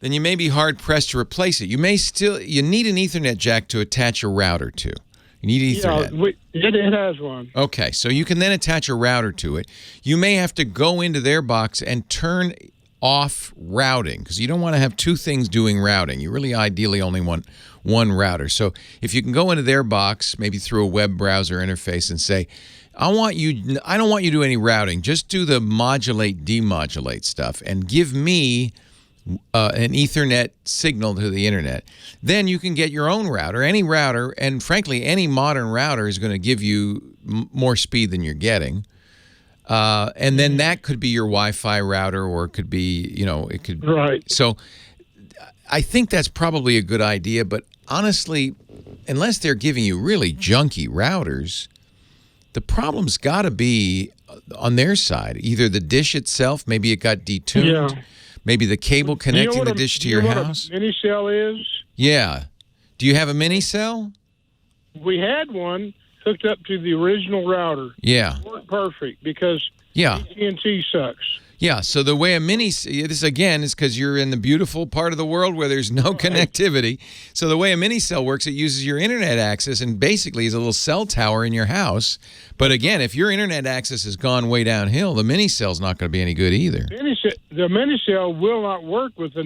then you may be hard-pressed to replace it. You need an Ethernet jack to attach a router to. You need Ethernet. Yeah, it has one. Okay, so you can then attach a router to it. You may have to go into their box and turn off routing because you don't want to have two things doing routing. You really ideally only want one router. So if you can go into their box, maybe through a web browser interface and say, I don't want you to do any routing. Just do the modulate, demodulate stuff and give me an Ethernet signal to the internet. Then you can get your own router, any router, and frankly, any modern router is going to give you more speed than you're getting. And then that could be your Wi-Fi router, or it could be, it could. Right. So I think that's probably a good idea, but honestly, unless they're giving you really junky routers, the problem's got to be on their side. Either the dish itself, maybe it got detuned. Yeah. Maybe the cable connecting the dish to your house. Do you know what a mini cell is? Yeah. Do you have a mini cell? We had one hooked up to the original router. Yeah. It worked perfect because yeah. AT&T sucks. Yeah, so the way this again is because you're in the beautiful part of the world where there's no connectivity. So the way a mini cell works, it uses your internet access and basically is a little cell tower in your house. But again, if your internet access has gone way downhill, the mini cell's not going to be any good either. The mini cell will not work with their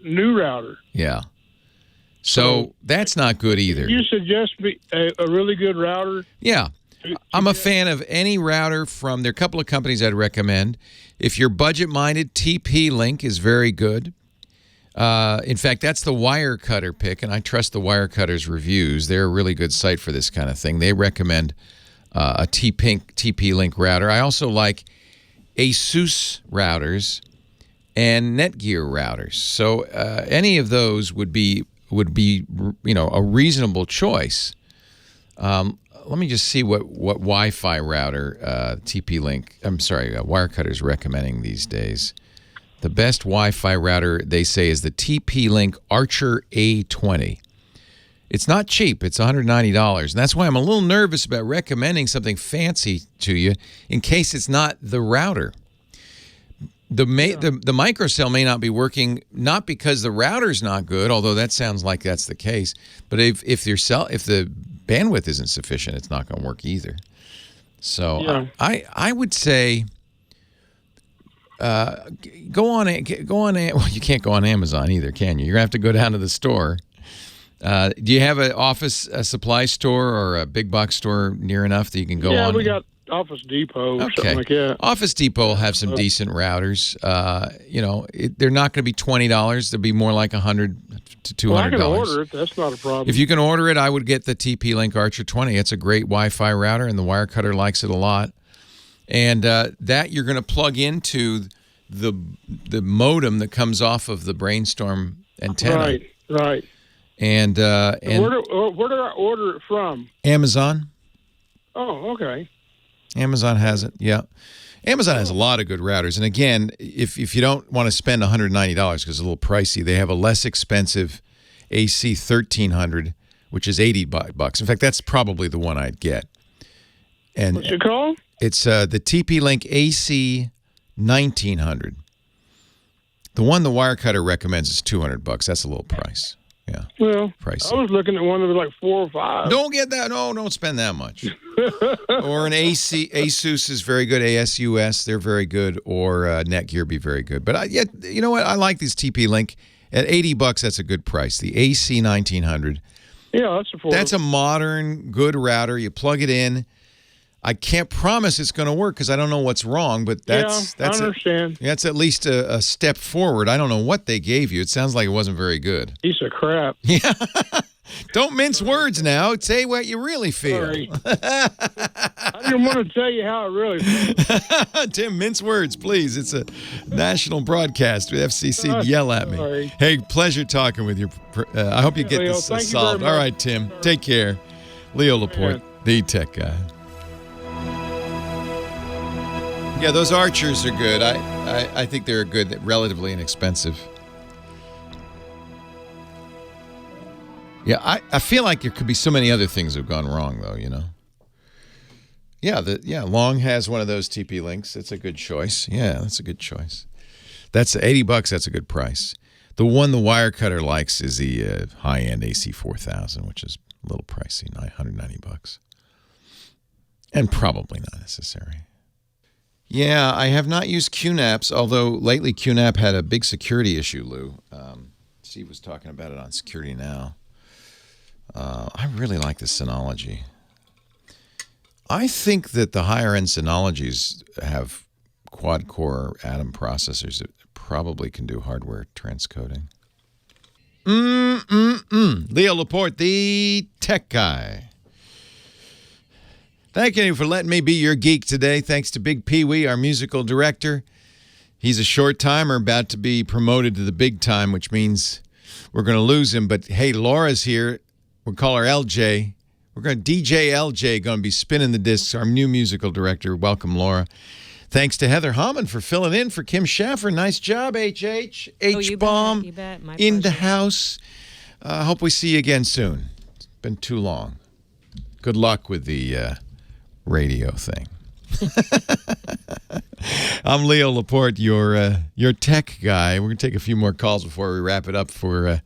new router. Yeah. So that's not good either. You suggest a really good router? Yeah. I'm a fan of any router there are a couple of companies I'd recommend. If you're budget-minded, TP-Link is very good. In fact, that's the Wirecutter pick, and I trust the Wirecutter's reviews. They're a really good site for this kind of thing. They recommend a TP-Link router. I also like ASUS routers and Netgear routers. So any of those would be a reasonable choice. Let me just see what Wi-Fi router TP-Link, Wirecutter is recommending these days. The best Wi-Fi router, they say, is the TP-Link Archer A20. It's not cheap. It's $190. And that's why I'm a little nervous about recommending something fancy to you in case it's not the router. The microcell may not be working, not because the router's not good, although that sounds like that's the case, but if the bandwidth isn't sufficient, it's not going to work either. So yeah. I would say go on. Well, you can't go on Amazon either, can you? You're going to have to go down to the store. Do you have a supply store or a big box store near enough that you can go on? Yeah, we got Office Depot or something like that. Office Depot will have some decent routers. They're not going to be $20. They'll be more like $100 to $200. Well, I can order it. That's not a problem. If you can order it, I would get the TP-Link Archer 20. It's a great Wi-Fi router, and the Wirecutter likes it a lot. And that you're going to plug into the modem that comes off of the Brainstorm antenna. Right. And where do I order it from? Amazon. Oh, okay. Amazon has it, yeah. Amazon has a lot of good routers. And again, if you don't want to spend $190 because it's a little pricey, they have a less expensive AC 1300, which is $80. In fact, that's probably the one I'd get. And what's it called? It's the TP-Link AC 1900. The one the Wirecutter recommends is $200. That's a little price. Yeah. Well, pricey. I was looking at one that was like 4 or 5. Don't get that. No, don't spend that much. Or an Asus is very good. ASUS, they're very good. Or Netgear be very good. But you know what? I like these TP-Link. At $80, that's a good price. The AC 1900. Yeah, that's affordable. That's a modern, good router. You plug it in. I can't promise it's going to work because I don't know what's wrong, but that's I understand. That's at least a step forward. I don't know what they gave you. It sounds like it wasn't very good. Piece of crap. Yeah. Don't mince words now. Say what you really feel. Sorry. I didn't want to tell you how I really feel. Tim, mince words, please. It's a national broadcast with FCC. Yell at me. Sorry. Hey, pleasure talking with you. I hope you get Leo, this thank you solved. very All much. right, Tim. Take care. Leo Laporte, the tech guy. Yeah, those Archers are good. I think they're good, relatively inexpensive. Yeah, I feel like there could be so many other things that have gone wrong, though, you know. Yeah, Long has one of those TP-Links. It's a good choice. Yeah, that's a good choice. That's $80. That's a good price. The one the Wirecutter likes is the high-end AC 4000, which is a little pricey, $190. And probably not necessary. Yeah, I have not used QNAPs, although lately QNAP had a big security issue, Lou. Steve was talking about it on Security Now. I really like the Synology. I think that the higher-end Synologies have quad-core Atom processors that probably can do hardware transcoding. Leo Laporte, the tech guy. Thank you for letting me be your geek today. Thanks to Big Pee-wee, our musical director. He's a short-timer about to be promoted to the big time, which means we're going to lose him. But, hey, Laura's here. We'll call her LJ. We're going to DJ LJ, going to be spinning the discs, our new musical director. Welcome, Laura. Thanks to Heather Hammond for filling in for Kim Schaffer. Nice job, HH. H-Bomb in the house. Hope we see you again soon. It's been too long. Good luck with the radio thing. I'm Leo Laporte, your tech guy. We're going to take a few more calls before we wrap it up for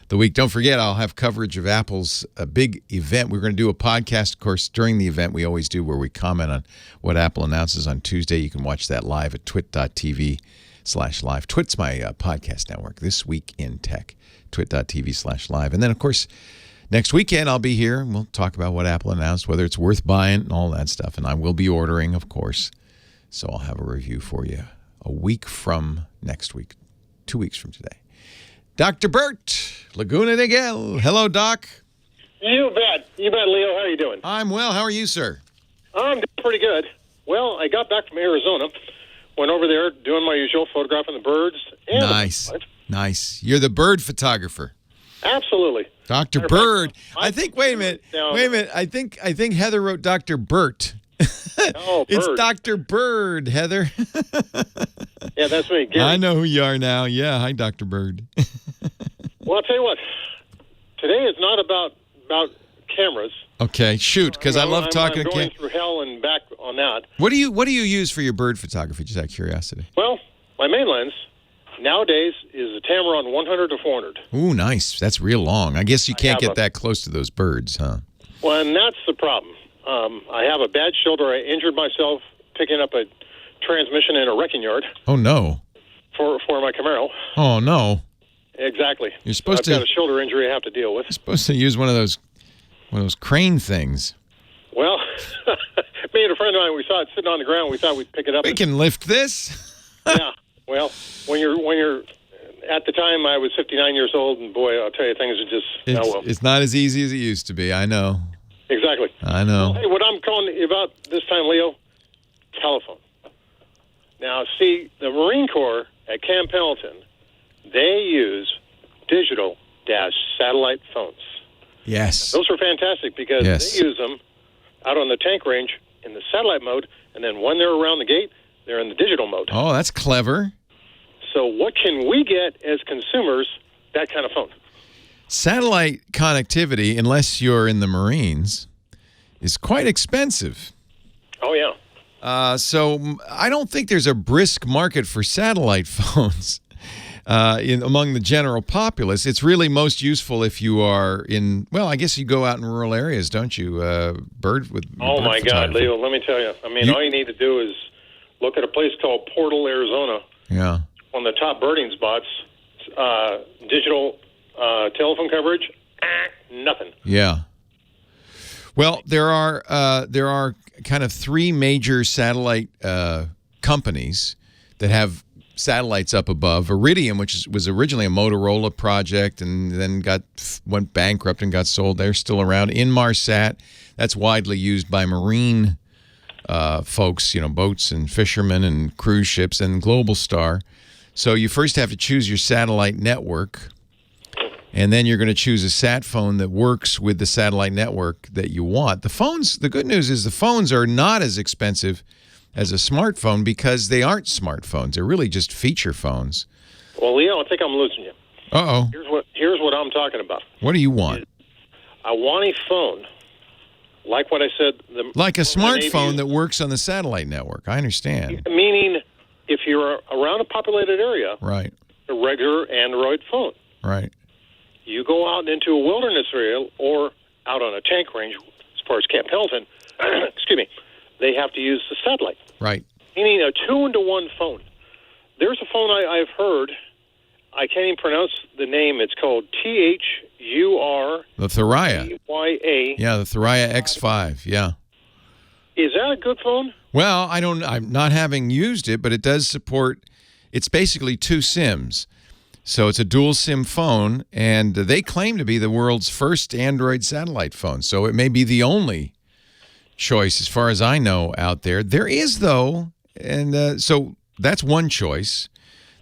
the week. Don't forget, I'll have coverage of Apple's big event. We're going to do a podcast, of course, during the event. We always do, where we comment on what Apple announces on Tuesday. You can watch that live at twit.tv/live. Twit's my podcast network, This Week in Tech, twit.tv/live. And then, of course, next weekend I'll be here, and we'll talk about what Apple announced, whether it's worth buying and all that stuff. And I will be ordering, of course. So I'll have a review for you a week from next week, 2 weeks from today. Dr. Burt, Laguna de Gel. Hello, Doc. You bet, Leo. How are you doing? I'm well. How are you, sir? I'm doing pretty good. Well, I got back from Arizona, went over there doing my usual, photographing the birds. And Nice. You're the bird photographer. Absolutely. Dr. Bird. Wait a minute. I think Heather wrote Dr. Burt. Oh, It's Bird. Dr. Bird, Heather. Yeah, that's me. Gary. I know who you are now. Yeah, hi, Dr. Bird. Well, I'll tell you what. Today is not about cameras. Okay, shoot, because I love talking I'm to going cameras. through hell and back on that. What do you use for your bird photography, just out of curiosity? Well, my main lens nowadays is a Tamron 100-400. Ooh, nice. That's real long. I guess you can't get that close to those birds, huh? Well, and that's the problem. I have a bad shoulder. I injured myself picking up a transmission in a wrecking yard. Oh, no. For my Camaro. Oh, no. Exactly. You're supposed I've got a shoulder injury I have to deal with. You're supposed to use one of those crane things. Well, me and a friend of mine, we saw it sitting on the ground. We thought we'd pick it up. We can lift this. Yeah. Well, when you're at the time I was 59 years old, and boy, I'll tell you, things are just It's not as easy as it used to be. I know. Exactly. I know. Well, hey, what I'm calling you about this time, Leo, telephone. Now, see, the Marine Corps at Camp Pendleton, they use digital-satellite phones. Yes. Those are fantastic because they use them out on the tank range in the satellite mode, and then when they're around the gate, They're in the digital mode. Oh, that's clever. So what can we get as consumers, that kind of phone? Satellite connectivity, unless you're in the Marines, is quite expensive. Oh, yeah. So I don't think there's a brisk market for satellite phones among the general populace. It's really most useful if you are in, well, I guess you go out in rural areas, don't you? Bird my God, Leo, let me tell you. I mean, all you need to do is look at a place called Portal, Arizona. Yeah. On the top birding spots, digital telephone coverage, nothing. Yeah. Well, there are kind of three major satellite companies that have satellites up above. Iridium, which was originally a Motorola project and then went bankrupt and got sold. They're still around. Inmarsat, that's widely used by marine folks, boats and fishermen and cruise ships, and Globalstar. So you first have to choose your satellite network, and then you're going to choose a sat phone that works with the satellite network that you want. The good news is the phones are not as expensive as a smartphone because they aren't smartphones. They're really just feature phones. Well, Leo, I think I'm losing you. Uh-oh. Here's what I'm talking about. What do you want? I want a phone, like what I said. Like a smartphone that works on the satellite network. I understand. Meaning, if you're around a populated area, right, a regular Android phone. Right. You go out into a wilderness area or out on a tank range, as far as Camp Pendleton, excuse me, they have to use the satellite. Right. Meaning a 2-to-1 phone. There's a phone I've heard, I can't even pronounce the name, it's called THUR. The Thuraya. YA. Yeah, the Thuraya X5, yeah. Is that a good phone? Well, I'm not having used it, but it does support, it's basically 2 SIMs. So it's a dual SIM phone, and they claim to be the world's first Android satellite phone. So it may be the only choice, as far as I know, out there. There is, though, and so that's one choice.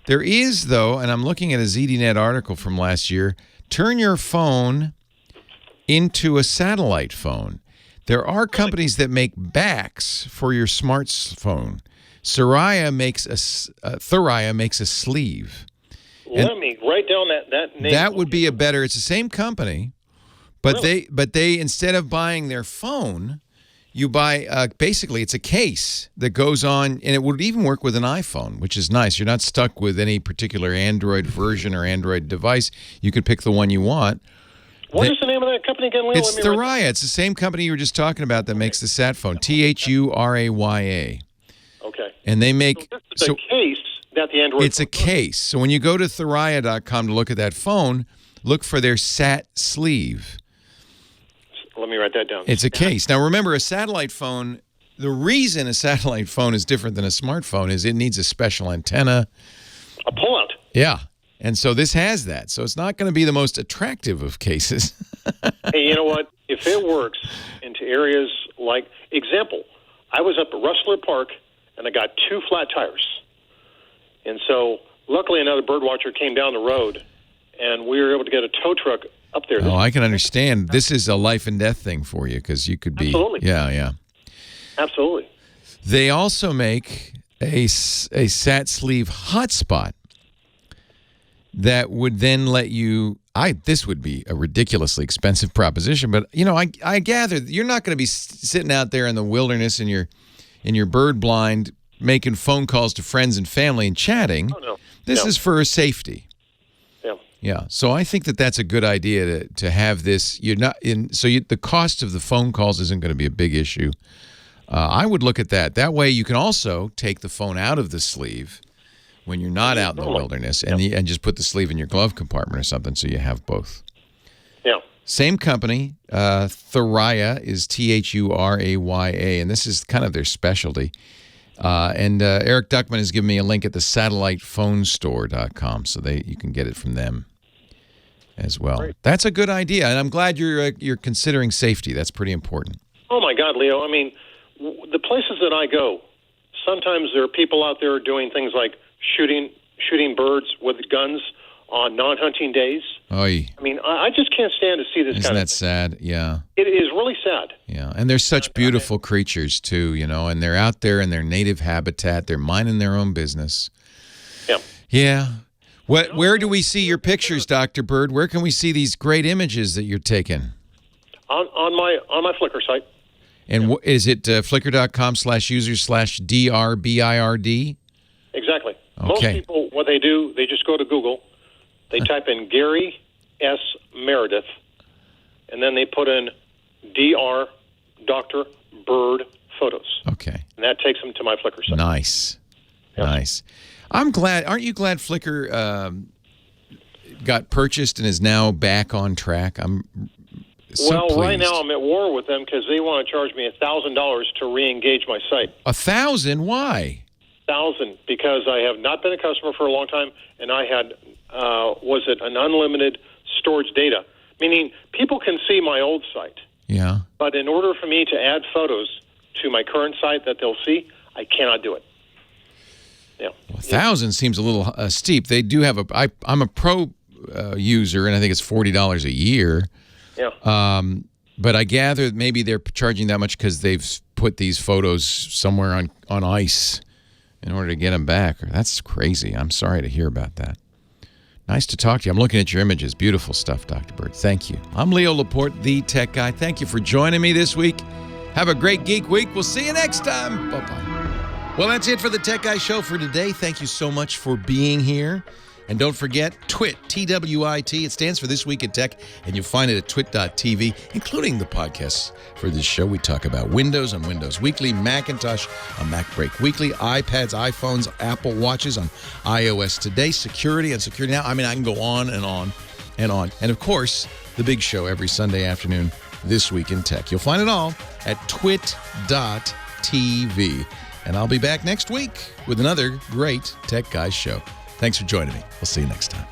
There is, though, and I'm looking at a ZDNet article from last year, turn your phone into a satellite phone. There are companies that make backs for your smartphone. Thuraya makes a sleeve. Let me write down that name. That would be it's the same company, but they instead of buying their phone, you buy basically it's a case that goes on, and it would even work with an iPhone, which is nice. You're not stuck with any particular Android version or Android device. You can pick the one you want. What is the name of that company again, Leo? It's Thuraya. It's the same company you were just talking about that makes the sat phone. THURAYA. Okay. And they make so it's a case that the Android. It's a case. So when you go to Thuraya.com to look at that phone, look for their sat sleeve. Let me write that down. It's a case. Now remember, a satellite phone. The reason a satellite phone is different than a smartphone is it needs a special antenna. A pullout. Yeah. And so this has that. So it's not going to be the most attractive of cases. Hey, you know what? If it works into areas like, example, I was up at Rustler Park and I got 2 flat tires. And so luckily another bird watcher came down the road and we were able to get a tow truck up there. Oh, I can understand. This is a life and death thing for you because you could be. Absolutely. Yeah. Absolutely. They also make a sat sleeve hotspot that would then let you. This would be a ridiculously expensive proposition, but I gather you're not going to be sitting out there in the wilderness in your bird blind making phone calls to friends and family and chatting. Oh, no. This is for safety. Yeah. Yeah. So I think that's a good idea to have this. You're not in. So the cost of the phone calls isn't going to be a big issue. I would look at that. That way you can also take the phone out of the sleeve when you're not out in the wilderness and just put the sleeve in your glove compartment or something so you have both. Yeah. Same company. Thuraya is THURAYA, and this is kind of their specialty. And Eric Duckman has given me a link at the satellitephoneStore.com, so you can get it from them as well. Great. That's a good idea, and I'm glad you're considering safety. That's pretty important. Oh, my God, Leo. I mean, the places that I go, sometimes there are people out there doing things like shooting birds with guns on non-hunting days. Oy. I mean, I just can't stand to see this Isn't kind that of thing. sad? Yeah. It is really sad. Yeah, and they're such beautiful creatures too, and they're out there in their native habitat. They're minding their own business. Yeah. Yeah. Where do we see your pictures, Dr. Bird? Where can we see these great images that you're taking? On my Flickr site. And is it flickr.com/user/DRBIRD? Exactly. Okay. Most people, what they do, they just go to Google, they type in Gary S. Meredith, and then they put in Dr. Bird photos. Okay. And that takes them to my Flickr site. Nice. Yes. Nice. I'm glad. Aren't you glad Flickr got purchased and is now back on track? I'm so pleased. Right now I'm at war with them because they want to charge me $1,000 to re-engage my site. 1,000? Why? 1,000 because I have not been a customer for a long time, and I had an unlimited storage data, meaning people can see my old site. Yeah. But in order for me to add photos to my current site that they'll see, I cannot do it. Yeah. 1,000 seems a little steep. They do have I'm a pro user, and I think it's $40 a year. Yeah. But I gather maybe they're charging that much because they've put these photos somewhere on ice in order to get them back. That's crazy. I'm sorry to hear about that. Nice to talk to you. I'm looking at your images. Beautiful stuff, Dr. Bird. Thank you. I'm Leo Laporte, the Tech Guy. Thank you for joining me this week. Have a great Geek Week. We'll see you next time. Bye-bye. Well, that's it for the Tech Guy Show for today. Thank you so much for being here. And don't forget, TWIT, T-W-I-T. It stands for This Week in Tech, and you'll find it at twit.tv, including the podcasts for this show. We talk about Windows on Windows Weekly, Macintosh on Mac Break Weekly, iPads, iPhones, Apple Watches on iOS Today, security on Security Now. I mean, I can go on and on and on. And, of course, the big show every Sunday afternoon, This Week in Tech. You'll find it all at twit.tv. And I'll be back next week with another great Tech Guys show. Thanks for joining me. We'll see you next time.